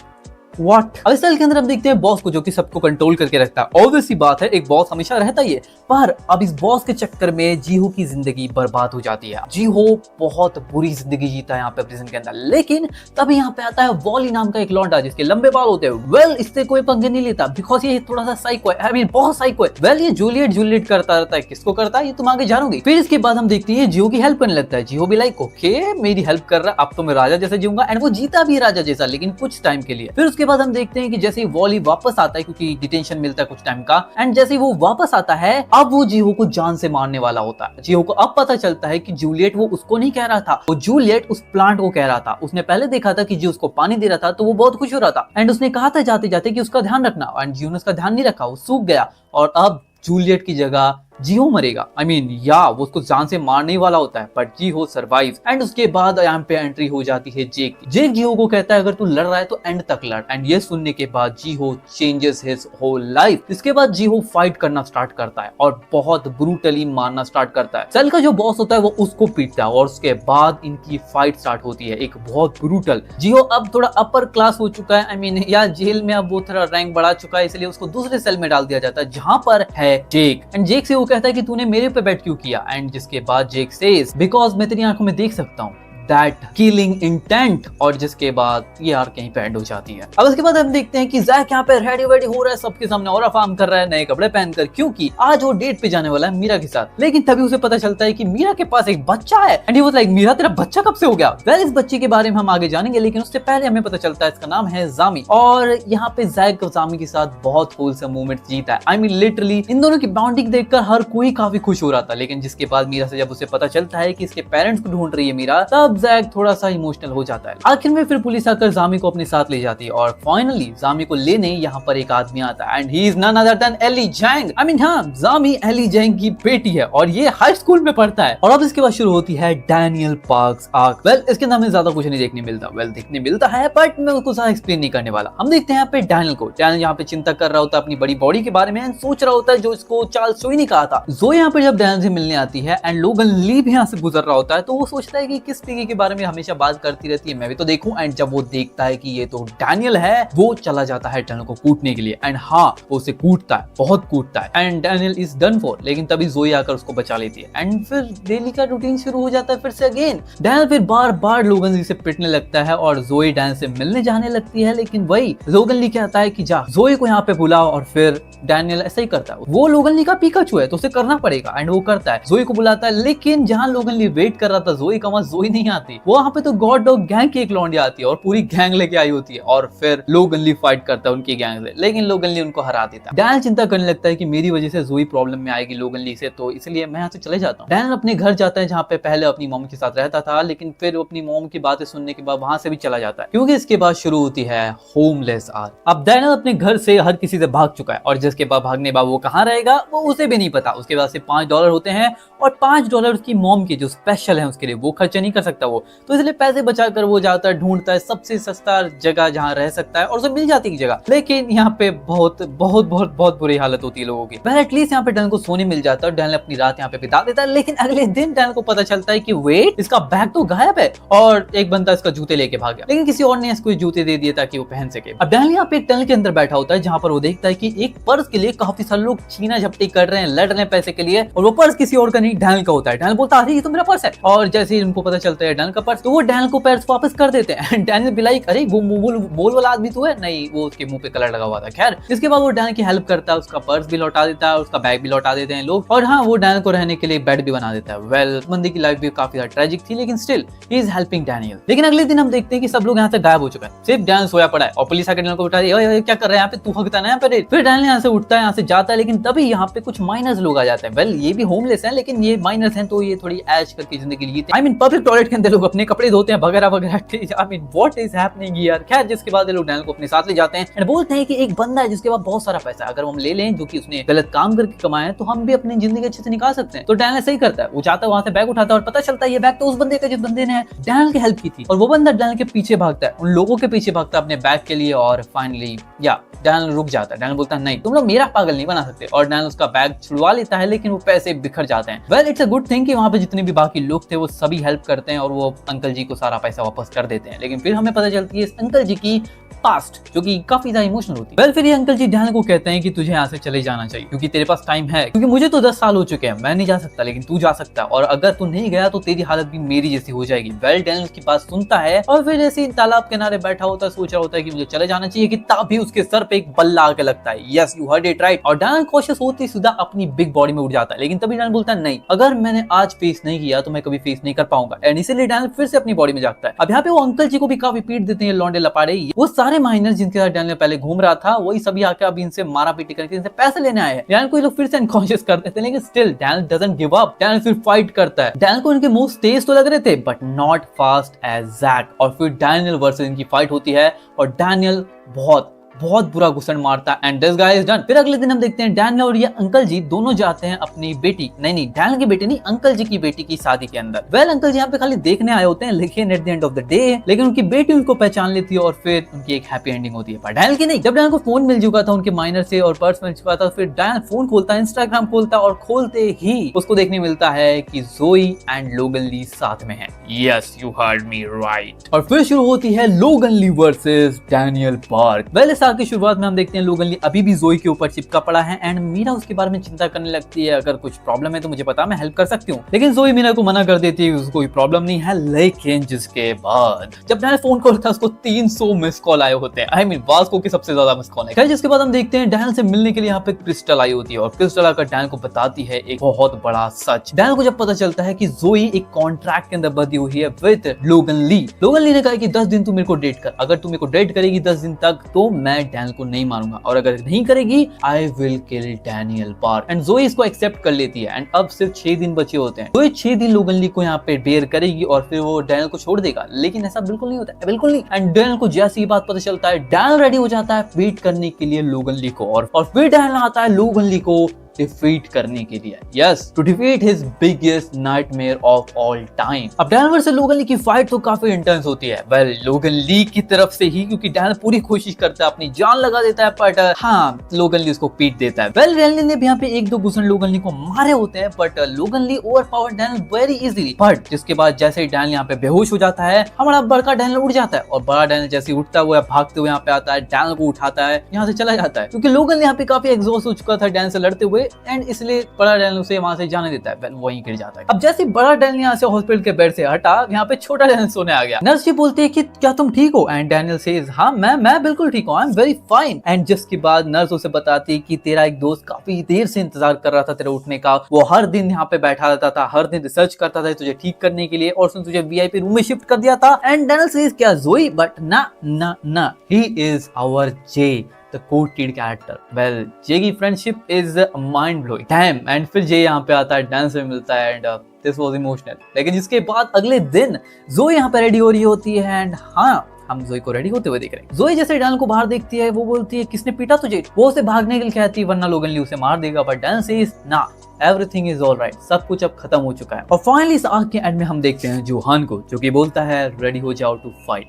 व्हाट। अब इस साल के अंदर हम देखते हैं बॉस को जो कि सबको कंट्रोल करके रखता है। ऑब्वियस सी बात है, एक बॉस हमेशा रहता ही है, पर अब इस बॉस के चक्कर में जीहो की जिंदगी बर्बाद हो जाती है। जीहो बहुत बुरी जिंदगी जीता है यहाँ पे प्रिजन के अंदर। लेकिन तभी यहाँ पे आता है वॉली नाम का एक लौंडा जिसके लंबे बाल होते हैं। वेल, इससे कोई पंगे नहीं लेता बिकॉज ये थोड़ा सा साइको है, आई मीन बहुत साइको है। वेल, ये जूलियट करता रहता है। किसको करता है ये तुम आगे जानोगे। फिर इसके बाद हम देखते हैं जीहो की हेल्प करने लगता है। जीहो भी लाइक ओके मेरी हेल्प कर रहा है, अब तो मैं राजा जैसे जीऊंगा। एंड वो जीता भी राजा जैसा, लेकिन कुछ टाइम के लिए। फिर उसके बाद हम देखते हैं कि जैसे ही वॉली वापस आता है, क्योंकि डिटेंशन मिलता है कुछ टाइम का, एंड जैसे ही वो वापस आता है अब वो जीहो को जान से मारने वाला होता है। जीहो को अब पता चलता है कि जूलियट वो उसको नहीं कह रहा था, वो जूलियट उस प्लांट को कह रहा था। उसने पहले देखा था कि जी उसको पानी दे रहा था तो वो बहुत खुश हो रहा था, एंड उसने कहा था जाते जाते कि उसका ध्यान रखना, एंड जी ने उसका ध्यान नहीं रखा, वो सूख गया। और अब जूलियट की जगह जीहो मरेगा। आई मीन या वो उसको जान से मारने वाला होता है, बट जीहो सर्वाइव। एंड उसके बाद यहाँ पे एंट्री हो जाती है जेक की। जेक जीहो को कहता है अगर तू लड़ रहा है तो एंड तक लड़। एंड ये सुनने के बाद जीहो चेंजेस हिज होल लाइफ। इसके बाद जीहो फाइट करना स्टार्ट करता है और बहुत ब्रूटली मारना स्टार्ट करता है। सेल का जो बॉस होता है वो उसको पीटता है और उसके बाद इनकी फाइट स्टार्ट होती है, एक बहुत ब्रूटल। जीहो अब थोड़ा अपर क्लास हो चुका है, आई मीन या जेल में अब वो थोड़ा रैंक बढ़ा चुका है, इसलिए उसको दूसरे सेल में डाल दिया जाता है जहां पर है जेक। एंड जेक से वो कहता है कि तूने मेरे पे बेट क्यों किया। एंड जिसके बाद जेक सेज बिकॉज मैं तेरी आंखों में देख सकता हूँ दैट किलिंग इंटेंट। और जिसके बाद ये आर कहीं पे एंड हो जाती है। अब उसके बाद हम देखते हैं कि जैक यहाँ पे रेडी वेडी हो रहा है, सबके सामने और फार्म कर रहा है नए कपड़े पहनकर, क्योंकि आज वो डेट पे जाने वाला है मीरा के साथ। लेकिन तभी उसे पता चलता है कि मीरा के पास एक बच्चा है। And he was like Meera तेरा बच्चा कब से हो गया। वेल इस बच्चे के बारे में हम आगे जानेंगे, लेकिन उससे पहले हमें पता चलता है इसका नाम है जामी। और यहाँ पे जैक जामी के साथ बहुत होलसम मोमेंट जीता है। आई मीन लिटरली इन दोनों की बॉन्डिंग देखकर हर कोई काफी खुश हो रहा था। लेकिन जिसके बाद मीरा से जब उसे पता चलता है कि इसके पेरेंट्स को ढूंढ रही है मीरा, तब जैक थोड़ा सा इमोशनल हो जाता है। आखिर में फिर पुलिस आकर जामी को अपने साथ ले जाती है और फाइनली जामी को लेने यहाँ पर एक आदमी आता है। And he is none other than Eli Jang. I mean हाँ, जामी एली जैंग की बेटी है और ये हाई स्कूल में पढ़ता है। और अब इसके बाद शुरू होती है डैनियल पार्क्स आर्क। वेल इसके अंदर हमें ज्यादा कुछ नहीं देखने मिलता। वेल देखने मिलता है बट मैं उसको ज्यादा एक्सप्लेन नहीं करने वाला। हम देखते हैं यहाँ पे डैनियल को। डैनियल यहाँ पे चिंता कर रहा होता है अपनी बड़ी बॉडी के बारे में, सोच रहा होता है जो इसको चार्ल्स जोई ने कहा था। जोई यहाँ पे जब डैनियल से मिलने आती है एंड लोगन ली भी यहाँ से गुजर रहा होता है, तो वो सोचता है कि किस तरीके के बारे में हमेशा बात करती रहती है, मैं भी तो देखूं। एंड जब वो देखता है कि ये तो डैनियल है, वो चला जाता है डैनियल को कूटने के लिए। एंड हाँ, वो उसे कूटता है, बहुत कूटता है। And Daniel is done for. लेकिन तभी जोई आकर उसको बचा लेती है। एंड फिर डेली का रूटीन शुरू हो जाता है फिर से अगेन। डैनियल फिर बार बार लोगन ली से पिटने लगता है और जोई डैनियल से मिलने जाने लगती है। लेकिन वही लोगन ली कहता है कि जा जोई को यहाँ पे बुलाओ, और फिर डैनियल ऐसा ही करता है। वो लोगन ली का पीकाचू है तो उसे करना पड़ेगा। एंड वो करता है, जोई को बुलाता है। लेकिन जहां लोगन ली वेट कर रहा था जोई का, वहां जोई नहीं आती। वो वहां पे तो गॉड डॉग गैंग की एक लौंडी आती है और पूरी गैंग लेके आई होती है। और फिर लोगन ली फाइट करता है उनकी गैंग से, लेकिन लोगन ली उनको हरा देता है। डैनियल चिंता करने लगता है कि मेरी वजह से जोई प्रॉब्लम में आएगी लोगन ली से, तो इसलिए मैं यहाँ से चले जाता हूँ। डैनियल अपने घर जाता है जहाँ पे पहले अपनी मॉम के साथ रहता था, लेकिन फिर अपनी मॉम की बातें सुनने के बाद वहां से भी चला जाता है, क्योंकि इसके बाद शुरू होती है होमलेस आर। अब डैनियल अपने घर से हर किसी से भाग चुका है और जिसके बाद भागने बाद वो कहाँ रहेगा वो उसे भी नहीं पता। उसके बाद से $5 होते हैं और $5 उसकी मॉम के जो स्पेशल है उसके लिए वो खर्चा नहीं कर सकता वो, तो इसलिए पैसे बचाकर वो जाता है, ढूंढता है सबसे सस्ता जगह जहाँ रह सकता है और उसे मिल जाती है जगह। लेकिन यहाँ पे बहुत बहुत बहुत बहुत बुरी हालत होती है लोगों की। पहले एटलीस्ट यहाँ पे डैनियल को सोने मिल जाता है और डैनियल अपनी रात यहाँ पे बिता देता है। लेकिन अगले दिन डैनियल को पता चलता है कि वेट, इसका बैग तो गायब है और एक बंदा इसका जूते लेके भाग गया। लेकिन किसी और ने इसको जूते दे दिए ताकि वो पहन सके। अब डैनियल यहाँ पे एक टनल के अंदर बैठा होता है जहाँ पर वो देखता है कि एक पर्स के लिए काफी सारे लोग छीना झपटी कर रहे हैं, लड़ रहे हैं पैसे के लिए, और वो पर्स किसी और का नहीं डैनियल का होता है। डैनियल बोलता है ये तो मेरा पर्स है, और जैसे ही उनको पता चलता है डैनियल का पर्स, तो वो डैनियल को पर्स वापस कर देते हैं। डैनियल भी लाइक अरे वो बोल वाला आदमी तो है नहीं, वो उसके मुंह पे कलर लगा हुआ था। खैर इसके बाद वो डैनियल की हेल्प करता है, उसका पर्स भी लौटा देता है, उसका बैग भी लौटा देते हैं लोग, और हाँ वो डैनियल को रहने के लिए बेड भी बना देता है। वेल बंदे की लाइफ भी काफी ज्यादा ट्रेजिक थी, लेकिन still he is helping Daniel. लेकिन अगले दिन हम देखते हैं कि सब लोग यहाँ से गायब हो चुके हैं, सिर्फ डैनियल सोया पड़ा है और पुलिस आकर डैनियल को उठा रही है, क्या कर रहे हैं यहाँ पे, तू हकता ना पे। फिर डैनियल यहाँ से उठता है, यहाँ से जाता है, लेकिन तभी यहाँ पे कुछ माइनर्स लोग आ जाते हैं। वेल ये भी होमलेस हैं, लेकिन ये माइनर्स हैं तो ये थोड़ी ऐश करके जिंदगी जीते। आई मीन पब्लिक टॉयलेट के अंदर लोग अपने कपड़े धोते हैं वगैरह वगैरह। आई mean what is happening here. खैर जिसके बाद ये लोग डैनियल को अपने साथ ले जाते हैं और बोलते हैं कि एक बंदा है जिसके पास बहुत सारा पैसा है, अगर हम ले लें जो कि उसने गलत काम करके कमाया है तो हम भी अपनी जिंदगी अच्छे से निकाल सकते हैं। तो डैनियल सही करता है, वो जाता है वहां से बैग उठाता है और पता चलता है ये बैग तो उस बंदे का जिस बंदे ने डैनियल की हेल्प की थी, और वो बंदा डैनियल के पीछे भागता है, उन लोगों के पीछे भागता है अपने बैग के लिए, और फाइनली या डैनियल रुक जाता है। डैनियल बोलता है नहीं तुम लोग मेरा पागल नहीं बना सकते, और डैनियल उसका बैग छुड़वा लेता है, लेकिन वो पैसे बिखर जाते हैं। Well it's a good thing कि वहां पे जितने भी बाकी लोग थे वो सभी हेल्प करते हैं और वो अंकल जी को सारा पैसा वापस कर देते हैं। लेकिन फिर हमें पता चलती है इस अंकल जी की पास्ट जो कि काफी ज्यादा इमोशनल होती है। वेल फिर ये अंकल जी डैनियल को कहते हैं कि तुझे यहाँ से चले जाना चाहिए क्योंकि तेरे पास टाइम है, क्योंकि मुझे तो 10 साल हो चुके हैं, मैं नहीं जा सकता लेकिन तू जा सकता है, और अगर तू नहीं गया तो तेरी हालत भी मेरी जैसी हो जाएगी। वेल डैनियल उसकी बात सुनता है और फिर ऐसे तालाब किनारे बैठा होता है, सोच रहा होता है कि मुझे चले जाना चाहिए कि तभी उसके सर पे एक बल्ला आके लगता है। Yes you heard it right. और डैनियल कॉशियस होती सीधा अपनी बिग बॉडी में उड़ जाता है, लेकिन तभी डैनियल बोलता है नहीं, अगर मैंने आज फेस नहीं किया तो मैं कभी फेस नहीं कर पाऊंगा, एंड इसीलिए डैनियल फिर से अपनी बॉडी में जागता है। अब यहाँ पे वो अंकल जी को भी काफी पीट देते हैं लौंडे लपाड़े, वो सारे माइनर जिनके साथ डैनियल पहले घूम रहा था वही सभी आके अभी इनसे मारा पीटी करके इनसे पैसे लेने आए हैं। डैनियल को ये लोग फिर से अनकॉन्शियस कर देते हैं, लेकिन still Daniel doesn't give up. Daniel फिर फाइट करता है। डैनियल को इनके मूव्स तेज तो लग रहे थे but not fast as Jack, और फिर डैनियल वर्सेस इनकी फाइट होती है और डैनियल बहुत बहुत बुरा घुसन मारता and this guy is done. फिर अगले दिन हम देखते हैं डैनियल और ये अंकल जी दोनों जाते हैं अपनी बेटी, नहीं डैनियल की बेटी नहीं, अंकल जी की बेटी की शादी के अंदर। वेल अंकल जी यहाँ पे खाली देखने आए होते हैं, लेकिन at the end of the day लेकिन उनकी बेटी उनको पहचान लेती है और फिर उनकी एक हैप्पी एंडिंग होती है। पर डैनियल की नहीं। जब डैनियल को फोन मिल चुका था उनके माइनर से और पर्स मिल चुका था, फिर डैनियल फोन खोलता है, इंस्टाग्राम खोलता है और खोलते ही उसको देखने मिलता है कि ज़ोई एंड लोगन ली साथ में है। Yes you heard me right. और फिर शुरू होती है लोगन ली वर्सेस डैनियल पार्क। वेल इस साल की शुरुआत में हम देखते हैं लोगन ली अभी भी ज़ोई के ऊपर चिपका पड़ा है एंड मीरा उसके बारे में चिंता करने लगती है, अगर कुछ प्रॉब्लम है तो मुझे पता, मैं हेल्प कर सकती हूँ। लेकिन ज़ोई मीरा को मना कर देती है, उसको कोई प्रॉब्लम नहीं है। लेकिन जिसके बाद जब डैनियल फोन खोलता है उसको 300 मिस कॉल आए होते हैं। आई मीन वास्को की सबसे ज्यादा मिस कॉल है। खैर जिसके बाद हम देखते हैं डैनियल से मिलने के लिए यहाँ पे क्रिस्टल आई होती है और क्रिस्टल आकर डैनियल को बताती है एक बहुत बड़ा सच। डैनियल को जब पता चलता है कि ज़ोई एक कॉन्ट्रैक्ट के अंदर बंधी हुई है विद लोगन ली। लोगन ली ने कहा कि 10 दिन तू मेरे को डेट कर, अगर तू मेरे को डेट करेगी 10 दिन तक तो मैं डैनियल को नहीं मारूंगा, और अगर नहीं करेगी I will kill Daniel park. And ज़ोई इसको एक्सेप्ट कर लेती है एंड अब सिर्फ 6 दिन बचे होते हैं। ज़ोई 6 दिन लोगन ली को यहाँ पे बेयर करेगी और फिर वो डैनियल को छोड़ देगा, लेकिन ऐसा बिल्कुल नहीं होता है, बिल्कुल नहीं। एंड डैनियल को जैसी ही बात पता चलता है डैनियल रेडी हो जाता है वेट करने के लिए लोगन ली को, और फिर डैनियल आता है लोगन ली को डिफीट करने के लिए। Yes, to defeat his biggest nightmare of all time. अब डैनियल वर्सेस लोगन ली की फाइट तो काफी इंटेंस होती है। वेल लोगन ली की तरफ से ही, क्योंकि डैनियल पूरी कोशिश करता है, अपनी जान लगा देता है, बट हाँ लोगन ली उसको पीट देता है। वेल डैनियल ने भी यहाँ पे 1-2 घुसन लोगन ली को मारे होते हैं, but Logan Lee overpower Daniel very easily. But जिसके बाद जैसे ही डैनियल यहाँ पे बेहोश हो जाता है, हमारा बड़का डैनियल उठ जाता है और बड़ा डैनियल जैसे उठता हुआ भागते हुए यहाँ पे आता है, डैनियल को उठाता है, यहाँ से चला जाता है, क्योंकि लोगन यहाँ पे काफी एग्जॉस्ट हो चुका था डैनियल से लड़ते हुए एंड इसलिए बड़ा डैनियल उसे वहां से जाने देता है। वहीं गिर जाता है। अब जैसे बड़ा डैनियल यहाँ से हॉस्पिटल के बेड से हटा, यहाँ पे छोटा डैनियल सोने आ गया। नर्स जी बोलती है कि क्या तुम ठीक हो? एंड डैनियल सेज हाँ मैं बिल्कुल ठीक हूँ, I am very fine. And जिसके बाद नर्स उसे बताती है कि तेरा एक दोस्त काफी देर से इंतजार कर रहा था तेरे उठने का, वो हर दिन यहाँ पे बैठा रहता था, हर दिन रिसर्च करता था तुझे ठीक करने के लिए, और उसने तुझे वीआईपी रूम में शिफ्ट कर दिया था। एंड डैनियल सेज क्या ज़ोई? बट ना he is our Jay, the quoted character. Well, Jay की friendship is mind blowing. Damn. And फिर जे यहाँ पे आता है, डैन से मिलता है एंड दिस वाज इमोशनल। लेकिन जिसके बाद अगले दिन ज़ोई यहाँ पे रेडी हो रही होती है एंड हाँ हम ज़ोई को रेडी होते हुए देख रहे हैं। ज़ोई जैसे डैनियल को बाहर देखती है, वो बोलती है किसने पीटा तुझे? वो उसे भागने के लिए कहती है वरना लोगन ली उसे मार देगा, बट डैनियल सेज ना, एवरीथिंग इज ऑल राइट, सब कुछ अब खत्म हो चुका है। और फाइनली इस आर्क के एंड में हम देखते हैं जोहान को, जो कि बोलता है रेडी हो जाओ टू फाइट,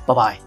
बाय बाय।